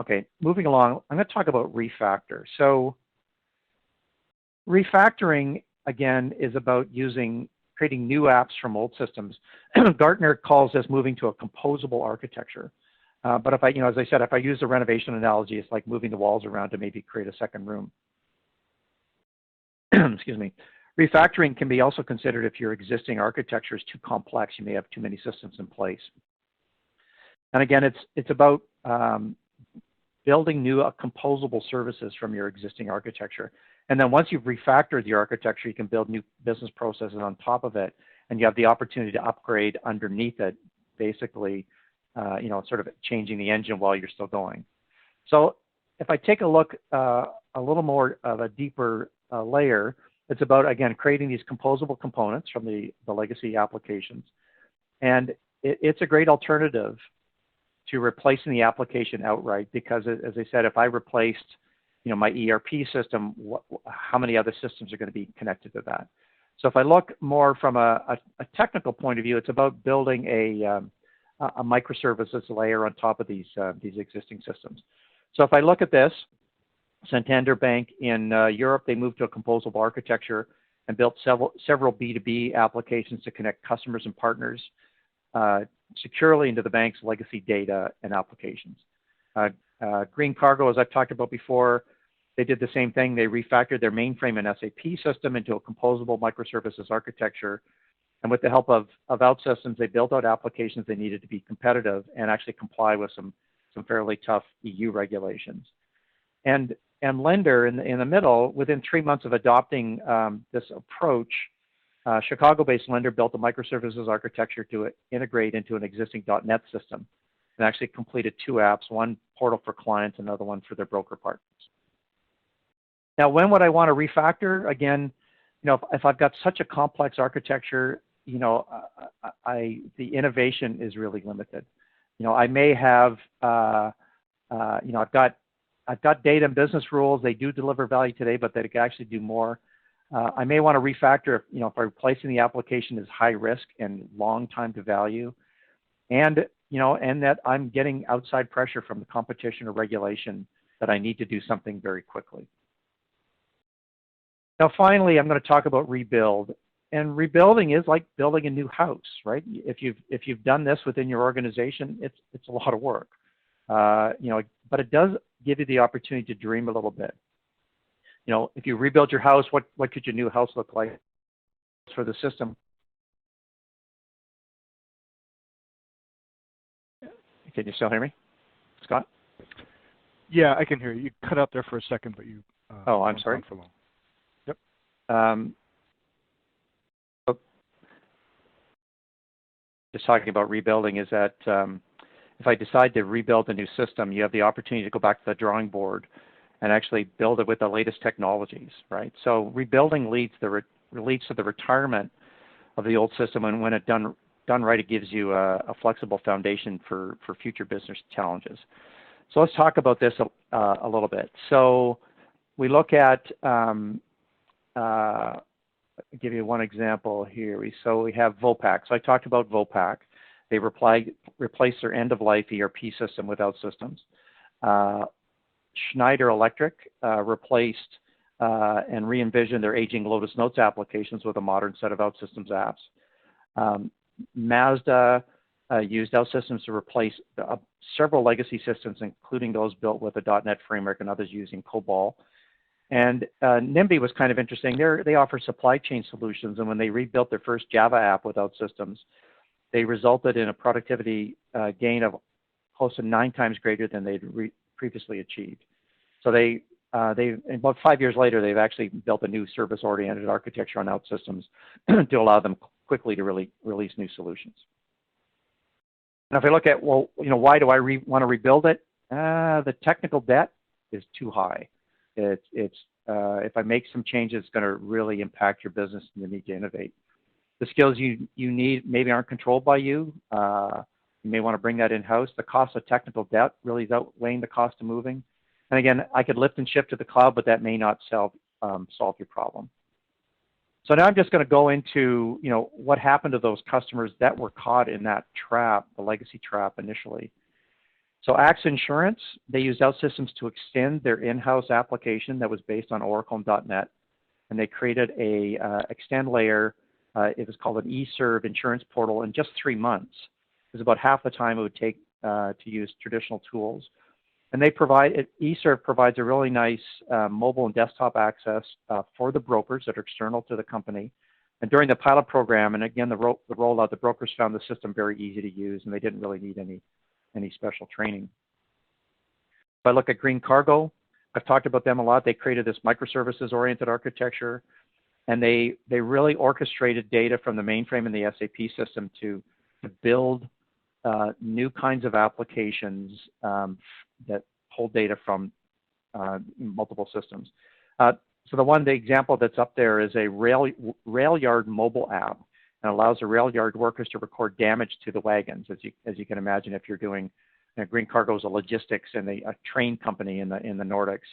Okay, moving along, I'm going to talk about refactor. So refactoring, again, is about creating new apps from old systems. Gartner calls this moving to a composable architecture. But if as I said, if I use the renovation analogy, it's like moving the walls around to maybe create a second room. Excuse me. Refactoring can be also considered if your existing architecture is too complex. You may have too many systems in place. And again, it's about building new composable services from your existing architecture. And then once you've refactored the architecture, you can build new business processes on top of it, and you have the opportunity to upgrade underneath it, basically, sort of changing the engine while you're still going. So if I take a look a little more of a deeper layer, it's about, again, creating these composable components from the legacy applications. And it's a great alternative to replacing the application outright, because as I said, if I replaced my ERP system, how many other systems are going to be connected to that? So if I look more from a technical point of view, it's about building a microservices layer on top of these existing systems. So if I look at this, Santander Bank in Europe, they moved to a composable architecture and built several B2B applications to connect customers and partners securely into the bank's legacy data and applications. Green Cargo, as I've talked about before, they did the same thing. They refactored their mainframe and SAP system into a composable microservices architecture. And with the help of OutSystems, they built out applications they needed to be competitive and actually comply with some fairly tough EU regulations. And Lender in the middle, within 3 months of adopting this approach, Chicago-based Lender built a microservices architecture to integrate into an existing .NET system, and actually completed 2 apps, one portal for clients, another one for their broker partners. Now, when would I want to refactor? Again, if I've got such a complex architecture, the innovation is really limited. I may have, I've got data and business rules. They do deliver value today, but they can actually do more. I may want to refactor if I'm replacing the application is high risk and long time to value, and that I'm getting outside pressure from the competition or regulation that I need to do something very quickly. Now, finally, I'm going to talk about rebuild. And rebuilding is like building a new house, right? If you've done this within your organization, it's a lot of work. But it does give you the opportunity to dream a little bit. If you rebuild your house, what could your new house look like for the system? Can you still hear me, Scott?
Yeah, I can hear you. You cut out there for a second, but you.
Oh, I'm sorry.
For long. Yep.
Just talking about rebuilding is that if I decide to rebuild a new system, you have the opportunity to go back to the drawing board and actually build it with the latest technologies, right? So rebuilding leads to the retirement of the old system, and when it's done right, it gives you a flexible foundation for future business challenges. So let's talk about this a little bit. So we look at, I'll give you one example here. We have Vopak. So I talked about Vopak. They replaced their end-of-life ERP system with OutSystems. Schneider Electric replaced and re-envisioned their aging Lotus Notes applications with a modern set of OutSystems apps. Mazda used OutSystems to replace several legacy systems, including those built with a .NET framework and others using COBOL. And NIMBY was kind of interesting. They offer supply chain solutions, and when they rebuilt their first Java app with OutSystems, they resulted in a productivity gain of close to 9 times greater than they'd previously achieved. So they about 5 years later, they've actually built a new service-oriented architecture on OutSystems to allow them quickly to really release new solutions. And if I look at, well, why do I want to rebuild it? The technical debt is too high. If I make some changes, it's going to really impact your business, and you need to innovate. The skills you need maybe aren't controlled by you. You may want to bring that in-house. The cost of technical debt really is outweighing the cost of moving. And again, I could lift and shift to the cloud, but that may not solve your problem. So now I'm just going to go into what happened to those customers that were caught in that trap, the legacy trap initially. So AXA Insurance, they used OutSystems to extend their in-house application that was based on Oracle and .NET, and they created a extend layer. It was called an eServe insurance portal in just 3 months. It was about half the time it would take to use traditional tools. And eServe provides a really nice mobile and desktop access for the brokers that are external to the company. And during the pilot program, and again, the rollout, the brokers found the system very easy to use, and they didn't really need any special training. If I look at Green Cargo, I've talked about them a lot. They created this microservices-oriented architecture, and they really orchestrated data from the mainframe and the SAP system to build new kinds of applications that pull data from multiple systems. So the example that's up there is a rail yard mobile app, and allows the rail yard workers to record damage to the wagons. As you can imagine, if you're doing, Green Cargo is a logistics and a train company in the Nordics,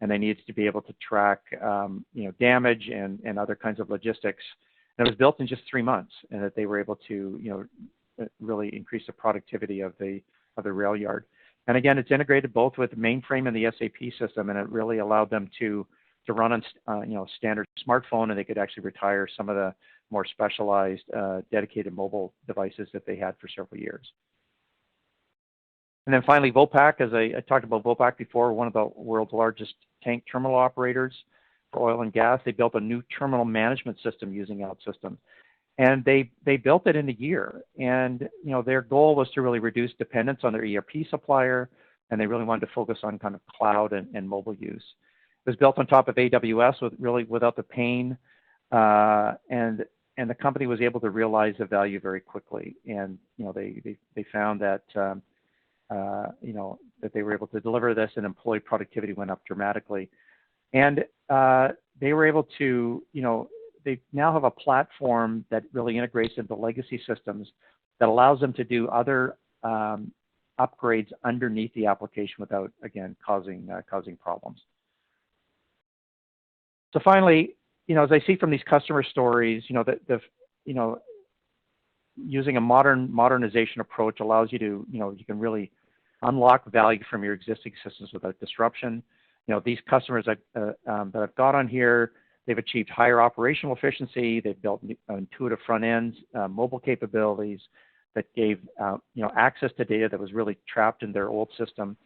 and they needed to be able to track damage and other kinds of logistics. And it was built in just 3 months, and that they were able to really increase the productivity of the rail yard. And again, it's integrated both with the mainframe and the SAP system, and it really allowed them to run on standard smartphone, and they could actually retire some of the more specialized dedicated mobile devices that they had for several years. And then finally, Vopak, as I talked about Vopak before, one of the world's largest tank terminal operators for oil and gas. They built a new terminal management system using OutSystems. And they built it in a year. And their goal was to really reduce dependence on their ERP supplier, and they really wanted to focus on kind of cloud and mobile use. It was built on top of AWS without the pain, and the company was able to realize the value very quickly. And they found that that they were able to deliver this, and employee productivity went up dramatically. And they were able to they now have a platform that really integrates into legacy systems that allows them to do other upgrades underneath the application without, again, causing problems. So finally, as I see from these customer stories, using a modernization approach allows you to, you can really unlock value from your existing systems without disruption. These customers that I've got on here, they've achieved higher operational efficiency. They've built intuitive front ends, mobile capabilities that gave access to data that was really trapped in their old system.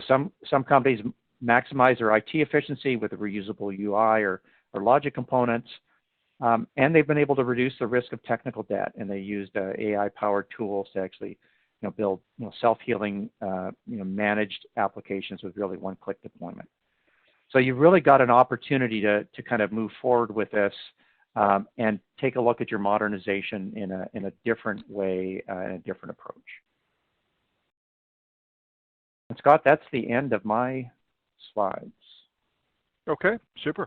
Some companies maximize their IT efficiency with a reusable UI or logic components, and they've been able to reduce the risk of technical debt. And they used AI-powered tools to actually build self-healing managed applications with really one-click deployment. So you've really got an opportunity to kind of move forward with this and take a look at your modernization in a different way, and a different approach. And Scott, that's the end of my slides.
Okay, super.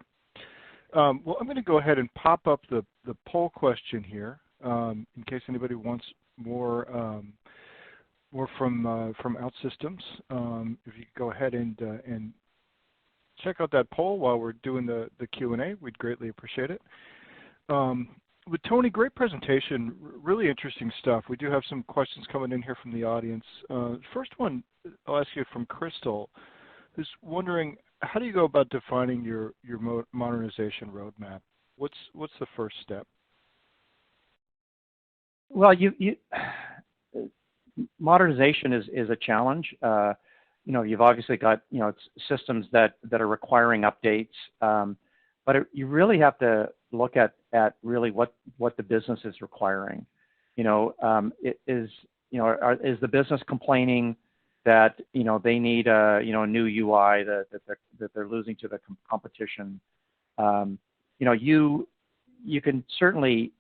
Well, I'm going to go ahead and pop up the poll question here in case anybody wants more from OutSystems. If you go ahead and check out that poll while we're doing the Q&A, we'd greatly appreciate it. With Tony, great presentation, really interesting stuff. We do have some questions coming in here from the audience. First one, I'll ask you from Crystal, who's wondering, how do you go about defining your modernization roadmap? What's the first step?
Well, modernization is a challenge. You've obviously got systems that are requiring updates, but you really have to look at really what the business is requiring. Is the business complaining that they need a new UI that they're losing to the competition? You can certainly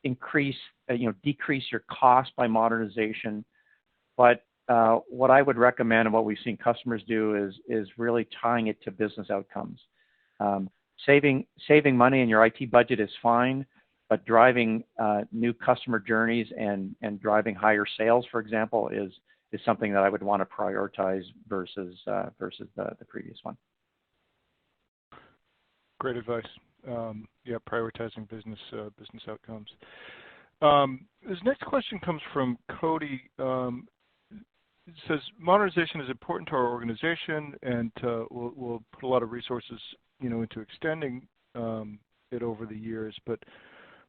decrease your cost by modernization, but what I would recommend and what we've seen customers do is really tying it to business outcomes. Saving money in your IT budget is fine, but driving new customer journeys and driving higher sales, for example, is something that I would want to prioritize versus the previous one.
Great advice. Prioritizing business outcomes. This next question comes from Cody. It says modernization is important to our organization, and we'll put a lot of resources, into extending it over the years. But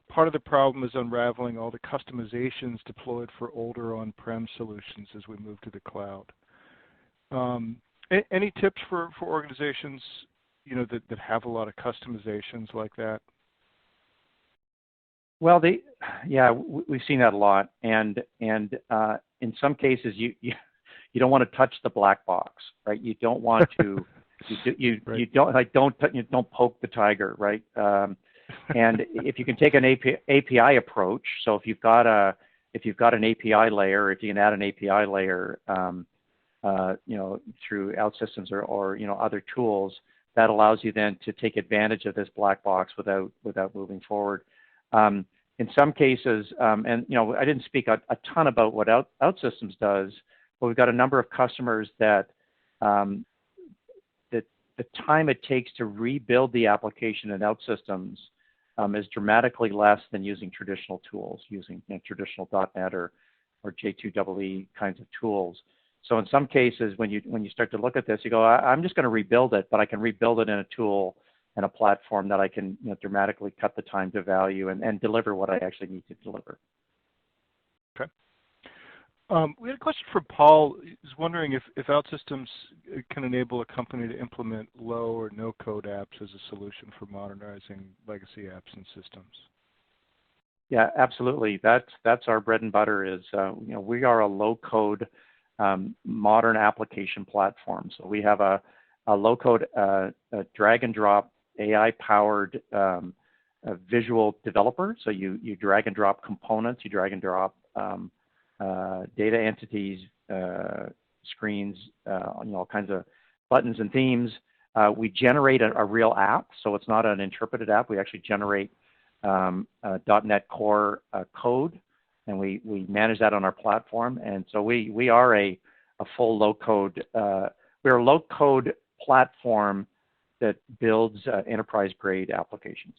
part of the problem is unraveling all the customizations deployed for older on-prem solutions as we move to the cloud. Any tips for organizations, that have a lot of customizations like that?
Well, we've seen that a lot, and in some cases, you don't want to touch the black box, right? You don't want to, you don't poke the tiger, right? And if you can take an API approach, so if you've got an API layer, if you can add an API layer, through OutSystems or other tools, that allows you then to take advantage of this black box without moving forward. In some cases, and I didn't speak a ton about what OutSystems does, but we've got a number of customers that the time it takes to rebuild the application in OutSystems is dramatically less than using traditional tools, using traditional .NET or J2EE kinds of tools. So in some cases, when you start to look at this, you go, I'm just going to rebuild it, but I can rebuild it in a tool and a platform that I can dramatically cut the time to value and deliver what I actually need to deliver.
Okay. We had a question from Paul. He's wondering if OutSystems can enable a company to implement low or no-code apps as a solution for modernizing legacy apps and systems.
Yeah, absolutely. That's our bread and butter. Is we are a low-code modern application platform. So we have a low-code drag and drop AI-powered visual developer. So you drag and drop components, you drag and drop data entities, screens, all kinds of buttons and themes. We generate a real app, so it's not an interpreted app. We actually generate .NET Core code, and we manage that on our platform. And so we are a full low-code. We're a low-code platform that builds enterprise-grade applications.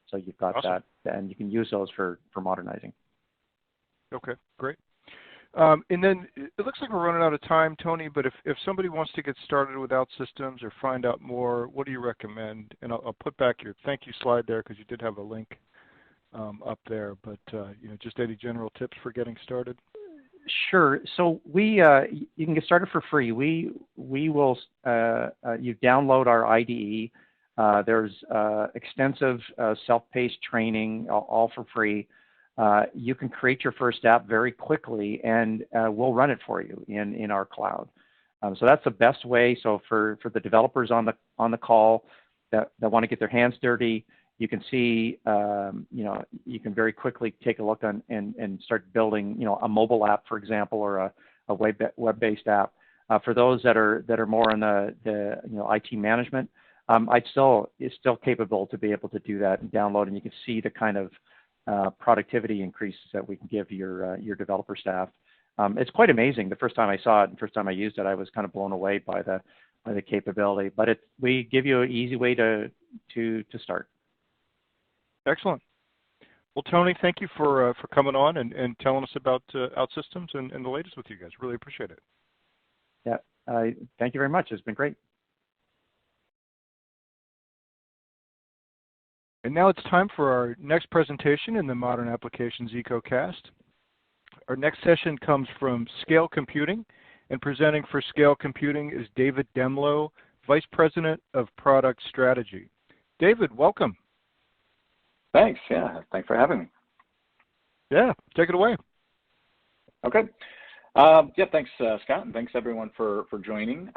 So you've got
awesome.
that, and you can use those for modernizing.
Okay, great. And then it looks like we're running out of time, Tony, but if somebody wants to get started with OutSystems or find out more, what do you recommend? And I'll put back your thank you slide there because you did have a link up there, but just any general tips for getting started?
Sure. So you can get started for free. We will, you download our IDE. There's extensive self-paced training, all for free. You can create your first app very quickly, and we'll run it for you in our cloud. So that's the best way. So for the developers on the call that want to get their hands dirty, you can see, you can very quickly take a look on and start building, a mobile app, for example, or a web-based app. For those that are more in the IT management, it's still capable to be able to do that and download, and you can see the kind of productivity increases that we can give your developer staff. It's quite amazing. The first time I saw it, and first time I used it, I was kind of blown away by the capability. But we give you an easy way to start.
Excellent. Well, Tony, thank you for coming on and telling us about OutSystems and the latest with you guys. Really appreciate it.
Yeah, thank you very much. It's been great.
And now it's time for our next presentation in the Modern Applications EcoCast. Our next session comes from Scale Computing, and presenting for Scale Computing is David Demlow, Vice President of Product Strategy. David, welcome.
Thanks. Yeah, thanks for having me.
Yeah, take it away.
Okay. Yeah, thanks, Scott, and thanks everyone for joining.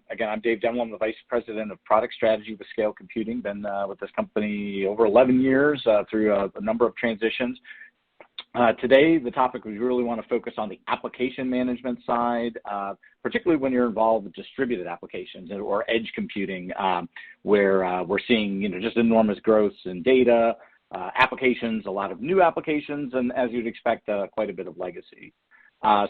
Again, I'm Dave Demel. I'm the Vice President of Product Strategy with Scale Computing. Been with this company over 11 years through a number of transitions. Today, the topic we really want to focus on the application management side, particularly when you're involved with distributed applications or edge computing, where we're seeing just enormous growth in data, applications, a lot of new applications, and as you'd expect, quite a bit of legacy.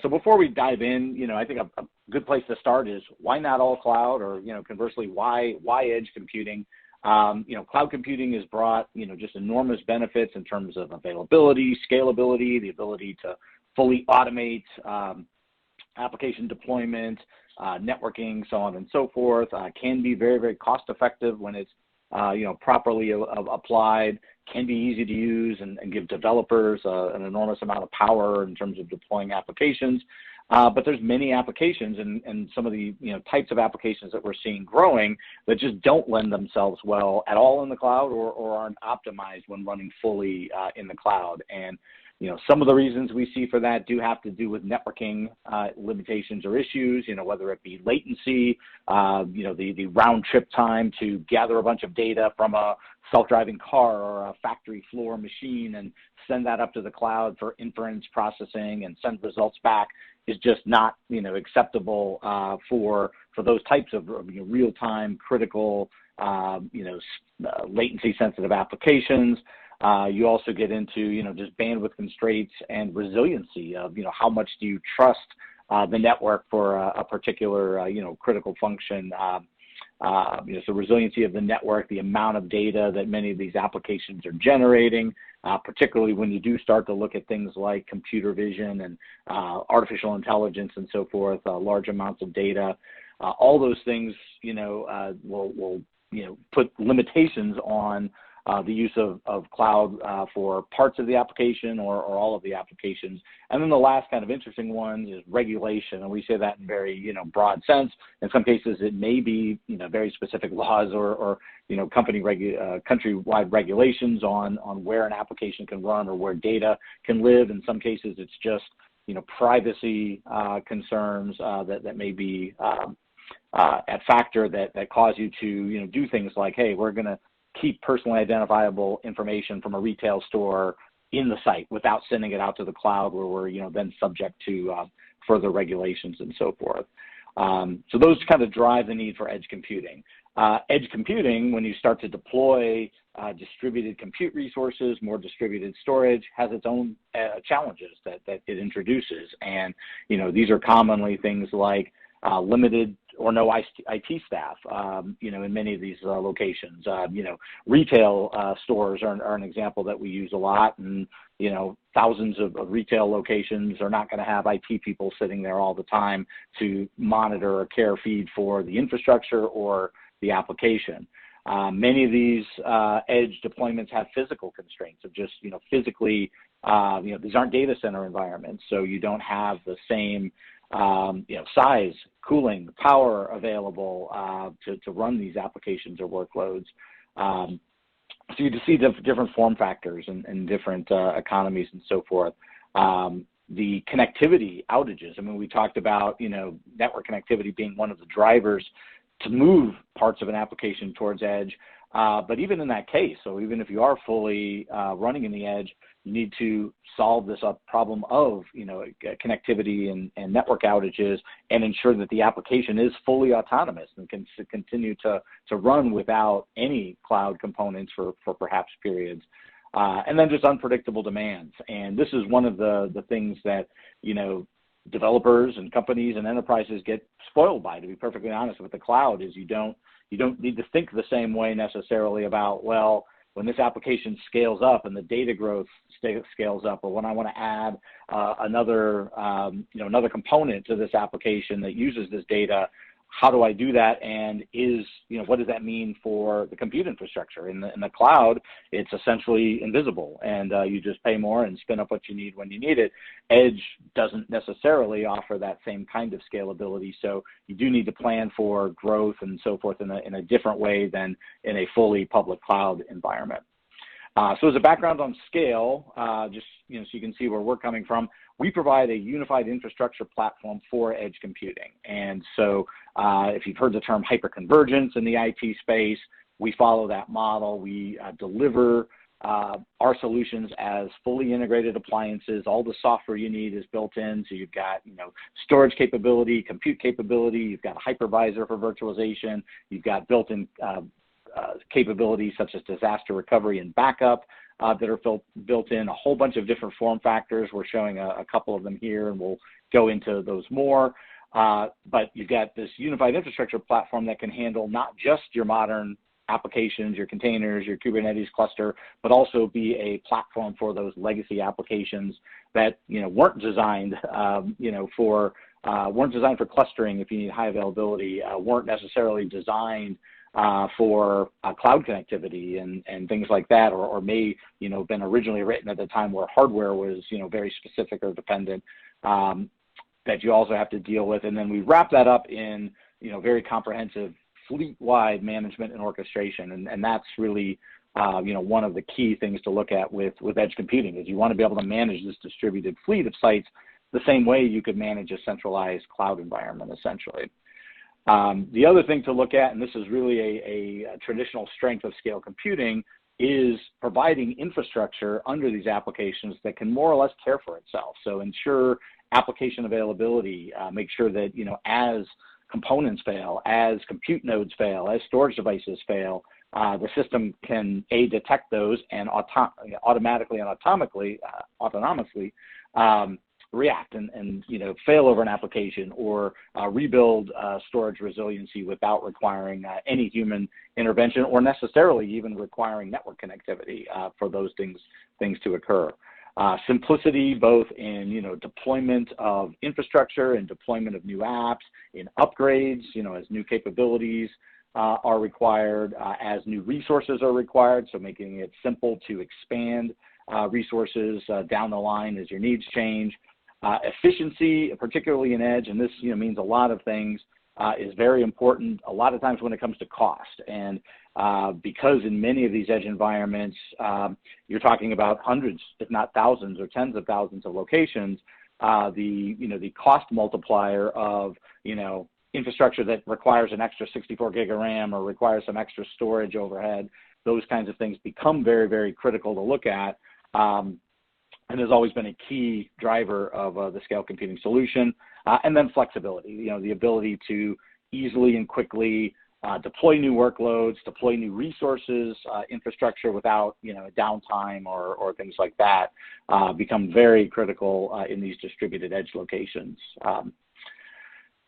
So before we dive in, I think a good place to start is why not all cloud, or conversely, why edge computing? Cloud computing has brought just enormous benefits in terms of availability, scalability, the ability to fully automate application deployment, networking, so on and so forth. Can be very, very cost effective when it's properly applied, can be easy to use and give developers an enormous amount of power in terms of deploying applications. But there's many applications and some of the types of applications that we're seeing growing that just don't lend themselves well at all in the cloud or aren't optimized when running fully in the cloud. And some of the reasons we see for that do have to do with networking limitations or issues, whether it be latency, the round trip time to gather a bunch of data from a self-driving car or a factory floor machine and send that up to the cloud for inference processing and send results back is just not, acceptable for those types of real-time critical, latency sensitive applications. You also get into, just bandwidth constraints and resiliency of, how much do you trust the network for a particular, critical function. So resiliency of the network, the amount of data that many of these applications are generating, particularly when you do start to look at things like computer vision and artificial intelligence and so forth, large amounts of data. All those things, will put limitations on the use of cloud for parts of the application or all of the applications. And then the last kind of interesting one is regulation. And we say that in very, broad sense. In some cases, it may be, very specific laws or countrywide regulations on where an application can run or where data can live. In some cases, it's just, privacy concerns that may be at factor that cause you to, do things like, hey, we're going to keep personally identifiable information from a retail store in the site without sending it out to the cloud where we're, then subject to further regulations and so forth. So those kind of drive the need for edge computing. Edge computing, when you start to deploy distributed compute resources, more distributed storage, has its own challenges that it introduces. And, these are commonly things like limited or no IT staff, in many of these locations. Retail stores are an example that we use a lot, and, thousands of retail locations are not going to have IT people sitting there all the time to monitor or care feed for the infrastructure or the application. Many of these edge deployments have physical constraints of just, physically, these aren't data center environments, so you don't have the same size, cooling, power available to run these applications or workloads. So you see different form factors and different economies and so forth. The connectivity outages. I mean, we talked about, network connectivity being one of the drivers to move parts of an application towards edge. But even in that case, so even if you are fully running in the edge, you need to solve this problem of, connectivity and network outages and ensure that the application is fully autonomous and can continue to run without any cloud components for perhaps periods. And then just unpredictable demands. And this is one of the things that, developers and companies and enterprises get spoiled by, to be perfectly honest, with the cloud, is you don't need to think the same way necessarily about, well, when this application scales up and the data growth scales up, or when I want to add another component to this application that uses this data, how do I do that? And what does that mean for the compute infrastructure? In the cloud, it's essentially invisible, and you just pay more and spin up what you need when you need it. Edge doesn't necessarily offer that same kind of scalability, so you do need to plan for growth and so forth in a different way than in a fully public cloud environment. So as a background on scale, just so you can see where we're coming from, we provide a unified infrastructure platform for edge computing. And so if you've heard the term hyperconvergence in the IT space, we follow that model. We deliver our solutions as fully integrated appliances. All the software you need is built in. So you've got, storage capability, compute capability. You've got a hypervisor for virtualization. You've got built-in capabilities such as disaster recovery and backup that are built in, a whole bunch of different form factors. We're showing a couple of them here, and we'll go into those more. But you've got this unified infrastructure platform that can handle not just your modern applications, your containers, your Kubernetes cluster, but also be a platform for those legacy applications that weren't designed for clustering if you need high availability, weren't necessarily designed for cloud connectivity and things like that, or may been originally written at the time where hardware was very specific or dependent, that you also have to deal with. And then we wrap that up in very comprehensive fleet-wide management and orchestration, and that's really one of the key things to look at with edge computing is you want to be able to manage this distributed fleet of sites the same way you could manage a centralized cloud environment, essentially. The other thing to look at, and this is really a traditional strength of scale computing, is providing infrastructure under these applications that can more or less care for itself. So ensure application availability, make sure that as components fail, as compute nodes fail, as storage devices fail, the system can detect those and automatically and autonomously react and fail over an application or rebuild storage resiliency without requiring any human intervention or necessarily even requiring network connectivity for those things to occur. Simplicity both in deployment of infrastructure and deployment of new apps, in upgrades, as new capabilities are required, as new resources are required, so making it simple to expand resources down the line as your needs change. Efficiency, particularly in edge, and this means a lot of things, is very important a lot of times when it comes to cost. And because in many of these edge environments, you're talking about hundreds, if not thousands or tens of thousands of locations, the cost multiplier of infrastructure that requires an extra 64 gig of RAM or requires some extra storage overhead, those kinds of things become very, very critical to look at. And has always been a key driver of the scale computing solution. And then flexibility, the ability to easily and quickly deploy new workloads, deploy new resources, infrastructure without downtime or things like that become very critical in these distributed edge locations.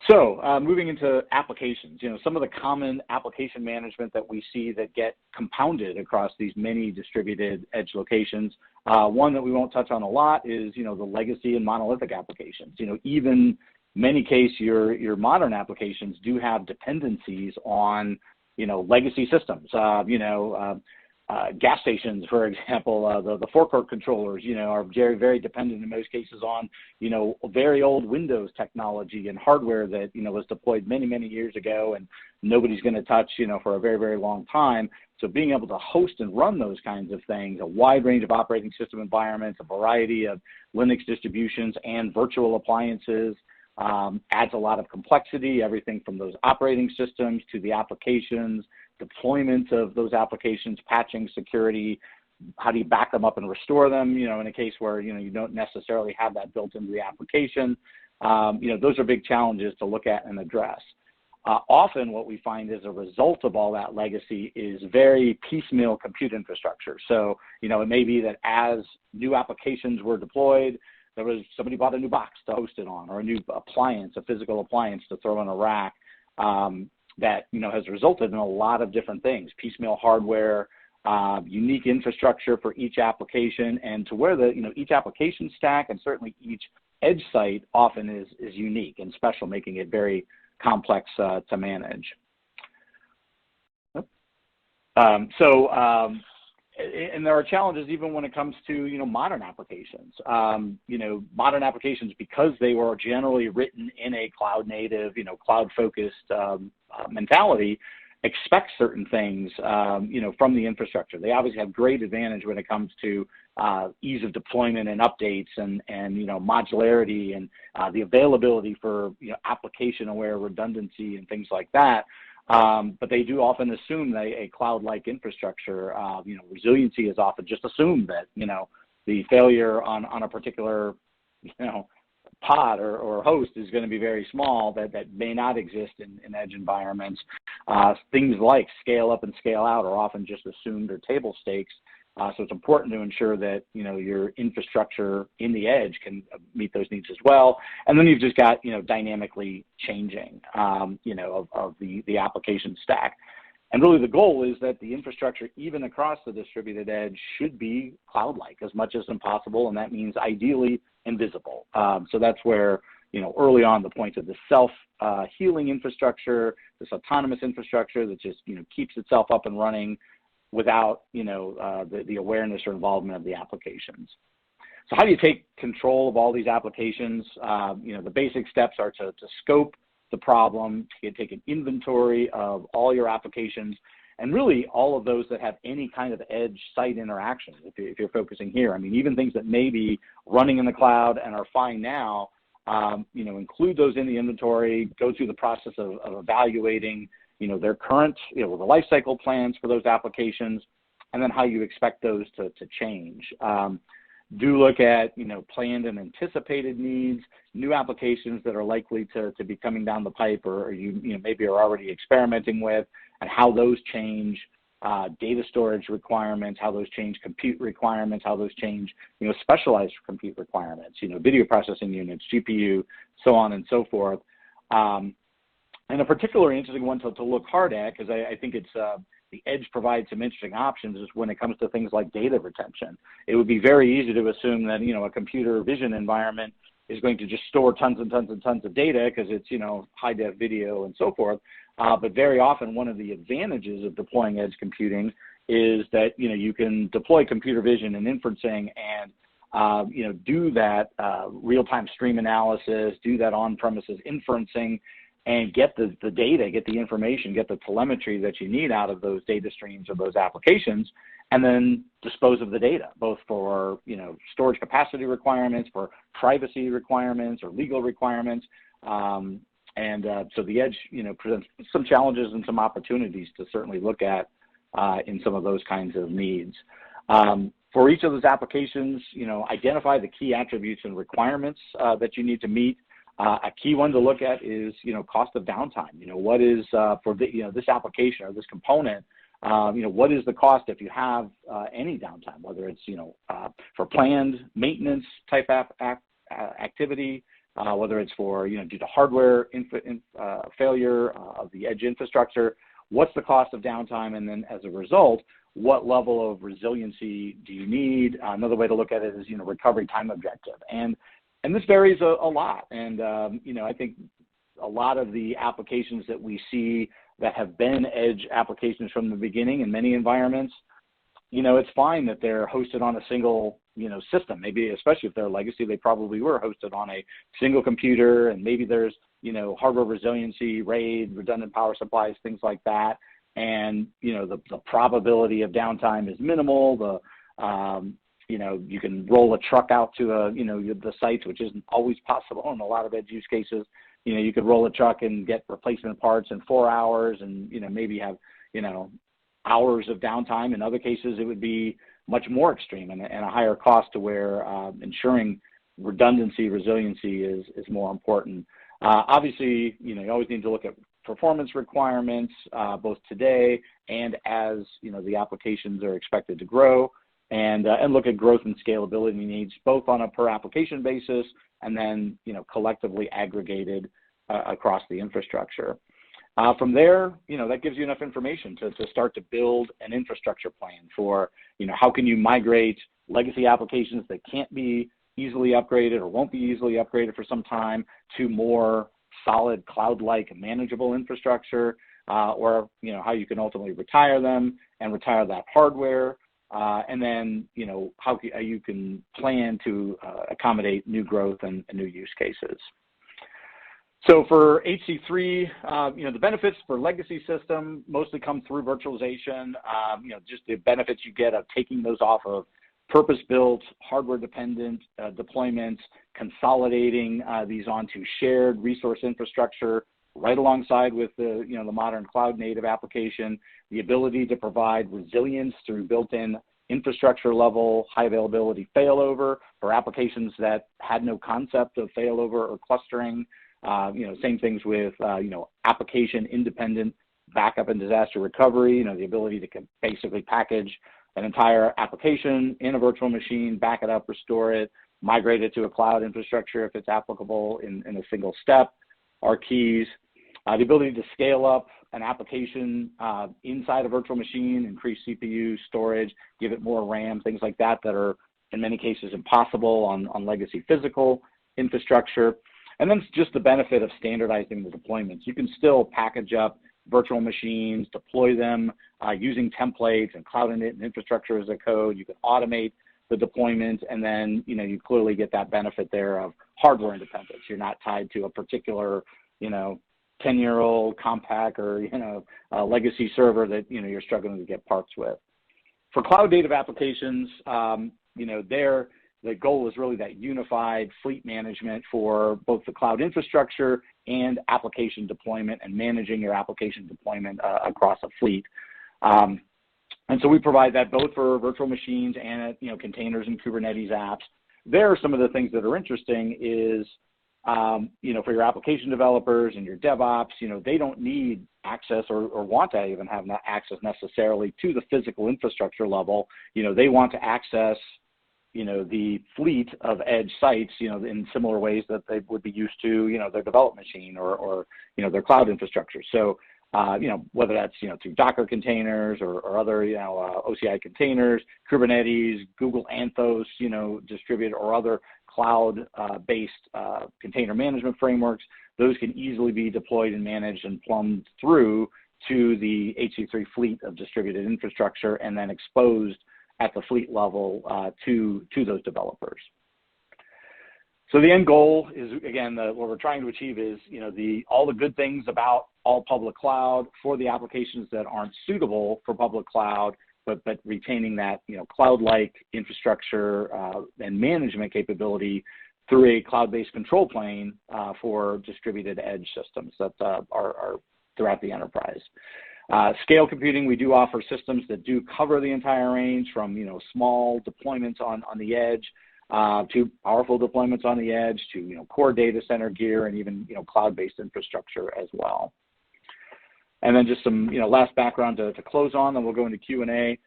So moving into applications, some of the common application management that we see that get compounded across these many distributed edge locations. One that we won't touch on a lot is, the legacy and monolithic applications. Even many cases, your modern applications do have dependencies on, legacy systems. Gas stations, for example, the forecourt controllers, are very, very dependent in most cases on, very old Windows technology and hardware that, was deployed many, many years ago and nobody's going to touch, for a very, very long time. So being able to host and run those kinds of things, a wide range of operating system environments, a variety of Linux distributions and virtual appliances, adds a lot of complexity, everything from those operating systems to the applications, deployment of those applications, patching, security, how do you back them up and restore them, in a case where, you don't necessarily have that built into the application. Those are big challenges to look at and address. Often what we find as a result of all that legacy is very piecemeal compute infrastructure. So, it may be that as new applications were deployed, somebody bought a new box to host it on, or a new appliance, a physical appliance to throw in a rack, that has resulted in a lot of different things, piecemeal hardware, unique infrastructure for each application, and to where each application stack and certainly each edge site often is unique and special, making it very complex to manage. And there are challenges even when it comes to modern applications. Modern applications, because they were generally written in a cloud native, cloud focused mentality, expect certain things, from the infrastructure. They obviously have great advantage when it comes to ease of deployment and updates and modularity and the availability for, application-aware redundancy and things like that. But they do often assume that a cloud-like infrastructure, resiliency is often just assumed that, the failure on a particular, pod or host is going to be very small, that may not exist in edge environments. Things like scale up and scale out are often just assumed or table stakes. So it's important to ensure that, your infrastructure in the edge can meet those needs as well. And then you've just got, dynamically changing, of the application stack. And really the goal is that the infrastructure, even across the distributed edge, should be cloud-like as much as possible, and that means ideally invisible. So that's where, early on the point of the self-healing infrastructure, this autonomous infrastructure that just, keeps itself up and running without, the awareness or involvement of the applications. So how do you take control of all these applications? The basic steps are to scope the problem, to take an inventory of all your applications, and really all of those that have any kind of edge site interaction, if you're focusing here. I mean, even things that may be running in the cloud and are fine now, include those in the inventory, go through the process of evaluating, their current, the life cycle plans for those applications, and then how you expect those to change. Do look at, planned and anticipated needs, new applications that are likely to be coming down the pipe or you maybe are already experimenting with, and how those change data storage requirements, how those change compute requirements, how those change, specialized compute requirements, video processing units, GPU, so on and so forth. And a particularly interesting one to look hard at, because I think it's the edge provides some interesting options, is when it comes to things like data retention. It would be very easy to assume that, a computer vision environment is going to just store tons and tons and tons of data because it's, high def video and so forth. But very often one of the advantages of deploying edge computing is that, you can deploy computer vision and inferencing and, do that real-time stream analysis, do that on-premises inferencing, and get the data, get the information, get the telemetry that you need out of those data streams or those applications, and then dispose of the data, both for, storage capacity requirements, for privacy requirements or legal requirements. So the edge, presents some challenges and some opportunities to certainly look at in some of those kinds of needs. For each of those applications, identify the key attributes and requirements that you need to meet. A key one to look at is, cost of downtime. What is for the, this application or this component, what is the cost if you have any downtime, whether it's, for planned maintenance type activity, whether it's for, due to hardware failure of the edge infrastructure, what's the cost of downtime? And then as a result, what level of resiliency do you need? Another way to look at it is, recovery time objective. And this varies a lot. And, I think a lot of the applications that we see that have been edge applications from the beginning in many environments, it's fine that they're hosted on a single, system. Maybe, especially if they're legacy, they probably were hosted on a single computer, and maybe there's, hardware resiliency, RAID, redundant power supplies, things like that. And, the probability of downtime is minimal. You can roll a truck out to the sites, which isn't always possible in a lot of edge use cases. You could roll a truck and get replacement parts in 4 hours and, maybe have, hours of downtime. In other cases, it would be much more extreme and a higher cost to where ensuring redundancy, resiliency is more important. Obviously, you always need to look at performance requirements, both today and as, the applications are expected to grow. And look at growth and scalability needs, both on a per application basis and then, collectively aggregated across the infrastructure. From there, that gives you enough information to start to build an infrastructure plan for, how can you migrate legacy applications that can't be easily upgraded or won't be easily upgraded for some time to more solid cloud-like manageable infrastructure, or, how you can ultimately retire them and retire that hardware. And then, how you can plan to accommodate new growth and new use cases. So for HC3, the benefits for legacy system mostly come through virtualization. Just the benefits you get of taking those off of purpose-built, hardware-dependent deployments, consolidating these onto shared resource infrastructure right alongside with the modern cloud-native application, the ability to provide resilience through built-in infrastructure-level high-availability failover for applications that had no concept of failover or clustering. Same things with application-independent backup and disaster recovery. The ability to basically package an entire application in a virtual machine, back it up, restore it, migrate it to a cloud infrastructure if it's applicable in a single step are keys. The ability to scale up an application inside a virtual machine, increase CPU storage, give it more RAM, things like that are in many cases impossible on legacy physical infrastructure. And then just the benefit of standardizing the deployments. You can still package up virtual machines, deploy them using templates and cloud init and infrastructure as a code. You can automate the deployment, and then you clearly get that benefit there of hardware independence. You're not tied to a particular 10-year-old Compaq or legacy server that you're struggling to get parts with. For cloud native applications, the goal is really that unified fleet management for both the cloud infrastructure and application deployment and managing your application deployment across a fleet. And so we provide that both for virtual machines and containers and Kubernetes apps. There are some of the things that are interesting is for your application developers and your DevOps, they don't need access or want to even have access necessarily to the physical infrastructure level. They want to access, the fleet of edge sites, in similar ways that they would be used to, their development machine or their cloud infrastructure. So, whether that's, through Docker containers or other, OCI containers, Kubernetes, Google Anthos, distributed or other cloud-based container management frameworks, those can easily be deployed and managed and plumbed through to the HC3 fleet of distributed infrastructure and then exposed at the fleet level to those developers. So the end goal is, again, what we're trying to achieve is, all the good things about all public cloud for the applications that aren't suitable for public cloud, but retaining that, cloud-like infrastructure and management capability through a cloud-based control plane for distributed edge systems that are throughout the enterprise. Scale computing, we do offer systems that do cover the entire range from, small deployments on the edge to powerful deployments on the edge to, core data center gear and even, cloud-based infrastructure as well. And then just some, last background to close on, then we'll go into Q&A.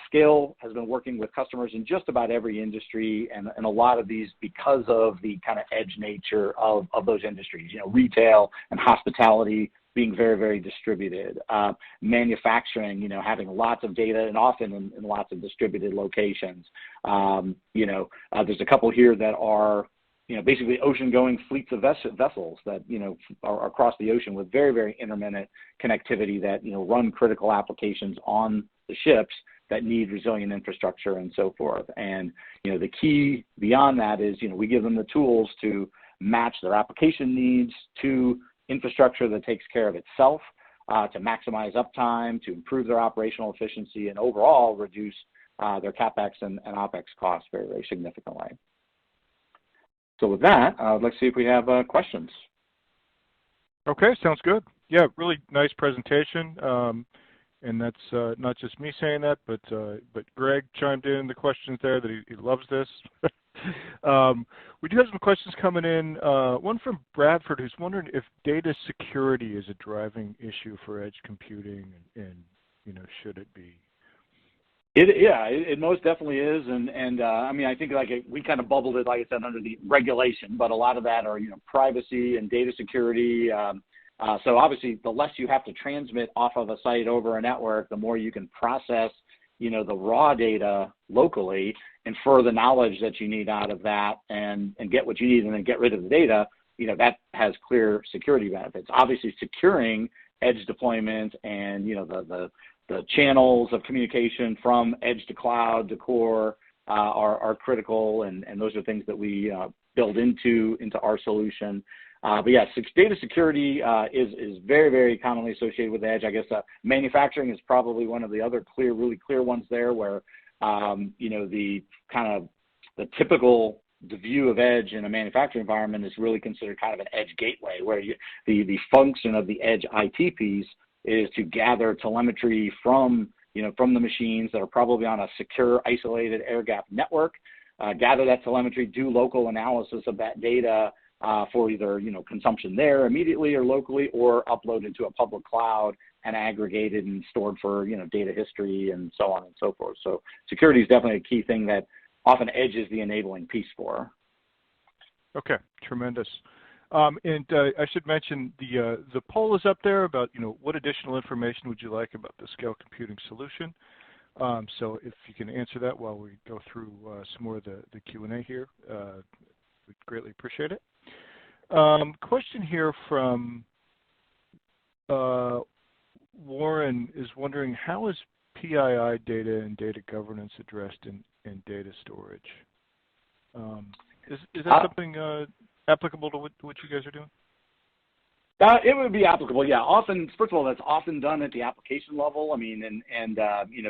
Scale has been working with customers in just about every industry, and a lot of these because of the kind of edge nature of those industries, retail and hospitality being very, very distributed. Manufacturing, having lots of data and often in lots of distributed locations. There's a couple here that are, basically ocean-going fleets of vessels that, are across the ocean with very, very intermittent connectivity that, run critical applications on the ships that need resilient infrastructure and so forth. And, the key beyond that is, we give them the tools to match their application needs to infrastructure that takes care of itself, to maximize uptime, to improve their operational efficiency, and overall reduce their CapEx and OpEx costs very, very significantly. So with that, let's see if we have questions.
Okay, sounds good. Yeah, really nice presentation. And that's not just me saying that, but Greg chimed in the questions there that he loves this. We do have some questions coming in. One from Bradford, who's wondering if data security is a driving issue for edge computing, and should it be?
It most definitely is, and I mean, I think we kind of bubbled it, like I said, under the regulation, but a lot of that are privacy and data security. So obviously, the less you have to transmit off of a site over a network, the more you can process, the raw data locally, infer the knowledge that you need out of that, and get what you need, and then get rid of the data. That has clear security benefits. Obviously, securing edge deployment and the channels of communication from edge to cloud to core are critical, and those are things that we build into our solution. But yes, data security is very, very commonly associated with edge. I guess manufacturing is probably one of the other really clear ones there, where the kind of the typical view of edge in a manufacturing environment is really considered kind of an edge gateway, where the function of the edge IT piece is to gather telemetry from the machines that are probably on a secure, isolated, air-gapped network, gather that telemetry, do local analysis of that data for either consumption there immediately or locally, or upload into a public cloud and aggregated and stored for data history and so on and so forth. So security is definitely a key thing that often edge is the enabling piece for.
Okay, tremendous. And I should mention the poll is up there about what additional information would you like about the scale computing solution. So if you can answer that while we go through some more of the Q&A here, we'd greatly appreciate it. Question here from Warren is wondering, how is PII data and data governance addressed in data storage? Is that something applicable to what you guys are doing?
It would be applicable, yeah. Often, first of all, that's often done at the application level. I mean, and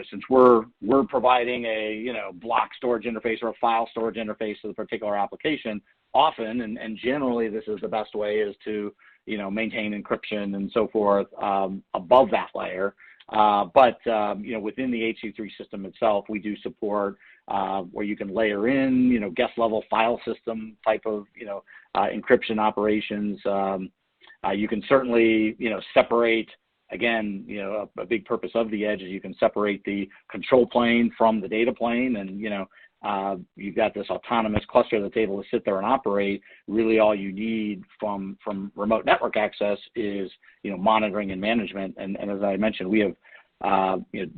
since we're providing a block storage interface or a file storage interface to the particular application, often and generally this is the best way is to maintain encryption and so forth above that layer. But within the HC3 system itself, we do support where you can layer in guest level file system type of encryption operations. You can certainly separate, again, a big purpose of the edge is you can separate the control plane from the data plane, and you've got this autonomous cluster that's able to sit there and operate. Really all you need from remote network access is monitoring and management. And as I mentioned, we have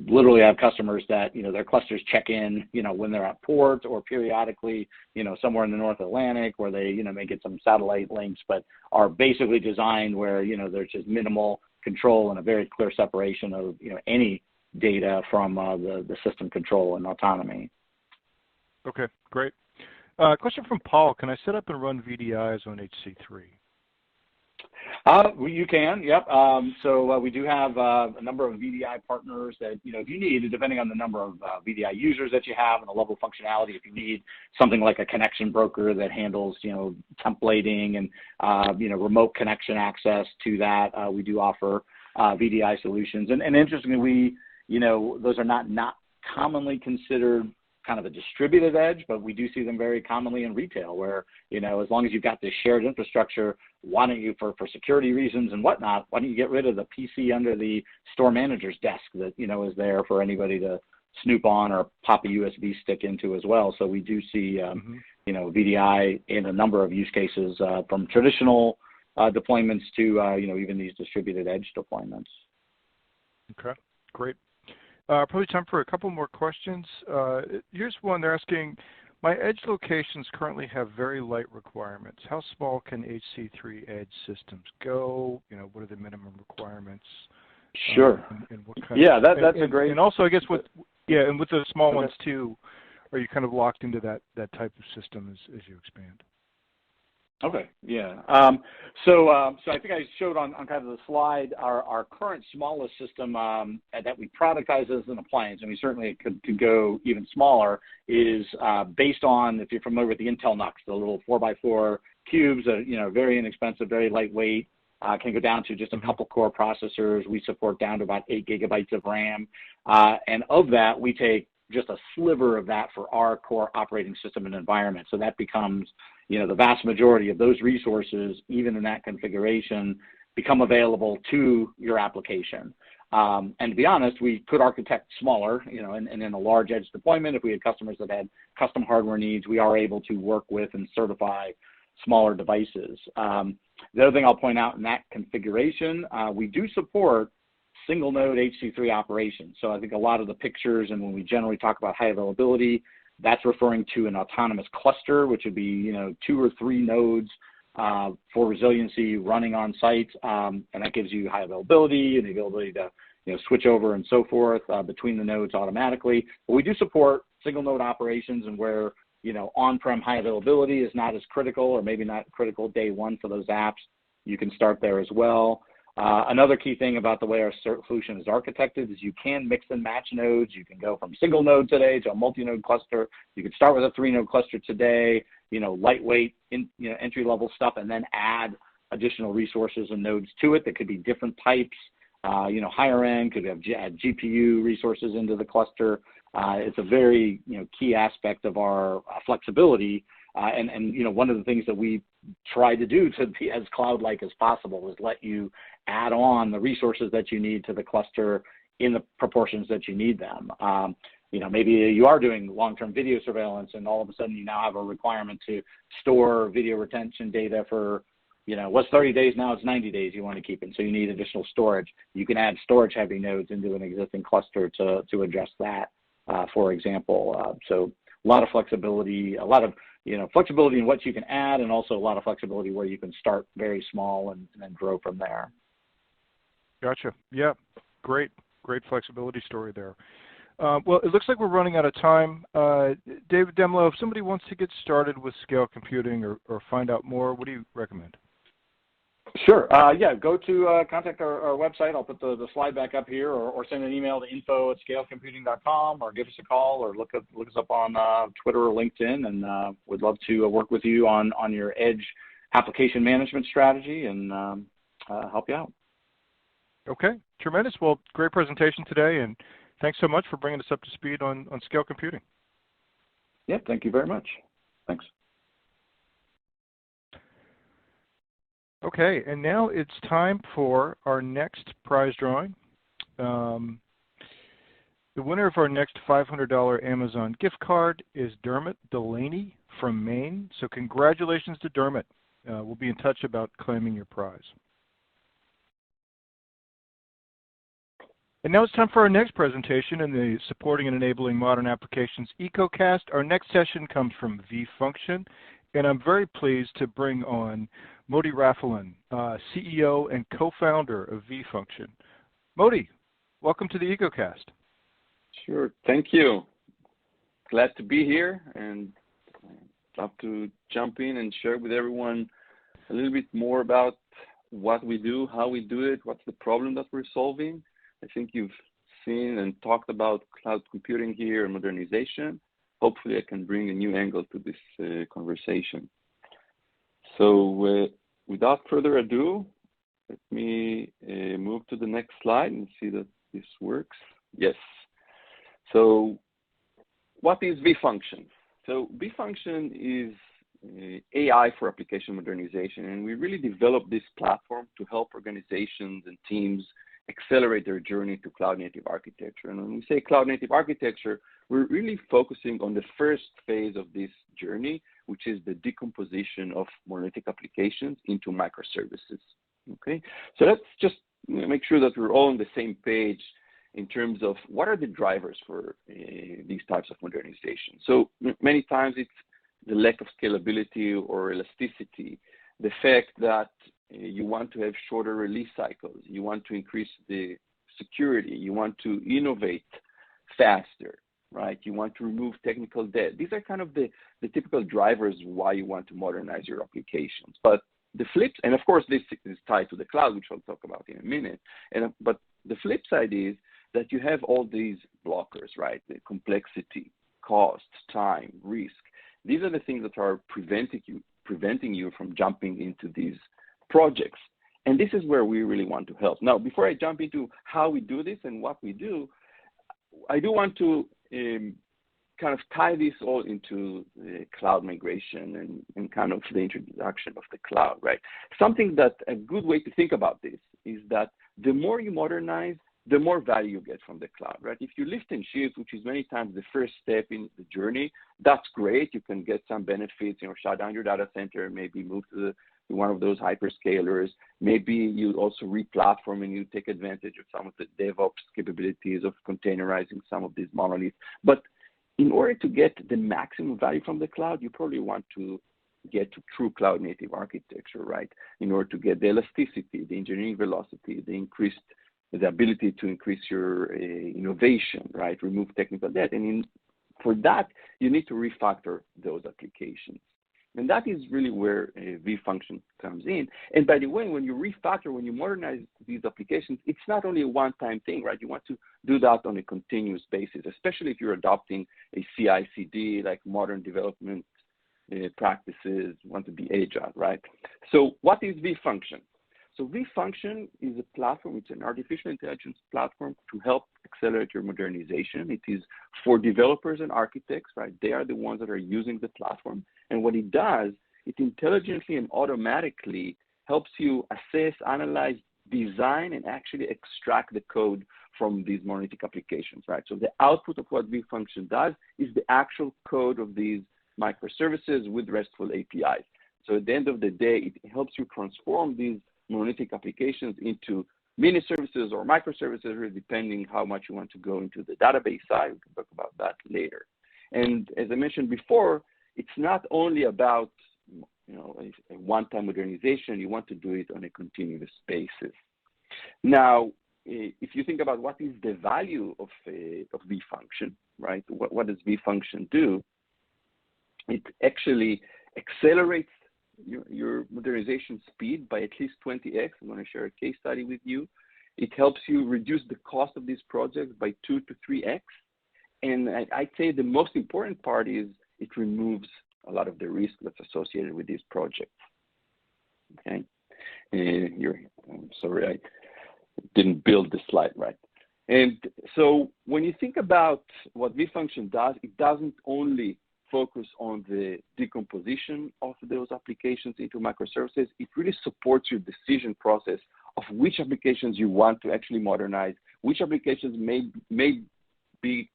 literally have customers that their clusters check in when they're at port, or periodically somewhere in the North Atlantic where they may get some satellite links, but are basically designed where there's just minimal control and a very clear separation of any data from the system control and autonomy.
Okay, great. Question from Paul: can I set up and run VDIs on HC3?
You can, yep. So we do have a number of VDI partners that, if you need, depending on the number of VDI users that you have and the level of functionality, if you need something like a connection broker that handles, templating and, remote connection access to that, we do offer VDI solutions. And interestingly, those are not commonly considered kind of a distributed edge, but we do see them very commonly in retail where, as long as you've got this shared infrastructure, why don't you, for security reasons and whatnot, why don't you get rid of the PC under the store manager's desk that, is there for anybody to snoop on or pop a USB stick into as well. So we do see, VDI in a number of use cases from traditional deployments to, even these distributed edge deployments.
Okay, great. Probably time for a couple more questions. Here's one. They're asking, my edge locations currently have very light requirements. How small can HC3 edge systems go? What are the minimum requirements?
Sure.
And what kind
that's a great.
And also, I guess with the small ones too, are you kind of locked into that type of system as you expand?
Okay, yeah. So I think I showed on kind of the slide our current smallest system that we productize as an appliance, and we certainly could go even smaller, is based on, if you're familiar with the Intel NUCs, the little 4x4 cubes that very inexpensive, very lightweight, can go down to just a couple core processors. We support down to about 8 gigabytes of RAM, and of that, we take just a sliver of that for our core operating system and environment. So that becomes the vast majority of those resources, even in that configuration, become available to your application. And to be honest, we could architect smaller, and in a large edge deployment, if we had customers that had custom hardware needs, we are able to work with and certify smaller devices. The other thing I'll point out in that configuration, we do support single node HC3 operations. So I think a lot of the pictures, and when we generally talk about high availability, that's referring to an autonomous cluster, which would be 2 or 3 nodes for resiliency running on site, and that gives you high availability and the ability to switch over and so forth between the nodes automatically. But we do support single node operations, and where on-prem high availability is not as critical, or maybe not critical day one for those apps, you can start there as well. Another key thing about the way our solution is architected is you can mix and match nodes. You can go from single node today to a multi-node cluster. You can start with a 3-node cluster today, lightweight, entry-level stuff, and then add additional resources and nodes to it that could be different types. Higher end, could add GPU resources into the cluster. It's a very key aspect of our flexibility. And one of the things that we try to do to be as cloud-like as possible is let you add on the resources that you need to the cluster in the proportions that you need them. Maybe you are doing long-term video surveillance, and all of a sudden you now have a requirement to store video retention data for, what's 30 days, now it's 90 days you want to keep it, so you need additional storage. You can add storage-heavy nodes into an existing cluster to address that, for example. So a lot of flexibility, flexibility in what you can add, and also a lot of flexibility where you can start very small and then grow from there.
Gotcha. Yeah, great flexibility story there. Well, it looks like we're running out of time. David Demlow, if somebody wants to get started with scale computing or find out more, what do you recommend?
Sure. Go to contact our website. I'll put the slide back up here, or send an email to info@scaleComputing.com, or give us a call, or look us up on Twitter or LinkedIn, and we'd love to work with you on your edge application management strategy and help you out.
Okay, tremendous. Well, great presentation today, and thanks so much for bringing us up to speed on scale computing.
Yeah, thank you very much. Thanks.
Okay, and now it's time for our next prize drawing. The winner of our next $500 Amazon gift card is Dermot Delaney from Maine. So congratulations to Dermot. We'll be in touch about claiming your prize. And now it's time for our next presentation in the Supporting and Enabling Modern Applications EcoCast. Our next session comes from vFunction, and I'm very pleased to bring on Moti Rafalan, CEO and co-founder of vFunction. Moti, welcome to the EcoCast.
Sure, thank you. Glad to be here, and love to jump in and share with everyone a little bit more about what we do, how we do it, what's the problem that we're solving. I think you've seen and talked about cloud computing here and modernization. Hopefully I can bring a new angle to this conversation. So without further ado, let me move to the next slide and see that this works. Yes. So what is vFunction? So vFunction is AI for application modernization, and we really developed this platform to help organizations and teams accelerate their journey to cloud-native architecture. And when we say cloud-native architecture, we're really focusing on the first phase of this journey, which is the decomposition of monolithic applications into microservices. Okay, so let's just make sure that we're all on the same page in terms of what are the drivers for these types of modernization. So many times it's the lack of scalability or elasticity, the fact that you want to have shorter release cycles, you want to increase the security, you want to innovate faster, right? You want to remove technical debt. These are kind of the typical drivers why you want to modernize your applications. But the flip, and of course this is tied to the cloud, which I'll talk about in a minute. But the flip side is that you have all these blockers, right? The complexity, cost, time, risk. These are the things that are preventing you from jumping into these projects. And this is where we really want to help. Now, before I jump into how we do this and what we do, I do want to kind of tie this all into cloud migration and kind of the introduction of the cloud, right? Something that a good way to think about this is that the more you modernize, the more value you get from the cloud, right? If you lift and shift, which is many times the first step in the journey, that's great. You can get some benefits, shut down your data center, maybe move to one of those hyperscalers. Maybe you also re-platform and you take advantage of some of the DevOps capabilities of containerizing some of these monoliths. But in order to get the maximum value from the cloud, you probably want to get to true cloud native architecture, right? In order to get the elasticity, the engineering velocity, the ability to increase your innovation, right? Remove technical debt. And For that, you need to refactor those applications. And that is really where a vfunction comes in. And by the way, when you refactor, when you modernize these applications, it's not only a one-time thing, right? You want to do that on a continuous basis, especially if you're adopting a CI/CD, like modern development practices, want to be agile, right? So what is vfunction? So vfunction is a platform, it's an artificial intelligence platform to help accelerate your modernization. It is for developers and architects, right? They are the ones that are using the platform. And what it does, it intelligently and automatically helps you assess, analyze, design, and actually extract the code from these monolithic applications, right? So the output of what vfunction does is the actual code of these microservices with RESTful APIs. So at the end of the day, it helps you transform these monolithic applications into mini services or microservices, depending how much you want to go into the database side. We can talk about that later. And as I mentioned before, it's not only about a one-time modernization. You want to do it on a continuous basis. Now, if you think about what is the value of vfunction, right? What does vfunction do? It actually accelerates your modernization speed by at least 20x. I'm going to share a case study with you. It helps you reduce the cost of these projects by 2 to 3x. And I'd say the most important part is it removes a lot of the risk that's associated with these projects. Okay. I'm sorry, I didn't build the slide right. And so when you think about what vfunction does, it doesn't only focus on the decomposition of those applications into microservices. It really supports your decision process of which applications you want to actually modernize, which applications may be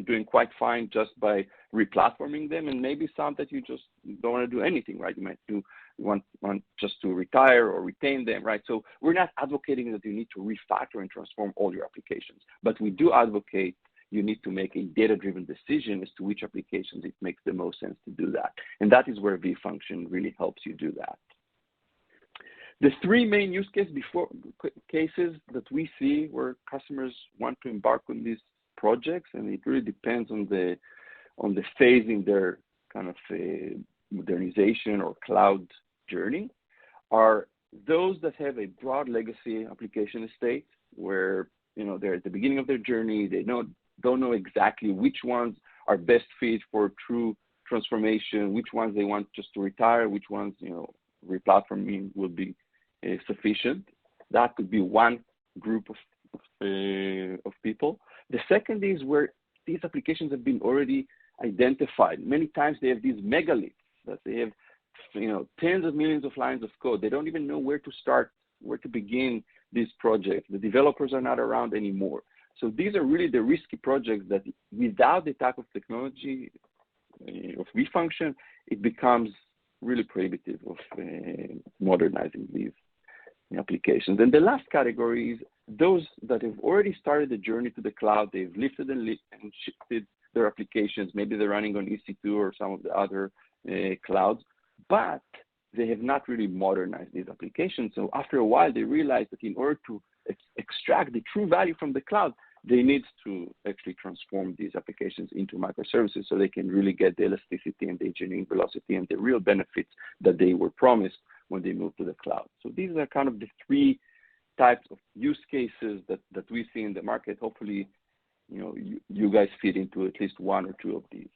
doing quite fine just by replatforming them, and maybe some that you just don't want to do anything, right? You might want just to retire or retain them, right? So we're not advocating that you need to refactor and transform all your applications, but we do advocate you need to make a data-driven decision as to which applications it makes the most sense to do that. And that is where vfunction really helps you do that. The three main use cases that we see where customers want to embark on these projects, and it really depends on the phase in their kind of modernization or cloud journey, are those that have a broad legacy application estate where they're at the beginning of their journey, they don't know exactly which ones are best fit for true transformation, which ones they want just to retire, which ones replatforming will be sufficient. That could be one group of people. The second is where these applications have been already identified. Many times they have these megaliths that they have tens of millions of lines of code. They don't even know where to start, where to begin these projects. The developers are not around anymore. So these are really the risky projects that without the type of technology of vfunction, it becomes really prohibitive of modernizing these applications. And the last category is those that have already started the journey to the cloud. They've lifted and shifted their applications. Maybe they're running on EC2 or some of the other clouds, but they have not really modernized these applications. So after a while, they realize that in order to extract the true value from the cloud, they need to actually transform these applications into microservices so they can really get the elasticity and the engineering velocity and the real benefits that they were promised when they moved to the cloud. So these are kind of the three types of use cases that we see in the market. Hopefully, you guys fit into at least one or two of these.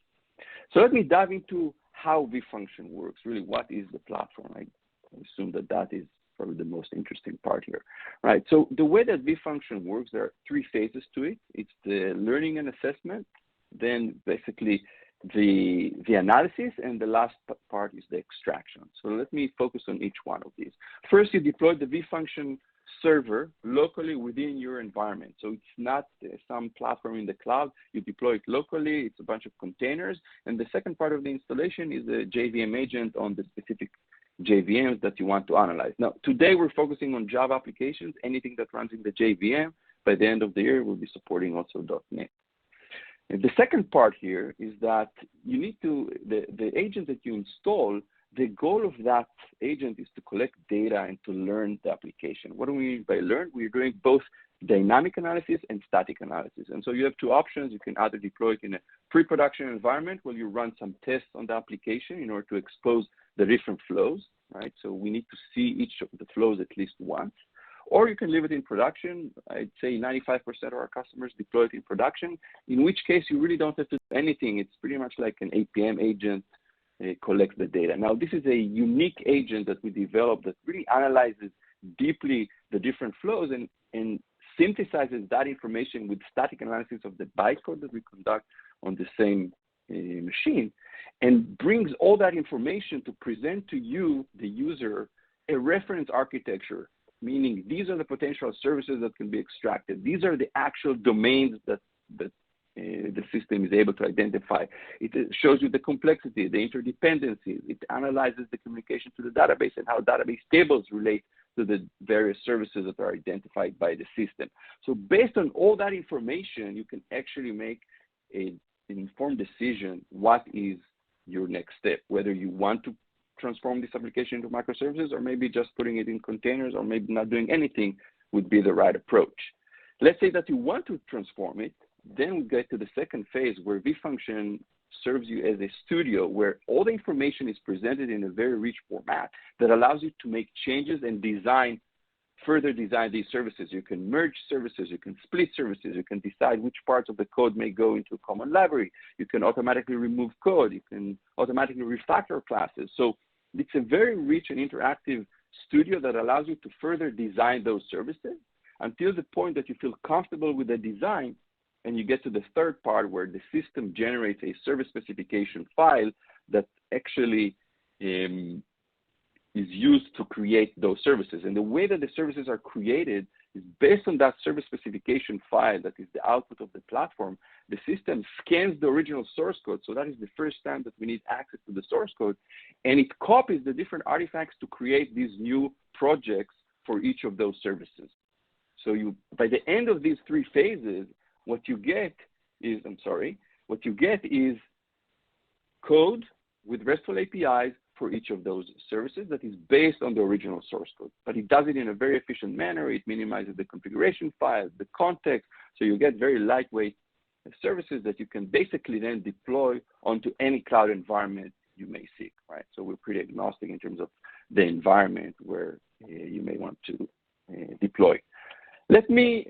So let me dive into how vfunction works. Really, what is the platform? I assume that is probably the most interesting part here, right? So the way that vfunction works, there are three phases to it. It's the learning and assessment, then basically the analysis, and the last part is the extraction. So let me focus on each one of these. First, you deploy the vfunction server locally within your environment. So it's not some platform in the cloud. You deploy it locally. It's a bunch of containers. And the second part of the installation is a JVM agent on the specific JVMs that you want to analyze. Now, today we're focusing on Java applications, anything that runs in the JVM. By the end of the year, we'll be supporting also .NET. And the second part here is that you need to, the agent that you install the goal of that agent is to collect data and to learn the application. What do we mean by learn? We're doing both dynamic analysis and static analysis. And so you have two options. You can either deploy it in a pre-production environment where you run some tests on the application in order to expose the different flows, right? So we need to see each of the flows at least once. Or you can leave it in production. I'd say 95% of our customers deploy it in production, in which case you really don't have to do anything. It's pretty much like an APM agent collects the data. Now, this is a unique agent that we developed that really analyzes deeply the different flows and synthesizes that information with static analysis of the bytecode that we conduct on the same machine, and brings all that information to present to you, the user, a reference architecture, meaning these are the potential services that can be extracted. These are the actual domains that the system is able to identify. It shows you the complexity, the interdependencies. It analyzes the communication to the database and how database tables relate to the various services that are identified by the system. So based on all that information, you can actually make an informed decision what is your next step, whether you want to transform this application into microservices, or maybe just putting it in containers, or maybe not doing anything would be the right approach. Let's say that you want to transform it, then we get to the second phase where vFunction serves you as a studio where all the information is presented in a very rich format that allows you to make changes and further design these services. You can merge services, you can split services, you can decide which parts of the code may go into a common library. You can automatically remove code, you can automatically refactor classes. So it's a very rich and interactive studio that allows you to further design those services until the point that you feel comfortable with the design. And you get to the third part where the system generates a service specification file that actually is used to create those services. And the way that the services are created is based on that service specification file that is the output of the platform. The system scans the original source code. So that is the first time that we need access to the source code. And it copies the different artifacts to create these new projects for each of those services. So by the end of these three phases, what you get is code with RESTful APIs for each of those services that is based on the original source code. But it does it in a very efficient manner. It minimizes the configuration files, the context, so you get very lightweight services that you can basically then deploy onto any cloud environment you may seek, right? So we're pretty agnostic in terms of the environment where you may want to deploy. Let me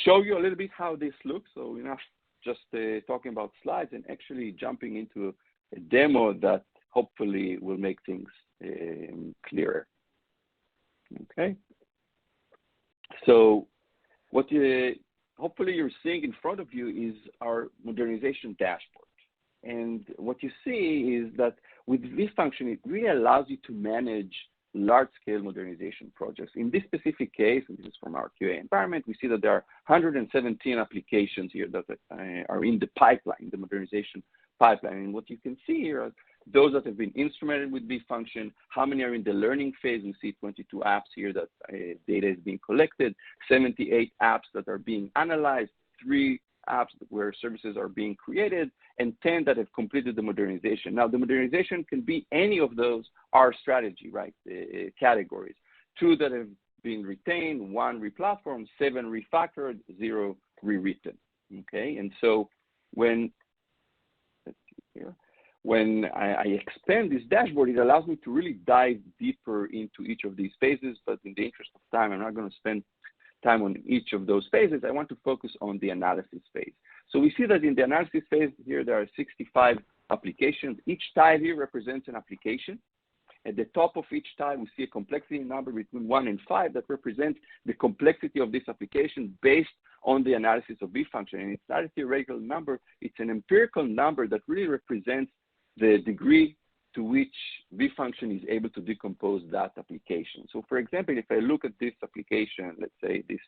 show you a little bit how this looks. So we're not just talking about slides and actually jumping into a demo that hopefully will make things clearer. Okay. So what hopefully you're seeing in front of you is our modernization dashboard. And what you see is that with vFunction, it really allows you to manage large-scale modernization projects. In this specific case, and this is from our QA environment, we see that there are 117 applications here that are in the pipeline, the modernization pipeline. And what you can see here are those that have been instrumented with vFunction, how many are in the learning phase. We see 22 apps here that data is being collected, 78 apps that are being analyzed, 3 apps where services are being created, and 10 that have completed the modernization. Now, the modernization can be any of those our strategy, right, categories. 2 that have been retained, 1 replatformed, 7 refactored, 0 rewritten, okay? And so when I expand this dashboard, it allows me to really dive deeper into each of these phases, but in the interest of time, I'm not going to spend time on each of those phases. I want to focus on the analysis phase. So we see that in the analysis phase here, there are 65 applications. Each tile here represents an application. At the top of each tile, we see a complexity number between 1 and 5 that represents the complexity of this application based on the analysis of vFunction. And it's not a theoretical number, it's an empirical number that really represents the degree to which vFunction is able to decompose that application. So for example, if I look at this application, let's say this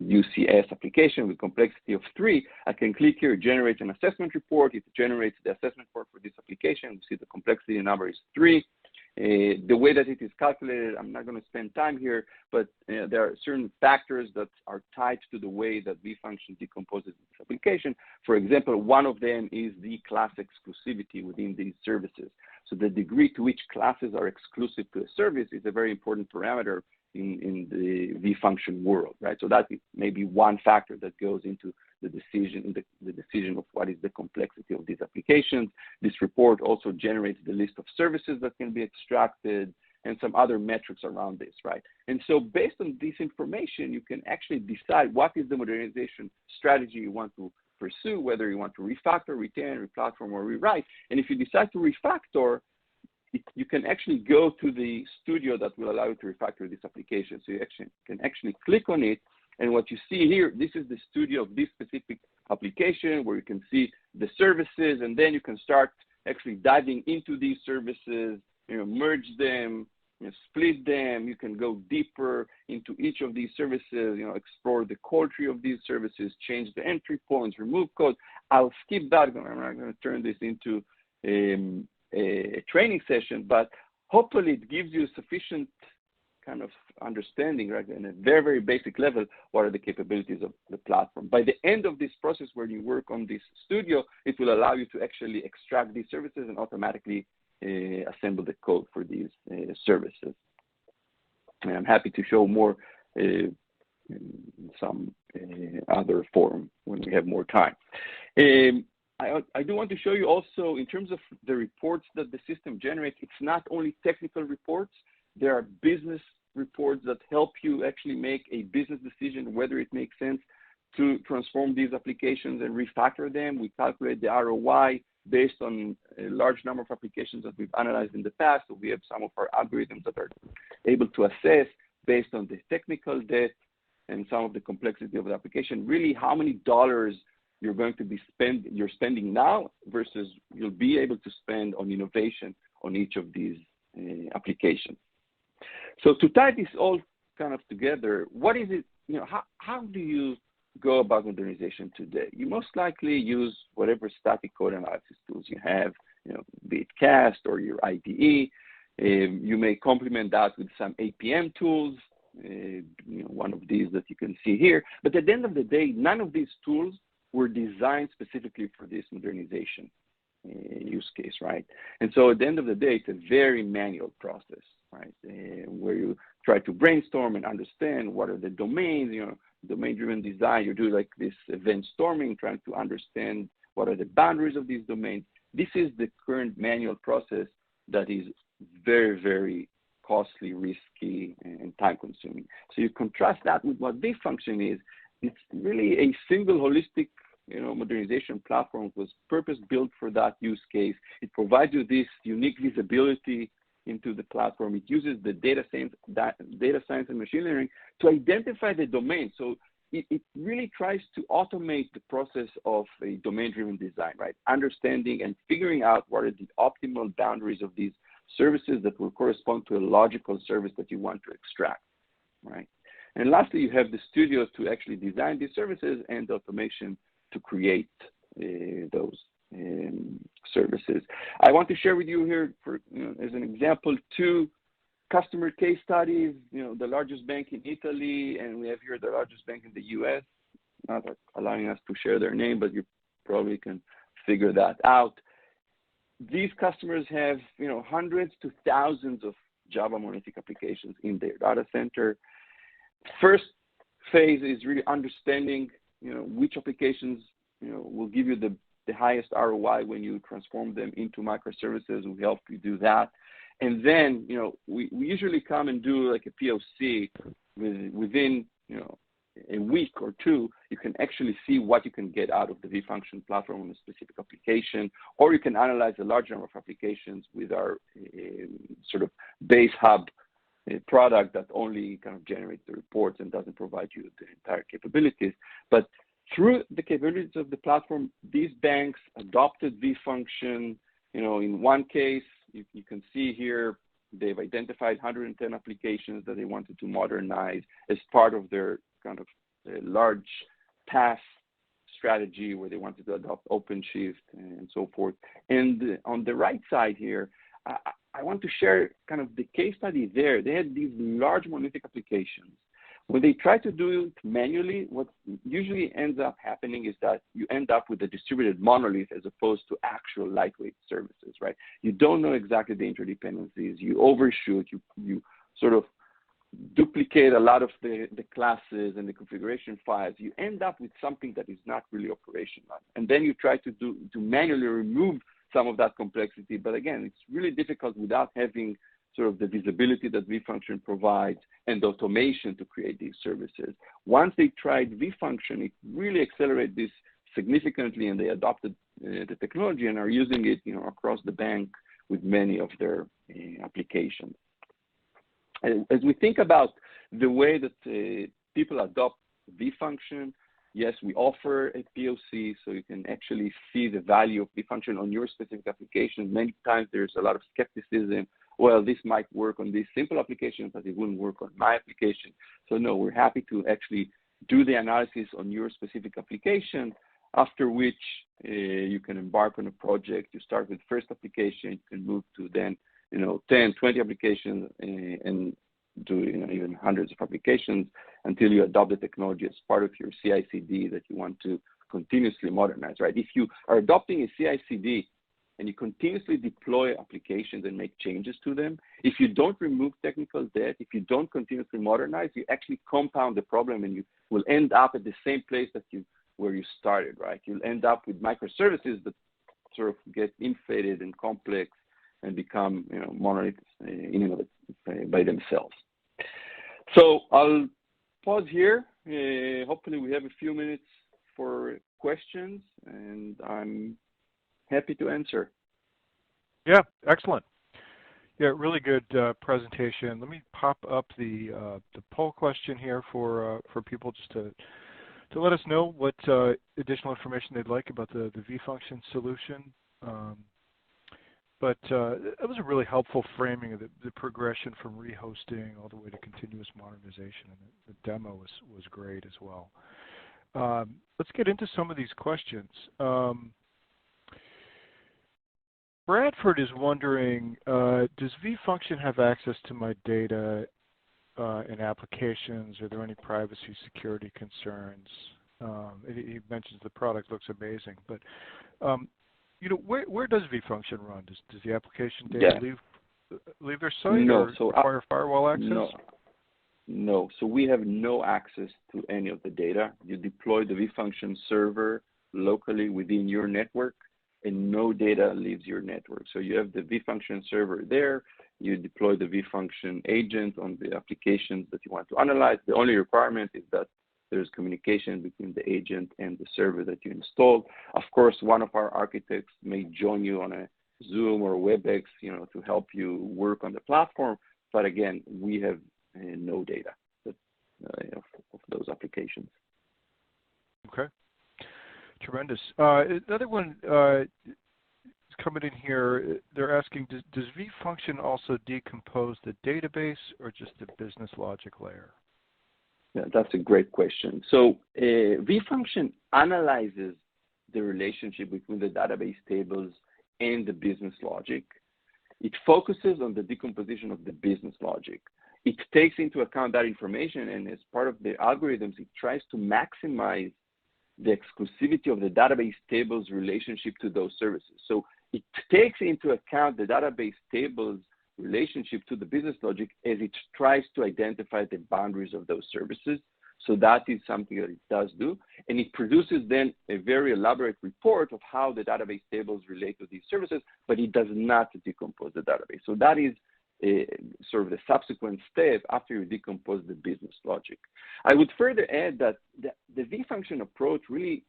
WUCS application with complexity of 3, I can click here, generate an assessment report. It generates the assessment report for this application. We see the complexity number is 3. The way that it is calculated, I'm not going to spend time here, but there are certain factors that are tied to the way that vfunction decomposes this application. For example, one of them is the class exclusivity within these services. So the degree to which classes are exclusive to a service is a very important parameter in the vfunction world, right? So that may be one factor that goes into the decision, the decision of what is the complexity of these applications. This report also generates the list of services that can be extracted and some other metrics around this, right? And so based on this information, you can actually decide what is the modernization strategy you want to pursue, whether you want to refactor, retain, replatform, or rewrite. And if you decide to refactor, you can actually go to the studio that will allow you to refactor this application. So you can actually click on it. And what you see here, this is the studio of this specific application where you can see the services, and then you can start actually diving into these services, merge them, split them. You can go deeper into each of these services, explore the core tree of these services, change the entry points, remove code. I'll skip that. I'm not going to turn this into a training session, but hopefully it gives you sufficient kind of understanding, right, in a very, very basic level, what are the capabilities of the platform. By the end of this process, when you work on this studio, it will allow you to actually extract these services and automatically assemble the code for these services. And I'm happy to show more in some other forum when we have more time. I do want to show you also, in terms of the reports that the system generates, it's not only technical reports. There are business reports that help you actually make a business decision whether it makes sense to transform these applications and refactor them. We calculate the ROI based on a large number of applications that we've analyzed in the past. So we have some of our algorithms that are able to assess based on the technical debt and some of the complexity of the application, really how many dollars you're going to be spending now versus you'll be able to spend on innovation on each of these applications. So to tie this all kind of together, what is it, how do you go about modernization today? You most likely use whatever static code analysis tools you have, be it CAST or your IDE. You may complement that with some APM tools, one of these that you can see here. But at the end of the day, none of these tools were designed specifically for this modernization use case, right? And so at the end of the day, it's a very manual process, right? Where you try to brainstorm and understand what are the domains, domain-driven design. You do like this event storming, trying to understand what are the boundaries of these domains. This is the current manual process that is very, very costly, risky, and time-consuming. So you contrast that with what vfunction is. It's really a single holistic modernization platform. Was purpose-built for that use case. It provides you this unique visibility into the platform. It uses the data science and machine learning to identify the domain. So it really tries to automate the process of a domain-driven design, right? Understanding and figuring out what are the optimal boundaries of these services that will correspond to a logical service that you want to extract, right? And lastly, you have the studio to actually design these services and the automation to create those services. I want to share with you here, as an example, 2 customer case studies. The largest bank in Italy, and we have here the largest bank in the U.S. Not allowing us to share their name, but you probably can figure that out. These customers have, hundreds to thousands of Java monolithic applications in their data center. First phase is really understanding, which applications, will give you the highest ROI when you transform them into microservices. We help you do that. And then, we usually come and do like a POC within, a week or 2. You can actually see what you can get out of the vfunction platform on a specific application, or you can analyze a large number of applications with our sort of base hub product that only kind of generates the reports and doesn't provide you the entire capabilities. But through the capabilities of the platform, these banks adopted vfunction. In one case, you can see here, they've identified 110 applications that they wanted to modernize as part of their kind of large PaaS strategy where they wanted to adopt OpenShift and so forth. And on the right side here, I want to share kind of the case study there. They had these large monolithic applications. When they try to do it manually, what usually ends up happening is that you end up with a distributed monolith as opposed to actual lightweight services, right? You don't know exactly the interdependencies. You overshoot. You sort of duplicate a lot of the classes and the configuration files. You end up with something that is not really operational. And then you try to manually remove some of that complexity. But again, it's really difficult without having sort of the visibility that vFunction provides and the automation to create these services. Once they tried vFunction, it really accelerated this significantly, and they adopted the technology and are using it, across the bank with many of their applications. And as we think about the way that people adopt vFunction, yes, we offer a POC so you can actually see the value of vFunction on your specific application. Many times there's a lot of skepticism. Well, this might work on this simple application, but it wouldn't work on my application. So no, we're happy to actually do the analysis on your specific application, after which you can embark on a project. You start with first application, you can move to then 10, 20 applications and do even hundreds of applications until you adopt the technology as part of your CI/CD that you want to continuously modernize, right? If you are adopting a CI/CD and you continuously deploy applications and make changes to them, if you don't remove technical debt, if you don't continuously modernize, you actually compound the problem and you will end up at the same place where you started, right? You'll end up with microservices that sort of get inflated and complex and become monoliths by themselves. So I'll pause here. Hopefully we have a few minutes for questions, and I'm happy to answer.
Yeah, excellent. Yeah, really good presentation. Let me pop up the poll question here for people just to let us know what additional information they'd like about the vFunction solution. But it was a really helpful framing of the progression from rehosting all the way to continuous modernization, and the demo was great as well. Let's get into some of these questions. Bradford is wondering, does vFunction have access to my data in applications? Are there any privacy security concerns? He mentions the product looks amazing, but where does vFunction run? Does the application data leave their site or require firewall access?
No. So we have no access to any of the data. You deploy the vFunction server locally within your network, and no data leaves your network. So you have the vFunction server there. You deploy the vFunction agent on the applications that you want to analyze. The only requirement is that there's communication between the agent and the server that you installed. Of course, one of our architects may join you on a Zoom or WebEx, to help you work on the platform. But again, we have no data of those applications.
Okay. Tremendous. Another one is coming in here. They're asking, does vFunction also decompose the database or just the business logic layer?
Yeah, that's a great question. So vFunction analyzes the relationship between the database tables and the business logic. It focuses on the decomposition of the business logic. It takes into account that information, and as part of the algorithms, it tries to maximize the exclusivity of the database table's relationship to those services. So it takes into account the database table's relationship to the business logic as it tries to identify the boundaries of those services. So that is something that it does do. And it produces then a very elaborate report of how the database tables relate to these services, but it does not decompose the database. So that is sort of the subsequent step after you decompose the business logic. I would further add that the vFunction approach really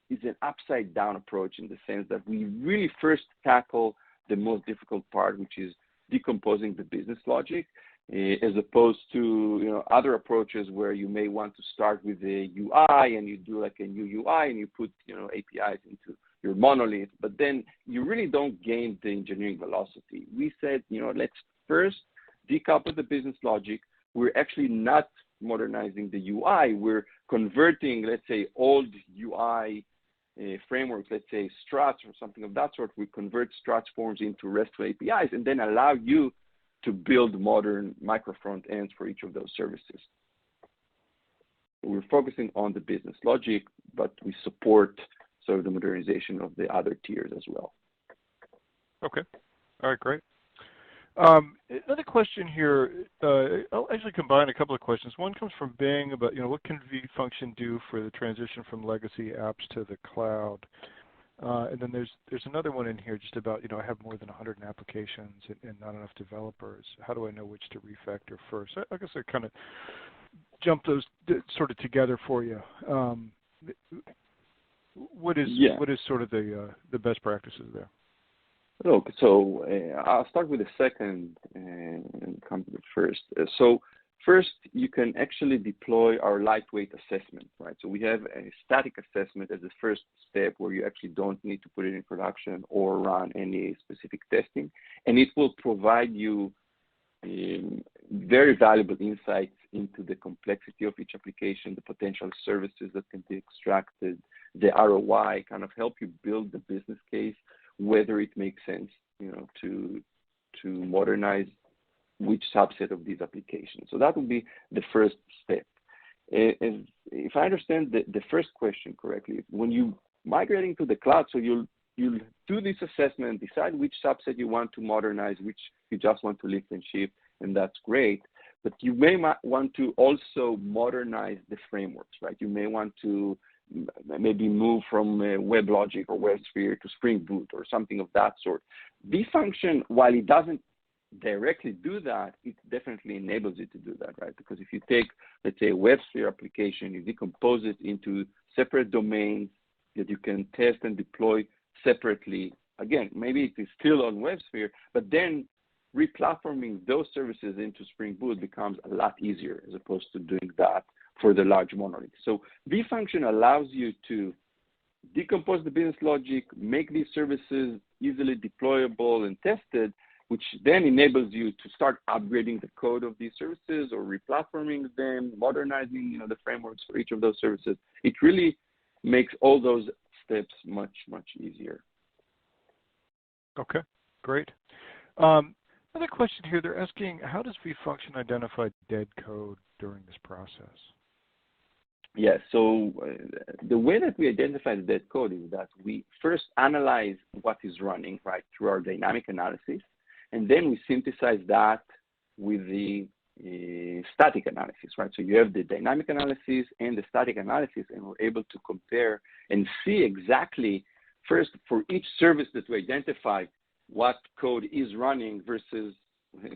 is an upside down approach in the sense that we really first tackle the most difficult part, which is decomposing the business logic, as opposed to other approaches where you may want to start with a UI and you do like a new UI and you put APIs into your monolith, but then you really don't gain the engineering velocity. We said, let's first decouple the business logic. We're actually not modernizing the UI. We're converting, let's say, old UI frameworks, let's say Struts or something of that sort, we convert Struts forms into RESTful APIs and then allow you to build modern micro front ends for each of those services. We're focusing on the business logic, but we support sort of the modernization of the other tiers as well.
Okay. All right, great. Another question here, I'll actually combine a couple of questions. One comes from Bing about, what can vFunction do for the transition from legacy apps to the cloud? And then there's another one in here just about, I have more than 100 applications and not enough developers. How do I know which to refactor first? I guess I kind of jump those sort of together for you. What is sort of the best practices there?
Look, so I'll start with the second and come to the first. So first, you can actually deploy our lightweight assessment, right? So we have a static assessment as the first step where you actually don't need to put it in production or run any specific testing. And it will provide you very valuable insights into the complexity of each application, the potential services that can be extracted, the ROI, kind of help you build the business case, whether it makes sense, to modernize which subset of these applications. So that would be the first step. And if I understand the first question correctly, when you migrating to the cloud, so you'll do this assessment, decide which subset you want to modernize, which you just want to lift and shift, and that's great. But you may want to also modernize the frameworks, right? You may want to maybe move from WebLogic or WebSphere to Spring Boot or something of that sort. vFunction, while it doesn't directly do that, it definitely enables you to do that, right? Because if you take, let's say, a WebSphere application, you decompose it into separate domains that you can test and deploy separately. Again, maybe it is still on WebSphere, but then replatforming those services into Spring Boot becomes a lot easier as opposed to doing that for the large monolith. So vFunction allows you to decompose the business logic, make these services easily deployable and tested, which then enables you to start upgrading the code of these services or replatforming them, modernizing the frameworks for each of those services. It really makes all those steps much, much easier.
Okay, great. Another question here, they're asking, how does vFunction identify dead code during this process?
Yes, so the way that we identify the dead code is that we first analyze what is running, right, through our dynamic analysis, and then we synthesize that with the static analysis, right? So you have the dynamic analysis and the static analysis, and we're able to compare and see exactly, first, for each service that we identify, what code is running versus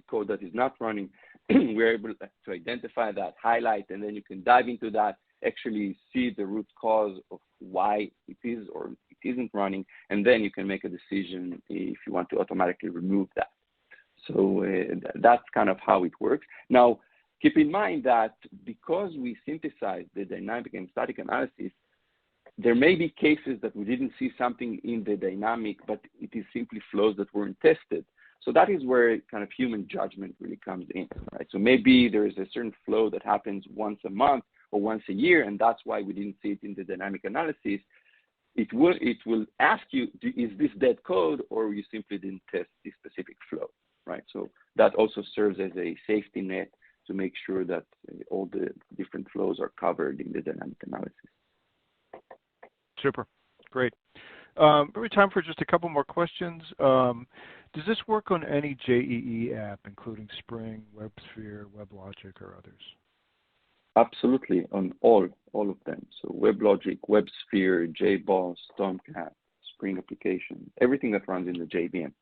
code that is not running. We're able to identify that, highlight, and then you can dive into that, actually see the root cause of why it is or it isn't running, and then you can make a decision if you want to automatically remove that. So that's kind of how it works. Now, keep in mind that because we synthesize the dynamic and static analysis, there may be cases that we didn't see something in the dynamic, but it is simply flows that weren't tested. So that is where kind of human judgment really comes in, right? So maybe there is a certain flow that happens once a month or once a year, and that's why we didn't see it in the dynamic analysis. It will ask you, is this dead code, or you simply didn't test this specific flow, right? So that also serves as a safety net to make sure that all the different flows are covered in the dynamic analysis.
Super, great. Maybe time for just a couple more questions. Does this work on any JEE app, including Spring, WebSphere, WebLogic, or others?
Absolutely, on all of them. So WebLogic, WebSphere, JBoss, Tomcat, Spring application, everything that runs in the JVM.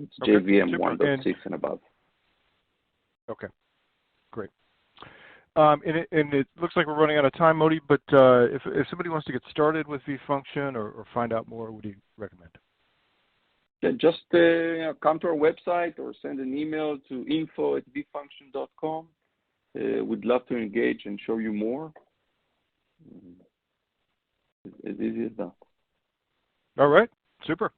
It's okay, JVM 1.6 and above.
Okay, great. And it looks like we're running out of time, Moti, but if somebody wants to get started with vFunction or find out more, what do you recommend?
Yeah, just come to our website or send an email to info@vfunction.com. We'd love to engage and show you more. As easy as that.
All right, super.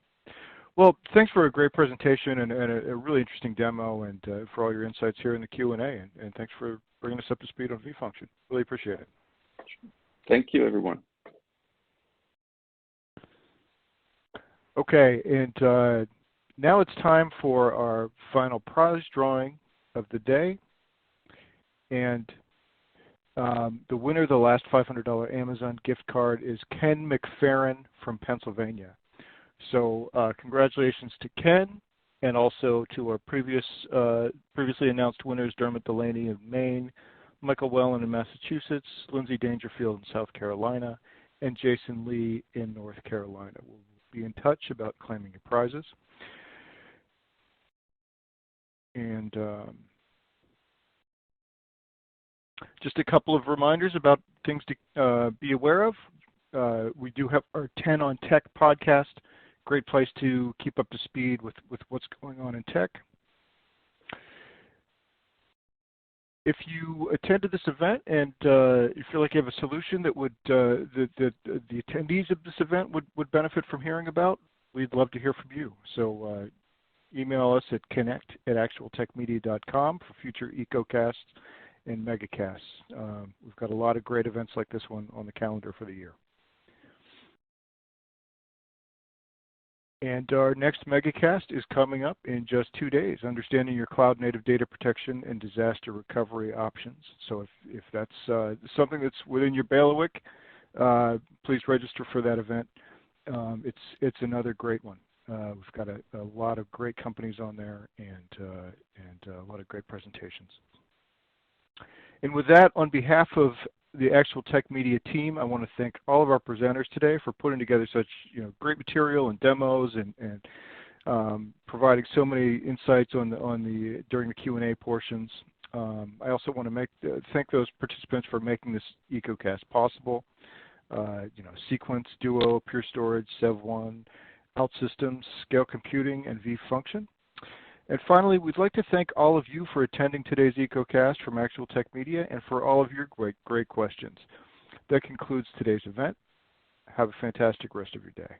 Well, thanks for a great presentation and a really interesting demo, and for all your insights here in the Q&A, and thanks for bringing us up to speed on vFunction. Really appreciate it.
Thank you, everyone.
Okay, and now it's time for our final prize drawing of the day. And the winner of the last $500 Amazon gift card is Ken McFerrin from Pennsylvania. So congratulations to Ken, and also to our previously announced winners, Dermot Delaney of Maine, Michael Wellen in Massachusetts, Lindsay Dangerfield in South Carolina, and Jason Lee in North Carolina. We'll be in touch about claiming your prizes. And just a couple of reminders about things to be aware of. We do have our 10 on Tech podcast. Great place to keep up to speed with what's going on in tech. If you attended this event and you feel like you have a solution that would the attendees of this event would benefit from hearing about, we'd love to hear from you. So email us at connect@actualtechmedia.com for future EcoCasts and megacasts. We've got a lot of great events like this one on the calendar for the year. And our next megacast is coming up in just 2 days, understanding your cloud-native data protection and disaster recovery options. So if that's something that's within your bailiwick, please register for that event. It's another great one. We've got a lot of great companies on there and a lot of great presentations. And with that, on behalf of the Actual Tech Media team, I want to thank all of our presenters today for putting together such great material and demos and providing so many insights during the Q&A portions. I also want to thank those participants for making this EcoCast possible. Sequence, Duo, Pure Storage, Sev1, OutSystems, Scale Computing, and vFunction. And finally, we'd like to thank all of you for attending today's EcoCast from Actual Tech Media and for all of your great questions. That concludes today's event. Have a fantastic rest of your day.